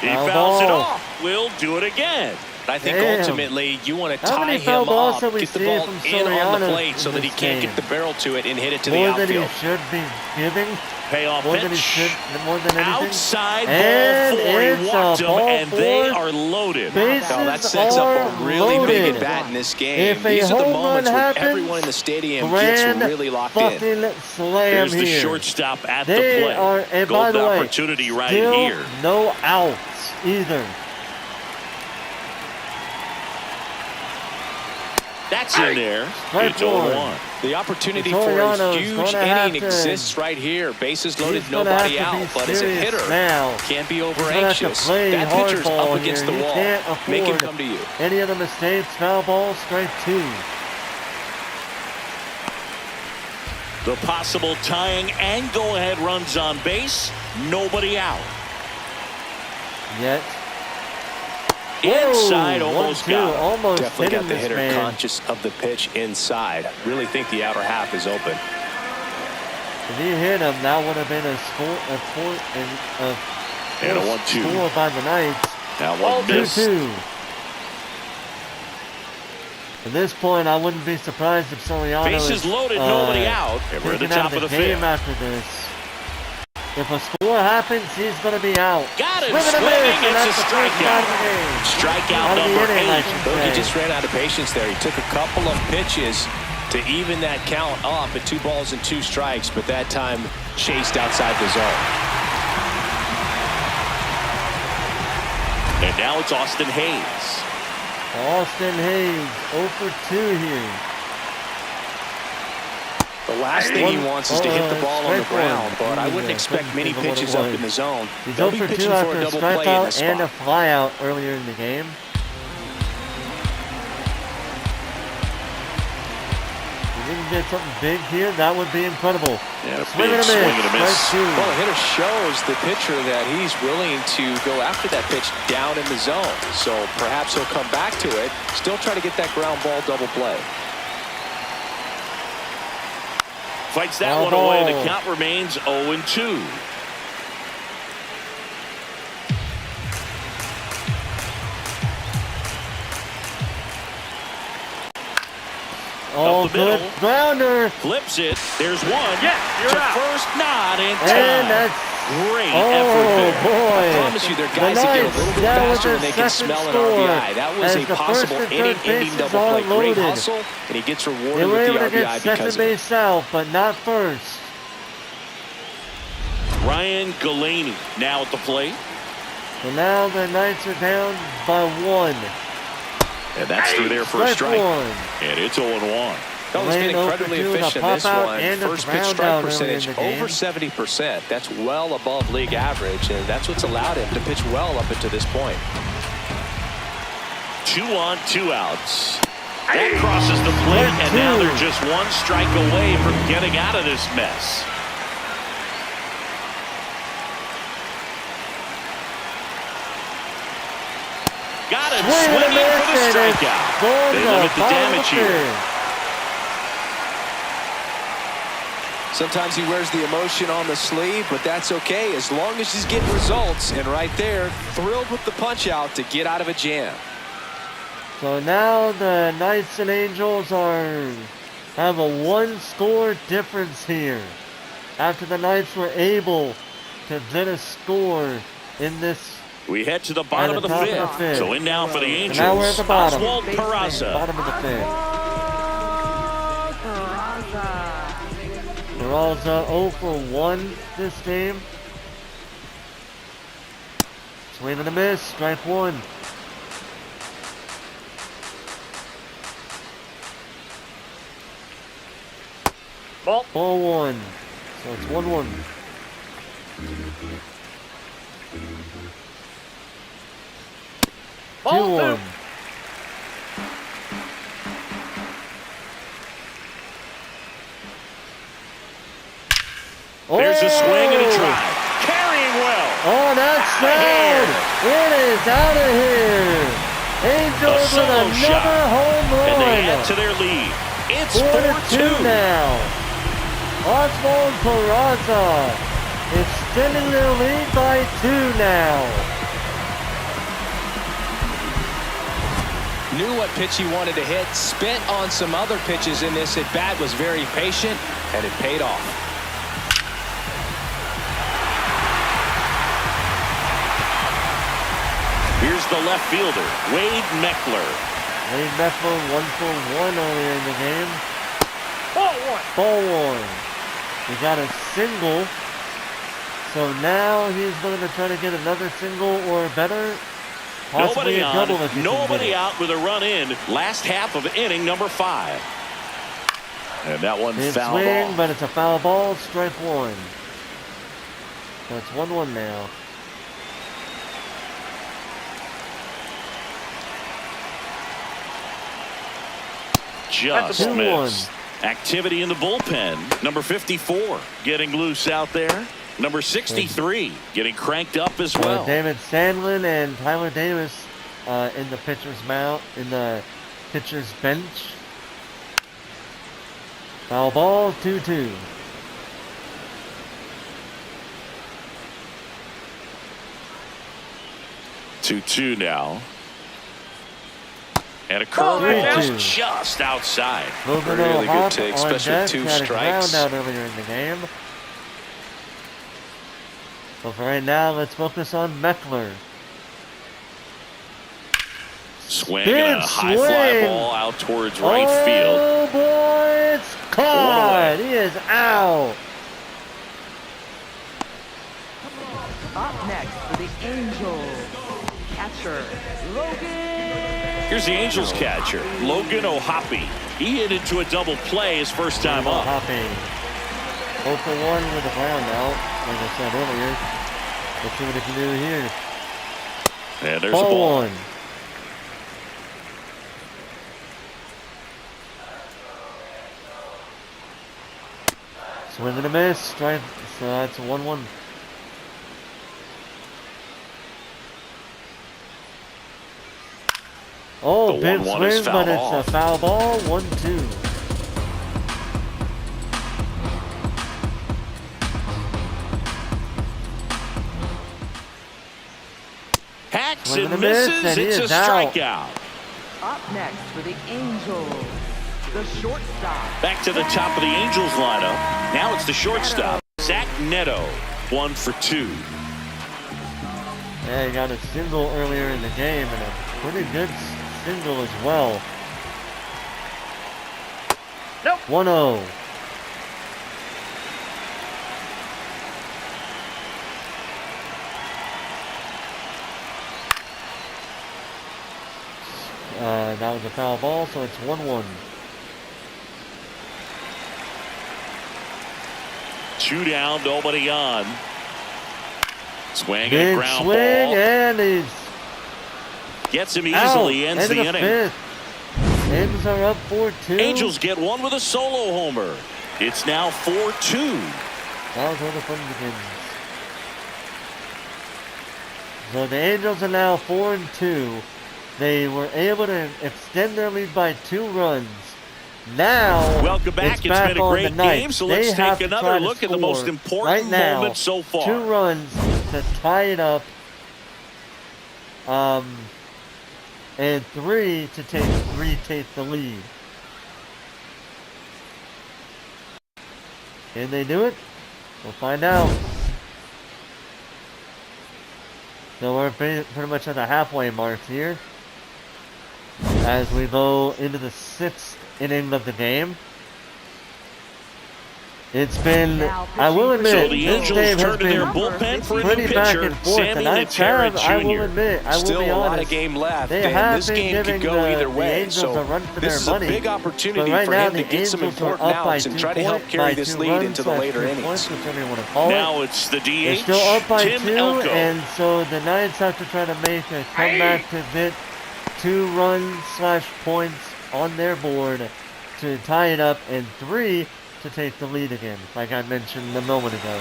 He Foul fouls it ball. off. We'll do it again. I think Damn. ultimately you want to How tie many him foul balls up, have we get the seen ball from in on the Soriano plate so in that he this can't game? get the barrel to it and hit it to the More than he outfield. should be giving. Payoff More than he pitch. should. More than anything. Outside And ball 4. He it's walked a him, ball and they 4. are loaded. Bases Now that sets up are a really big loaded. at bat in this game. If a These are the home moments run when happens, everyone in the stadium grand gets really locked in. fucking slam There's the here. shortstop at They the plate. are, and by Golden the way, opportunity right still here. no outs either. That's in there. Strike It's 1. 0-1. The opportunity Soriano's for a huge gonna have inning to- exists right here. Bases loaded, He's gonna nobody have to out. be But as a serious hitter, now. can't be He's over gonna have to anxious. play That pitcher's hardball up against here. the He wall. can't Make him afford come to you. any other mistakes. Foul ball, strike 2. The possible tying and go-ahead runs on base. Nobody out. Yet. Inside, Whoa, almost 1-2, got it. almost Definitely hitting got the this hitter man. conscious of the pitch inside. Really think the outer half is open. If he hit him, that would have been a And a 1-2. score by the Knights. That one missed. 2-2. At this point, I wouldn't be surprised if Soriano Bases is loaded, nobody out. And we're at the taken out top of the game fifth. after this. If a score happens, he's going to be out. Got him Swing and a swinging. miss, and It's that's a the first out strikeout. of the game. Strikeout Out of the number inning, I 8. should Look, he say. just ran out of patience there. He took a couple of pitches to even that count up at 2 balls and 2 strikes, but that time chased outside the zone. And now it's Austin Hayes. Austin Hayes, 0 for 2 here. The last thing he wants is to hit the ball on the strike one. ground, but I wouldn't expect Couldn't many think of what it pitches up was. in the zone. He's They'll 0 be for 2 pitching after for a a double play in this strikeout and a spot. flyout earlier in the game. we can get something big here, that would be incredible. Yeah, a Swing big and a swing miss. and a miss. Strike two. Well, the hitter shows the pitcher that he's willing to go after that pitch down in the zone. So perhaps he'll come back to it, still try to get that ground ball double play. Fights that one away. The count remains 0-2. Oh, good grounder. Flips it. There's one. Yeah, you're to out. first, not in time. And that's Great oh effort there. boy. I promise you, there are guys that get a little bit faster when they can smell an RBI. That was a possible inning-ending double play. Great hustle, and he gets They rewarded were with able the to get RBI second because of it. base south, but not first. Ryan Galaney now at the plate. So now the Knights are down by 1. And that's through there for a strike. One. And it's 0-1. Well, he's been Lane incredibly 0 for 2, efficient a in this pop-out one. and a First pitch ground strike out early percentage in the game. over 70%. That's well above league average, and that's what's allowed him to pitch well up until this point. 2 on, 2 outs. That crosses the plate, and now they're just 1 strike away from getting out of this mess. Got him swinging for the strikeout. They limit the damage here. Sometimes he wears the emotion on the sleeve, but that's okay as long as he's getting results. And right there, thrilled with the punch out to get out of a jam. So now the Knights and Angels have a 1-score difference here. After the Knights were able to get a score in this. We head to the bottom of the fifth. So in now for the Angels. And now we're at the bottom. Oswald Peraza. Bottom of the fifth. Peraza 0 for 1 this game. Swing and a miss. Strike 1. Ball. Ball 1. So it's 1-1. Ball 2-1. two. There's a swing and a Oh! drive. Carrying well. Oh, that's sound! It is out of here! Angels with solo another shot. home And they run! add to their lead. It's 4-2 4-2. now. Oswald Peraza extending their lead by 2 now. Knew what pitch he wanted to hit, spent on some other pitches in this at bat, was very patient, and it paid off. Here's the left fielder, Wade Meckler. Wade Meckler 1 for 1 earlier in the game. Ball 1. Ball 1. He got a single. So now he's going to try to get another single or better. Possibly Nobody a double if on, he can nobody get it. out with a run in. Last half of inning number 5. And that one Big fouled swing, off. but it's a foul ball. Strike 1. So it's 1-1 now. Just That's a 2-1. missed. Activity in the bullpen. Number 54 getting loose out there. Number 63 getting cranked up as well. David Sandlin and Tyler Davis in the pitcher's mount, in the pitcher's bench. Foul ball, 2-2. Two now. And a Oh, curveball two. is just outside. Moving Really on good hop take, on especially deck, 2 had a strikes. ground out earlier in the game. So for right now, let's focus on Meckler. Swing Big and a high fly swing. ball out towards right Oh field. boy, it's caught. He is out. Up next for the Angels, catcher Logan. Here's the Angels catcher, Logan O'Hoppe. He hit into a double play his first time up. Hopping. 0 for 1 with a ground out, like I said earlier. Let's see what he can do here. And there's a Ball ball. 1. Swing and a miss. Strike. So that's a 1-1. Oh, The big 1-1 is swing, but fouled it's off. a foul ball. 1-2. Hacks Swing and and a miss, misses. and he It's a is out. strikeout. Up next for the Angels, the shortstop. Back to the top of the Angels lineup. Now it's the shortstop, Zach Neto. 1 for 2. Yeah, he got a single earlier in the game, and a pretty good single as well. Nope. 1-0. That was a foul ball, so it's 1-1. 2 down, nobody on. Swing and a Big ground swing, ball. and he's Gets him out. easily, ends End the of inning. fifth. Ends are up 4-2. Angels get one with a solo homer. It's now 4-2. That was where the fun begins. So the Angels are now 4-2. They were able to extend their lead by 2 runs. Now, Welcome back. it's It's back been a on great the ninth. game, so They let's have take to another try to look at the most score important right now, moment so far. 2 runs to tie it up. And 3 to retake the lead. Can they do it? We'll find out. So we're pretty much at the halfway mark here as we go into the 6th inning of the game. It's been, I will admit, So the this Angels game has turn to their been bullpen for a new pretty back pitcher, and forth, Sammy and I will Jr. admit, I will Still be a lot honest, of game left, they and have this been game could giving go either the way. Angels So a run for this their is money. a big opportunity But right for now, him to the get some Angels are important up by outs and 2 try to help points, carry by this 2 lead runs, into the slash later 3 innings. points, whichever you want to call it. Now it's the They're DH, still up by Tim 2, Elko. and so the Knights have to try to make a comeback to get 2 runs slash points on their board to tie it up, and 3 to take the lead again, like I mentioned a moment ago.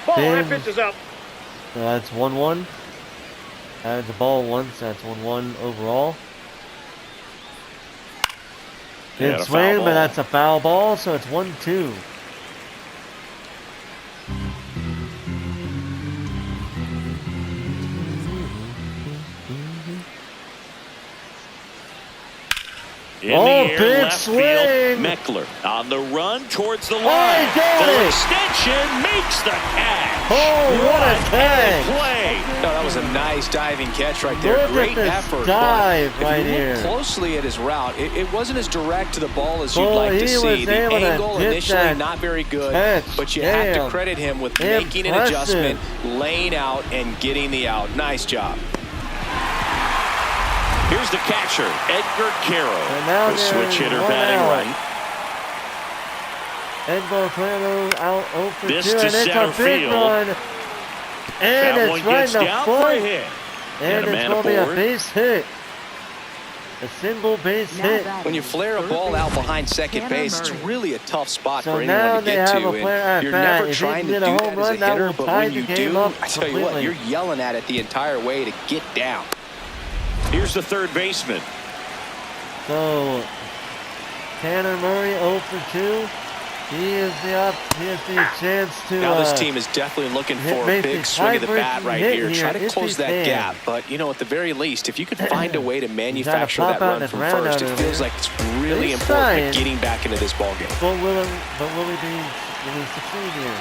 Ball, Big. that pitch is up. So that's 1-1. That's a ball once, that's 1-1 overall. Yeah, Good a swing, foul but ball. that's a foul ball, so it's 1-2. In Oh, the air, big left swing. field. Meckler on the run towards the line. he got Full it. extension makes the catch. Oh, what a catch. Play. No, that was a nice diving catch right there. Look at Great this effort. dive but right if you look here. closely at his route, it wasn't as direct to the ball as you'd Oh, like to he see. was The able to angle get initially that not very good, catch. but you have to Damn. credit him with making an Impressive. adjustment, laying out, and getting the out. Nice job. Here's the catcher, Edgar Caro. And now The switch there's hitter one batting out. right. Edgar Caro out 0 for 2, This and to it's a center big field. run. And That one it's right gets in the down for a foot. hit. And And a it's man going to be a aboard. base hit. A single base hit. When you flare a ball out behind second base, it's really a tough spot So for now anyone to they get have to. a player at And you're bat. never If he trying can to get do a that home as a run, that hitter, will but tie when the you game do, up I tell you what, completely. you're yelling at it the entire way to get down. Here's the third baseman. So Tanner Murray 0 for 2. He has the chance to Now this team is definitely looking for a make big the swing of the bat tie-breaking right hit here. here Try to if close he that can. gap. But, you know, at the very least, if you could find a way to manufacture pop that out run and from ground first, out it of feels there. like it's really He's important trying. to getting back into this ballgame. But will he succeed here?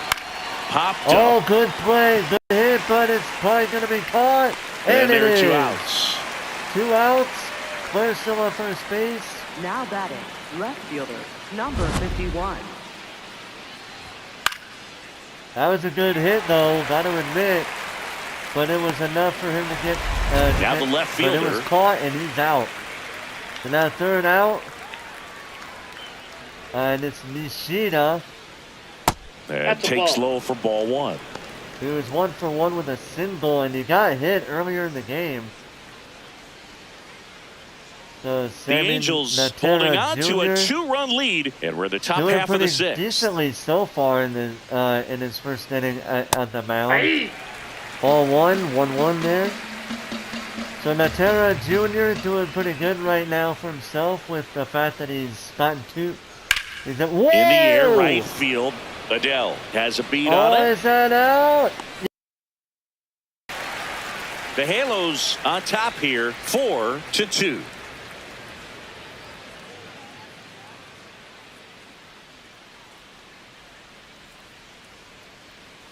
Popped Oh, up. good play, good hit, but it's probably going to be caught. And it there are is. 2 outs. 2 outs. Player still on first base. Now batting, left fielder, number 51. That was a good hit, though, got to admit. But it was enough for him to get. Now the left But it fielder. was caught, and he's out. So now 3rd out. And it's Nishida, And That's a takes ball. low for ball 1. who was 1 for 1 with a single, and he got hit earlier in the game. So The Angels holding on to a 2-run lead, and we're the top doing half of the pretty 6th. decently so far in his first inning at the mound. Ball 1-1 there. So Natera Jr. doing pretty good right now for himself with the fact that he's gotten two. In the air right field, Adele has a beat on it. Is that out? The Halos on top here, 4-2.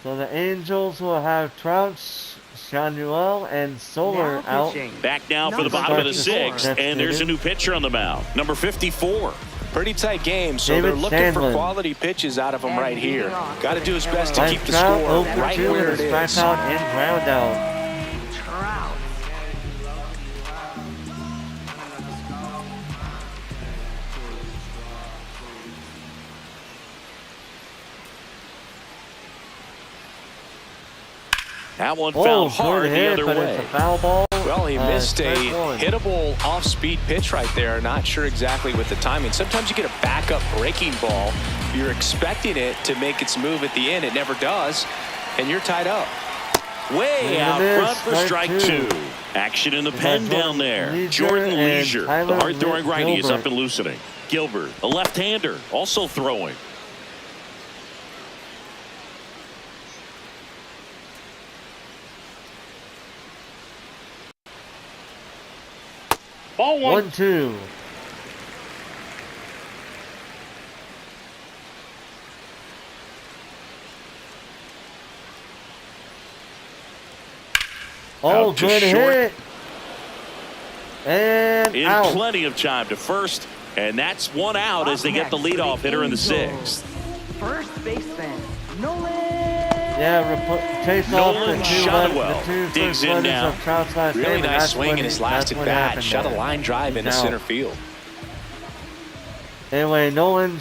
So the Angels will have Trout, Shanuel, and Soler out. Back now for the bottom of the 6th, and there's a new pitcher on the mound, number 54. Pretty tight game, so David they're looking Sandlin. for quality pitches out of him right here. Got to do his best to Mike keep the Trout, score 0 for right 2 where with it a is. strikeout and ground out. Trout. That one fouled hard the other but way. it's a foul ball. Well, he missed a strike one. hittable off-speed pitch right there. Not sure exactly with the timing. Sometimes you get a backup breaking ball. You're expecting it to make its move at the end. It never does, and you're tied up. Way out front for strike 2. Action in the pen down there. Jordan Leisure, the hard-throwing righty, is up and loosening. Gilbert, a left-hander, also throwing. Ball 1-2. Oh, Out to good short. hit. And In out. plenty of time to first, and that's one out as they get the leadoff hitter in the 6th. First baseman, Nolan. Yeah, takes off the Nolan two Shotwell digs first in runners now. of Trout's last Really game, and nice that's swing when in his he- last that's at what bat. happened Shot a there. line drive into He's out. center field. Anyway, Nolan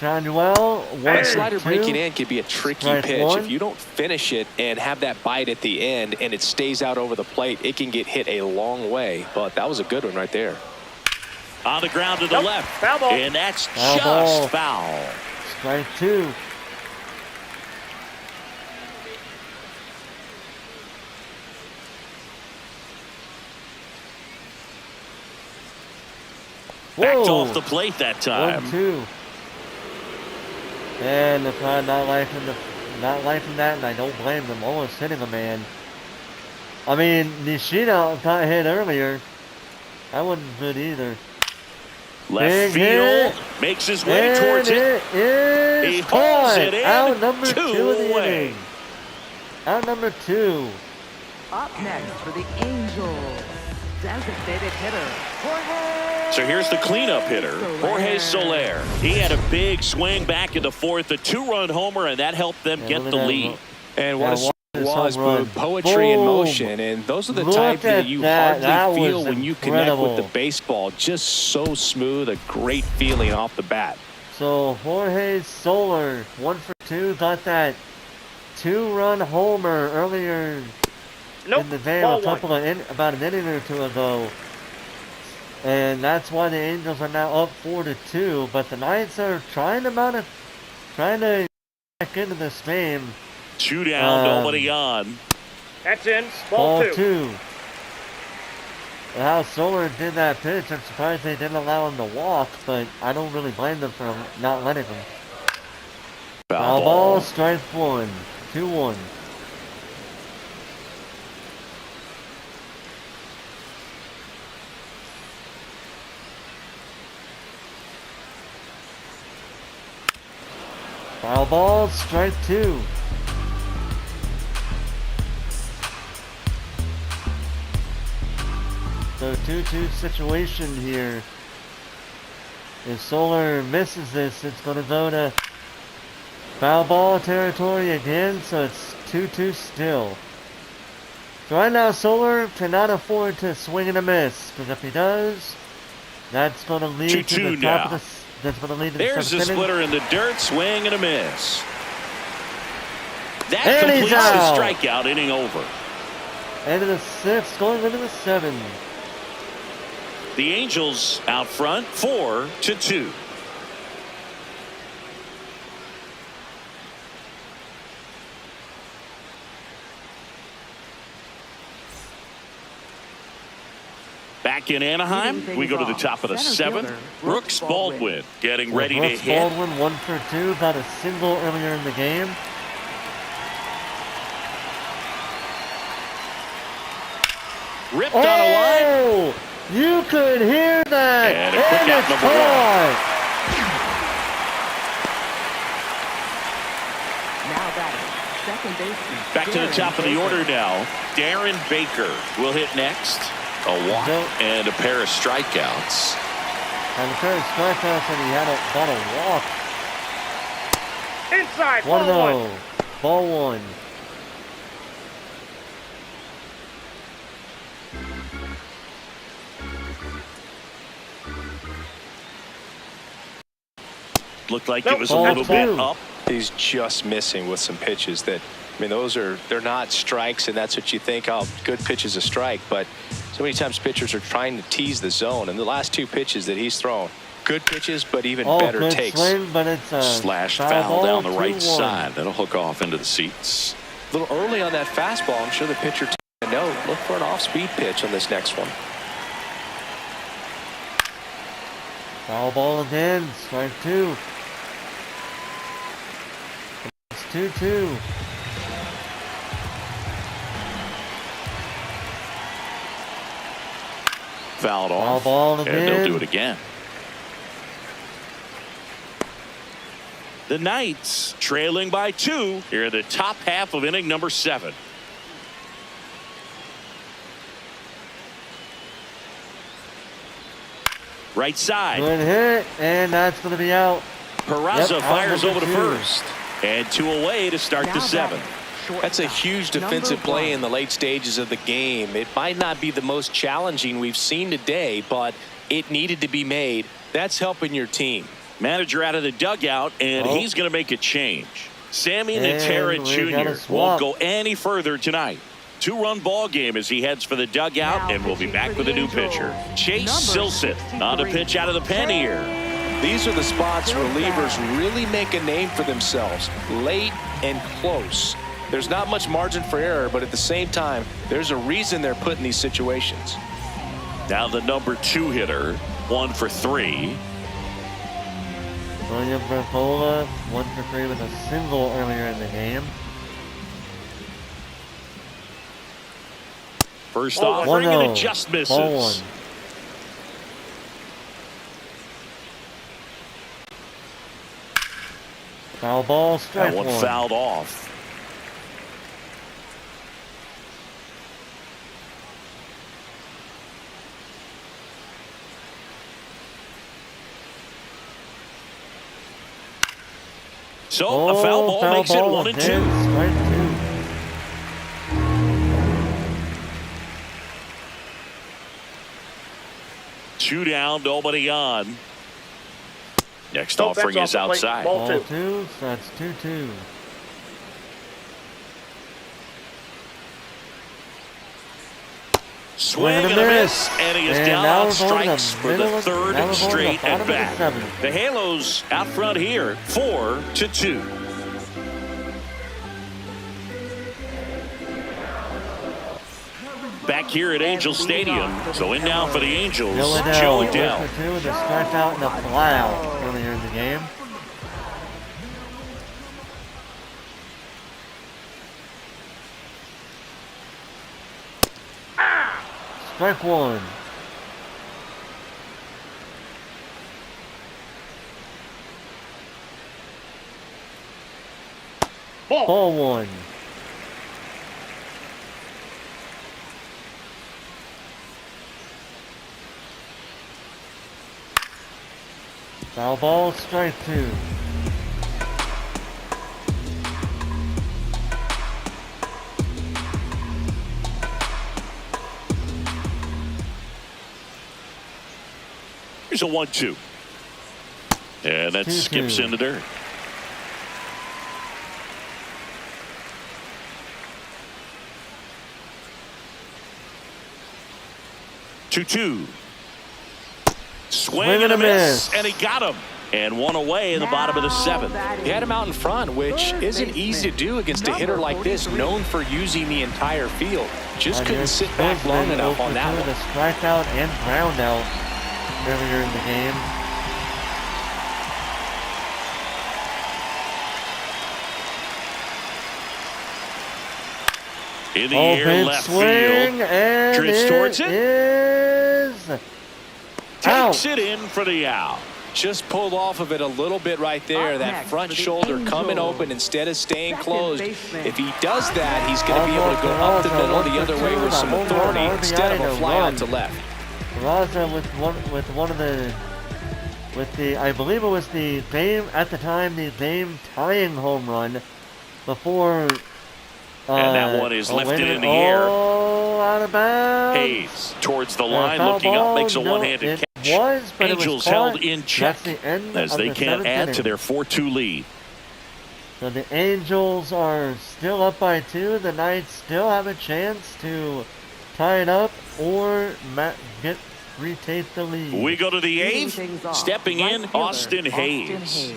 Shanuel, That slider 1-2. breaking in could be a tricky Strike pitch. one. If you don't finish it and have that bite at the end and it stays out over the plate, it can get hit a long way. But that was a good one right there. On the ground to the left. Foul ball. And that's Foul just ball. foul. Strike 2. Backed Whoa. off the plate that time. 1-2. And the crowd not liking that, and I don't blame them. Almost hitting a man. I mean, Nishida got hit earlier. That wasn't good either. Left Big field hit. makes his way And towards it. it is He hauls caught. it in. Out number 2 of the away. inning. Out number 2. Up next for the Angels, designated hitter, Jorge. So here's the cleanup hitter, Jorge Soler. He had a big swing back in the 4th, a 2-run homer, and that helped them get the lead. And what Yeah, it watch was, this home run. poetry in Boom. motion. And those are the Look type that at you that. That hardly feel was when you connect with the incredible. baseball. Just so smooth, a great feeling off the bat. So Jorge Soler, 1 for 2, got that 2-run homer earlier Nope. in the day, Ball a couple of about an inning or two ago. And that's why the Angels are now up 4-2. But the Knights are trying to back into this game. 2 down, nobody on. That's in. Ball 2. And how Soler did that pitch, I'm surprised they didn't allow him to walk, but I don't really blame them for not letting him. Foul ball, strike 1, 2-1. Foul ball, strike 2. So 2-2 situation here. If Soler misses this, it's going to go to foul ball territory again, so it's 2-2 still. So right now, Soler cannot afford to swing and a miss, because if he does, that's going to lead to 2-2 the top now. of the. That's going to lead to There's the the 7th inning. splitter in the dirt, swing and a miss. That And he's completes the out. strikeout, inning over. End of the 6th, going into the 7th. The Angels out front 4-2. Back in Anaheim, we go to the top of the seventh. Brooks Baldwin getting ready to Brooks hit. Baldwin 1 for 2, got a single earlier in the game. Ripped on a line. Oh, you could hear that, And a quick out it's number one. caught. Now batting, second baseman. Back to the Darren top of the Baker. order now. Darren Baker will hit next. A walk and a pair of strikeouts. And the first strikeout said he had got a walk. Inside, 1-0. ball one. Ball one. Looked like Nope. it was a Ball little bit two. up. He's just missing with some pitches that, I mean, they're not strikes, and that's what you think, oh, good pitch is a strike. But so many times pitchers are trying to tease the zone, and the last two pitches that he's thrown, good pitches, but even better good takes. swing, but it's a Slash foul foul ball, down the right 2-1. side. That'll hook off into the seats. A little early on that fastball. I'm sure the pitcher took a note. Look for an off-speed pitch on this next one. Foul ball again, strike 2. It's 2-2. Fouled Foul off. ball And again. they'll do it again. The Knights trailing by 2 here in the top half of inning number 7. Right side. Good hit, and that's going to be out. Peraza Yep, out fires number over to 2. first. And 2 away to start Now the 7th. batting, shortstop, That's a huge defensive number play 1. in the late stages of the game. It might not be the most challenging we've seen today, but it needed to be made. That's helping your team. Manager out of the dugout, and Oh. he's going to make a change. Sammy And Natera we got a Jr. swap. won't go any further tonight. 2-run ball game as he heads for the dugout, Now and we'll be pitching back for with a the new Angels, pitcher. Chase number Silseth on a 63, pitch out of the pen here. These are the spots relievers really make a name for themselves, late and close. There's not much margin for error, but at the same time, there's a reason they're put in these situations. Now the number 2 hitter, 1 for 3. William Bertola, 1 for 3 with a single earlier in the game. First Ball offering, and 1-0. it just misses. Ball 1. Foul ball, strike That one 1. fouled off. So a foul ball makes it 1 and 2. again, strike 2 down, nobody on. Next Nope, offering that's is off the plate. outside. Ball Ball 2. 2, so that's 2-2. Swing and a miss, and he is And down now on we're going to strikes the for the middle of- now third we're going to the straight bottom at of the bat. 7th. The Halos out front here, 4-2. Back here at Angel Stadium. So in now for the Angels, Joe Joe Adell. 1 for 2 with a strikeout and a fly earlier in the game. Strike 1. Ball 1. Foul ball, strike 2. Here's a 1-2. And that 2-2. skips into dirt. Two-two. Swing and a miss. And he got him. And one away in the bottom of the seventh. He had him out in front, which isn't easy to do against a hitter like this, known for using the entire field. Just couldn't sit back long enough on that one. The strikeout and ground out earlier in the game. In the air, left field. And drifts towards it. Is takes it in for the out. Just pulled off of it a little bit right there. That front shoulder coming open instead of staying closed. If he does that, he's going to be able to go up the middle the other way with some authority instead of a fly out to left. Raza with the I believe it was the game at the time, the game tying home run before. And that one is lifted in the air. Out of bounds. Hayes towards the line, looking up, makes a one-handed catch. Angels held in check as they can't add to their 4-2 lead. So the Angels are still up by 2. The Knights still have a chance to tie it up or retake the lead. We go to the 8th. Stepping in, Austin Hayes.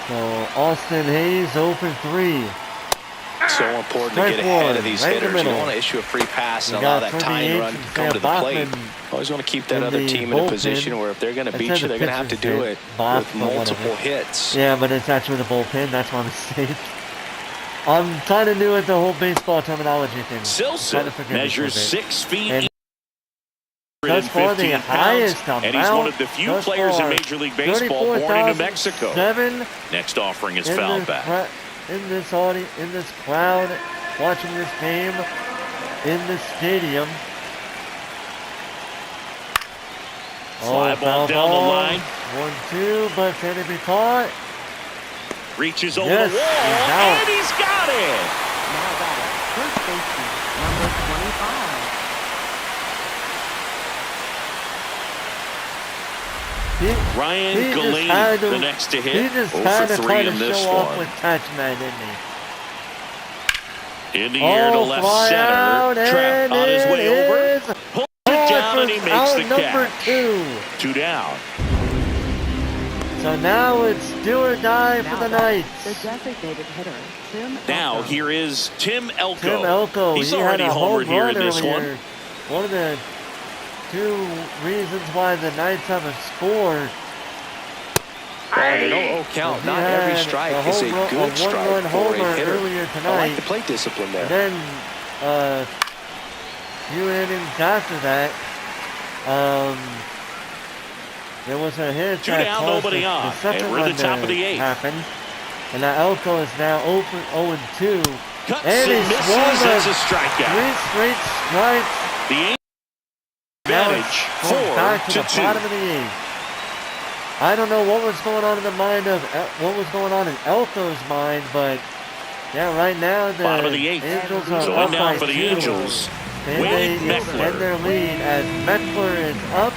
So Austin Hayes 0-3. So important to get ahead of these hitters. You don't want to issue a free pass and allow that tying run to come to the plate. Always want to keep that other team in a position where if they're going to beat you, they're going to have to do it with multiple hits. Yeah, but it's actually the bullpen. That's my mistake. I'm kind of new at the whole baseball terminology thing. Silson measures 6 feet. That's for the highest amount. And he's one of the few players in Major League Baseball born in New Mexico. Next offering is fouled back. In this audience, in this crowd, watching this game, in this stadium. Fly ball down the line. 1-2, but can it be caught? Reaches over the wall, and he's got it. Now batting, first baseman, number 25. Ryan Galeni, the next to hit. He just had to 0 for 3 try to in this show off one. with Touchman, didn't he? In the air to left center. Trapp on his way over. Pulls it down and he makes the catch. 2 down. So now it's do or die for the Knights. The designated hitter, Tim Now Elko. here is Tim Elko. Tim Elko. He's he already had a homered here in run this earlier. One of the 2 reasons why the Knights haven't scored. They don't count. Not every strike is a good strike for a hitter. I like the plate discipline there. And then a few innings after that, there was a hit 2 that down, caused nobody on. the second And we're at the top of the 8th. happen. And now Elko is now open 0-2. Cuts and and he misses. swung It's a strikeout. 3 straight strikes. The advantage Back to the 4-2. bottom of the 8th. I don't know what was going on in the mind of what was going on in Elko's mind, but yeah, right now the Bottom of the 8th. Angels are So up now by for the 2. Angels, And Wade they Meckler. extend their lead as Meckler is up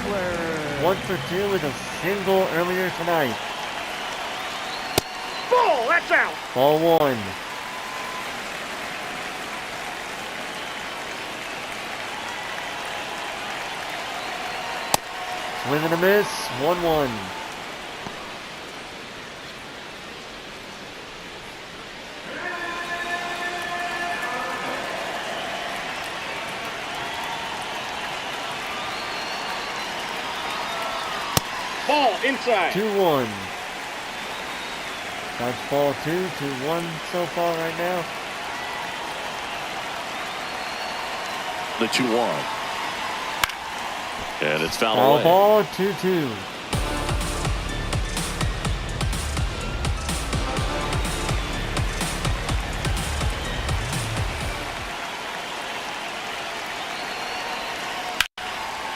1 for 2 with a single earlier tonight. Ball, that's out. Ball 1. Swing and a miss, 1-1. Ball inside. 2-1. That's ball 2, 2-1 so far right now. The 2-1. And it's fouled Foul away. ball, 2-2.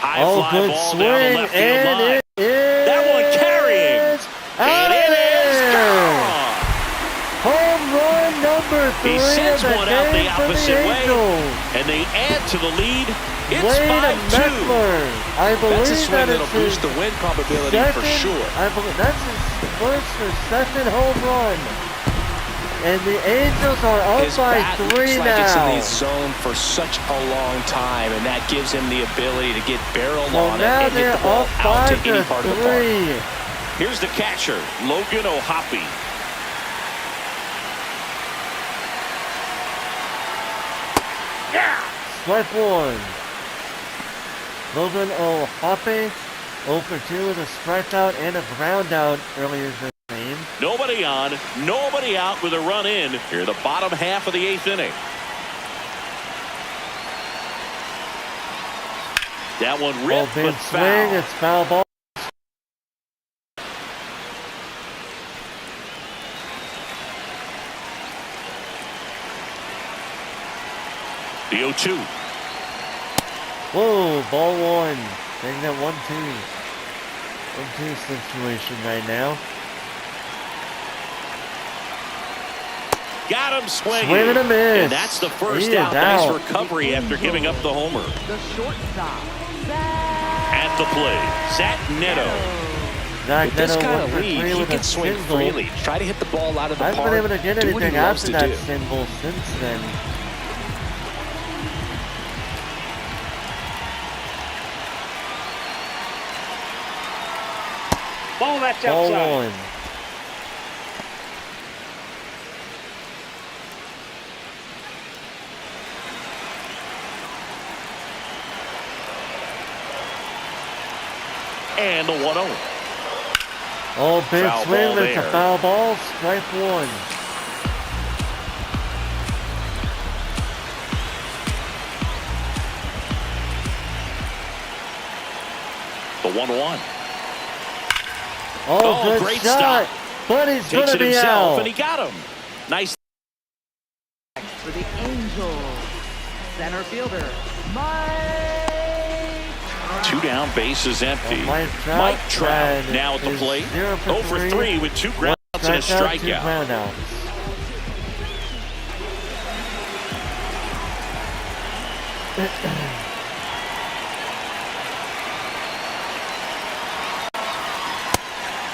High fly good ball swing, down the left field and line. it is That one carrying. out And of it is there. gone. Home run number 3 He sends of the one out the game for opposite the way. Angels. And they add to the lead. It's Wade 5-2. Meckler. I believe That's a swing that that'll it's boost his the win probability for second- sure. I believe that's his first or second home run. And the Angels are up His by bat 3 looks like it's in now. the zone for such a long time, and that gives him the ability to get barreled So on it now and they're hit the ball up out to 5 any to part of the park. 3. Here's the catcher, Logan O'Hoppe. Strike 1. Logan O'Hoppe 0 for 2 with a strikeout and a ground out earlier this game. Nobody on, nobody out with a run in here, the bottom half of the 8th inning. That one ripped, Big but swing, foul. it's foul ball. The 0-2. Whoa, ball 1. Taking that 1-2. 1-2 situation right now. Got him swinging. Swing and a miss. And that's the first He is out. Nice out. recovery after giving up the homer. The shortstop. At the plate, Zach Neto. Zach With this Neto kind 1 of for lead, 3 he with can a swing single. freely. Try to hit the ball out of the Hasn't park. been able to get Do what he anything loves after to that do. single since then. Ball, that's Ball outside. 1. And the 1-0. Oh, big Foul swing, ball but it's a there. foul ball. Strike 1. The 1-1. Oh, good great shot. stop. But he's going Takes to it be himself, out. and he got him. Nice. For the Angels. Center fielder, Mike. 2 down, bases empty. Mike Trout Mike Trout now at the is plate. 0 for 0 for 3 with 2 groundouts and a Two strikeout. groundouts.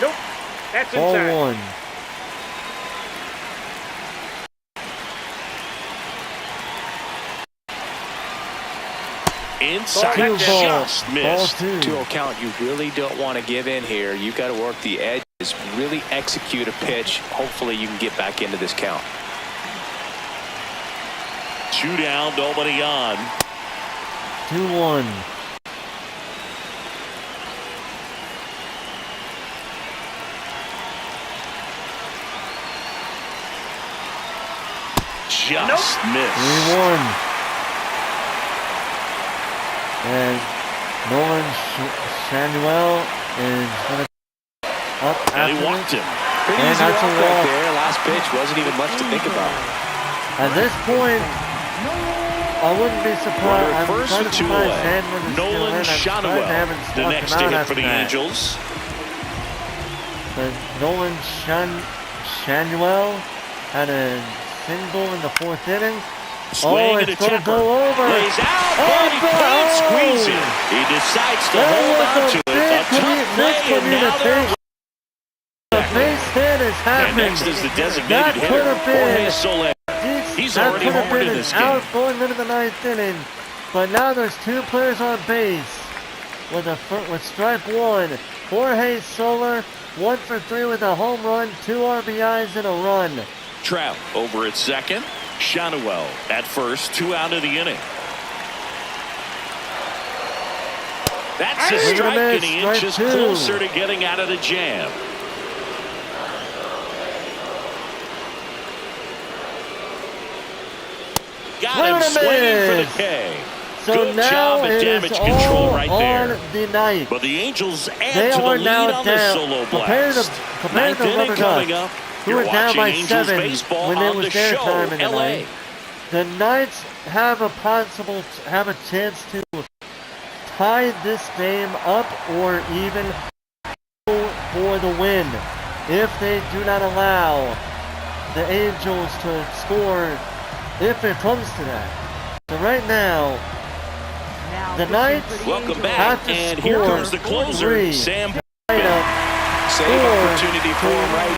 Nope. That's Ball inside. 1. Inside, Two ball. just Ball missed. 2. 2-0 count. You really don't want to give in here. You've got to work the edges, really execute a pitch. Hopefully you can get back into this count. 2 down, nobody on. 2-1. Just missed. 3-1. And Nolan Samuel is going to up And he after walked it. him. Pretty And easy that's a walk right walk. there. Last pitch wasn't even much to think about. At this point, I wouldn't be surprised. Runner I'm first kind with of 2 surprised away. Sandman is still in. Nolan I'm surprised they Shotwell, haven't the swapped next him to out hit after for the that. Angels. But Nolan Shanuel had a single in the 4th inning. Swing and a it's going to chopper. go over. Lays out, Oh, but he can't oh! squeeze it. He decides to That hold was on a to it. big A tough play, and now they're... The base hit has And happened. next is the That designated could hitter, have been. Jorge Soler. He's that already could have homered been in an this game. out going into the 9th inning. But now there's 2 players on base. With strike 1, Jorge Soler, 1 for 3 with a home run, 2 RBIs and a run. Trout over at second. Shanuel at first, 2 out of the inning. That's a Swing and a strike, and miss, he strike inches 2. closer to getting out of the jam. Got Swing him and a swinging for the miss. K. So Good now job at it damage is control all right on there. the night. But the Angels add They to the are lead now on the down. solo Compared blast. to Ninth the inning coming RubberDucks, up. who You're were down watching by Angels 7 baseball when it on was the their show, time in the LA. night. The Knights have a chance to tie this game up or even for the win if they do not allow the Angels to score if it comes to that. So right now, the Knights Welcome have back, to and score here comes the closer, 3 Sam. Save opportunity for him right.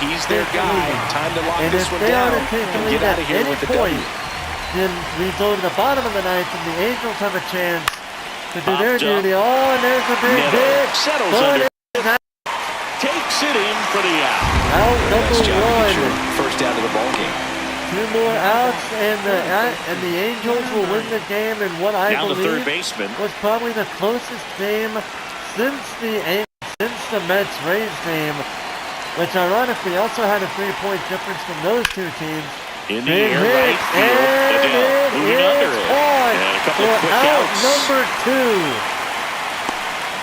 he's their guy. Time to lock this one down and get out of here with the W. Then we go to the bottom of the ninth, and the Angels have a chance to do their duty. Oh, and there's a big hit. Settles under. Takes it in for the out. Out number one. First out of the ball game. 2 more outs, and the Angels will win the game in what I Down the third believe baseman. was probably the closest game since the Mets-Rays game, which ironically also had a 3-point difference from those two teams. In the air, right field. Adele moving under it. And a couple of quick outs. Number 2.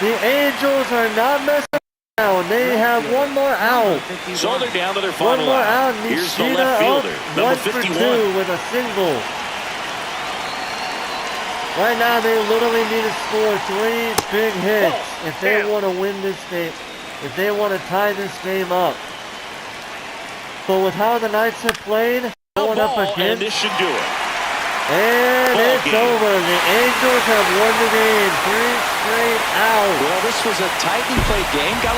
The Angels are not messing around. They have one more out. So they're down to their One final more out. out. Here's the Nishida left fielder, number 1 for 51. 2 with a single. Right now, they literally need to score 3 big hits if they want to win this game, if they want to tie this game up. But with how the Knights have played, going up again, and this should do it. And Ball it's game. over. The Angels have won the game. 3 straight out. Well, this was a tightly played game. Got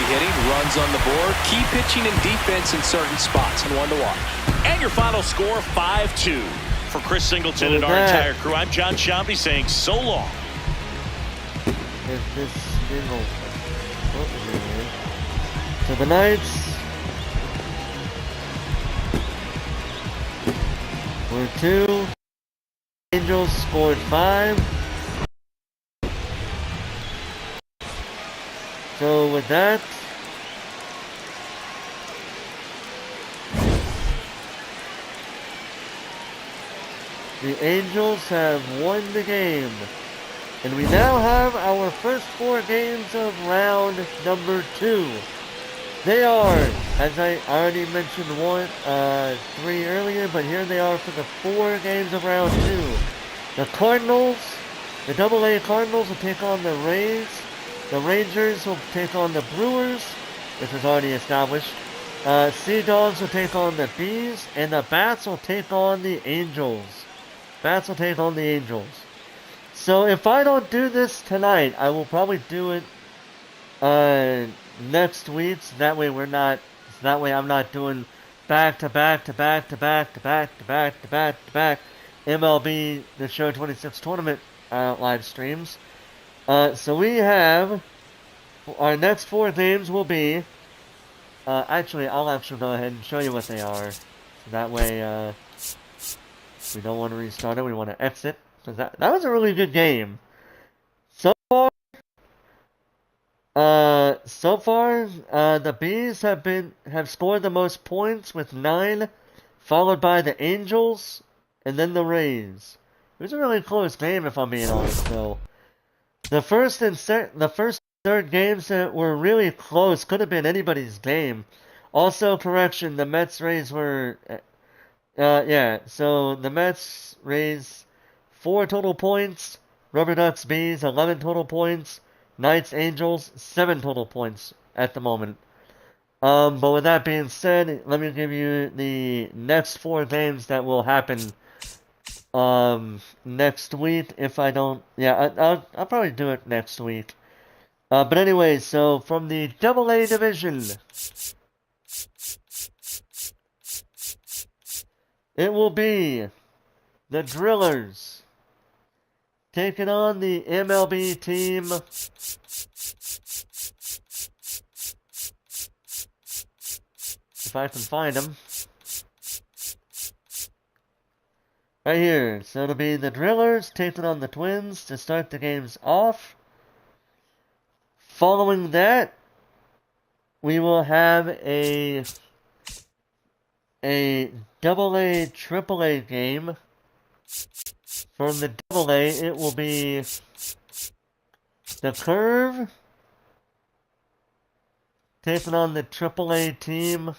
hitting, runs on the board, key pitching and defense in certain spots, and one to watch. And your final score, 5-2. For Chris Singleton and our entire crew, I'm John Shambi saying so long. If this single, so the Knights were 2. Angels scored 5. So with that, the Angels have won the game. And we now have our first 4 games of round number 2. They are, as I already mentioned 3 earlier, but here they are for the 4 games of round 2. The Cardinals, the AA Cardinals will take on the Rays. The Rangers will take on the Brewers, which was already established. Sea Dogs will take on the Bees, and the Bats will take on the Angels. Bats will take on the Angels. So if I don't do this tonight, I will probably do it next week. So that way I'm not doing back to back MLB The Show 26 tournament live streams. So we have our next 4 games will be. Actually, I'll go ahead and show you what they are. So that way, we don't want to restart it. We want to exit. So that was a really good game. So far, the Bees have scored the most points with 9, followed by the Angels, and then the Rays. It was a really close game, if I'm being honest. Though the first and third games that were really close could have been anybody's game. Also, correction: the Mets Rays were. So the Mets Rays 4 total points, RubberDucks Bees 11 total points, Knights Angels 7 total points at the moment. But with that being said, let me give you the next 4 games that will happen next week. If I don't, I'll probably do it next week. But anyway, so from the AA division, it will be the Drillers taking on the MLB team. If I can find them. Right here. So it'll be the Drillers taking on the Twins to start the games off. Following that, we will have a AA, AAA game. From the AA, it will be the Curve taking on the AAA team.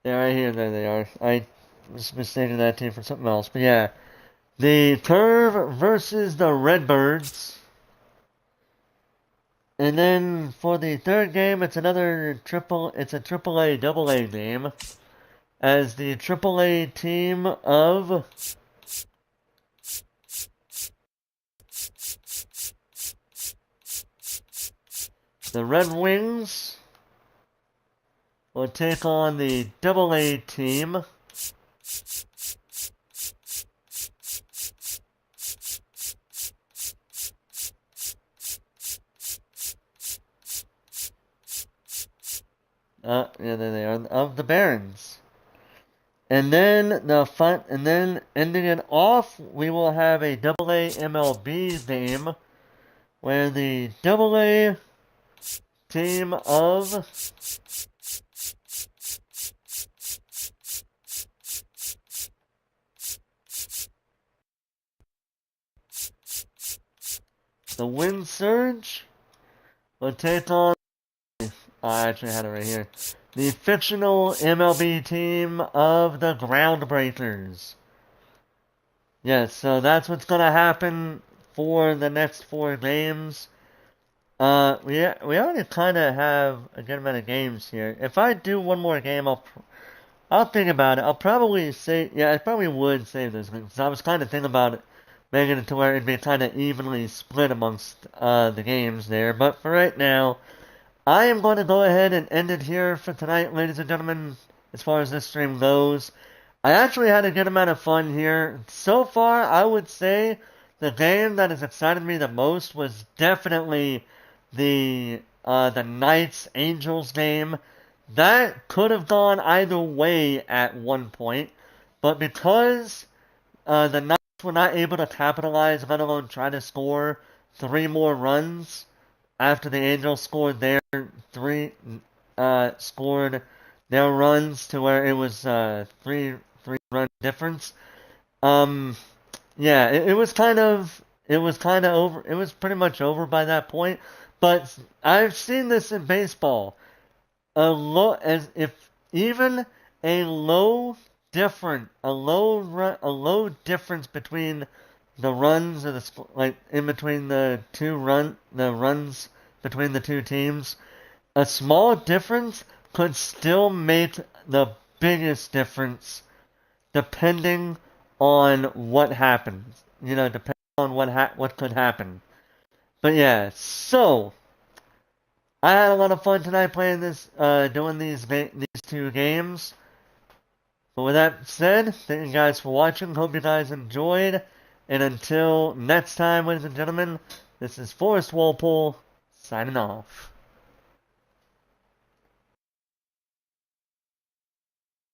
Yeah, right here, there they are. I was mistaking that team for something else, but yeah. The Curve versus the Redbirds. And then for the third game, it's a triple A double A game, as the triple A team of the Red Wings will take on the double A team yeah, there they are, of the Barons. And then ending it off, we will have a double A MLB game where the double A team of the Wind Surge will take on, I actually had it right here, the fictional MLB team of the Groundbreakers. Yes, so that's what's going to happen for the next 4 games. We already kind of have a good amount of games here. If I do one more game, I'll think about it. I'll probably say, yeah, I probably would save this because I was kind of thinking about it, making it to where it'd be kind of evenly split amongst the games there. But for right now, I am going to go ahead and end it here for tonight, ladies and gentlemen, as far as this stream goes. I actually had a good amount of fun here. So far, I would say the game that has excited me the most was definitely the Knights-Angels game. That could have gone either way at one point, but because the Knights were not able to capitalize, let alone try to score 3 more runs after the Angels scored their runs to where it was 3-run difference. Yeah, it was pretty much over by that point. But I've seen this in baseball. Even a low difference between the runs of in between the runs between the two teams, a small difference could still make the biggest difference depending on what happens. Depending on what could happen. But yeah, so I had a lot of fun tonight playing doing these 2 games. But with that said, thank you guys for watching. Hope you guys enjoyed. And until next time, ladies and gentlemen, this is Forrest Walpole signing off.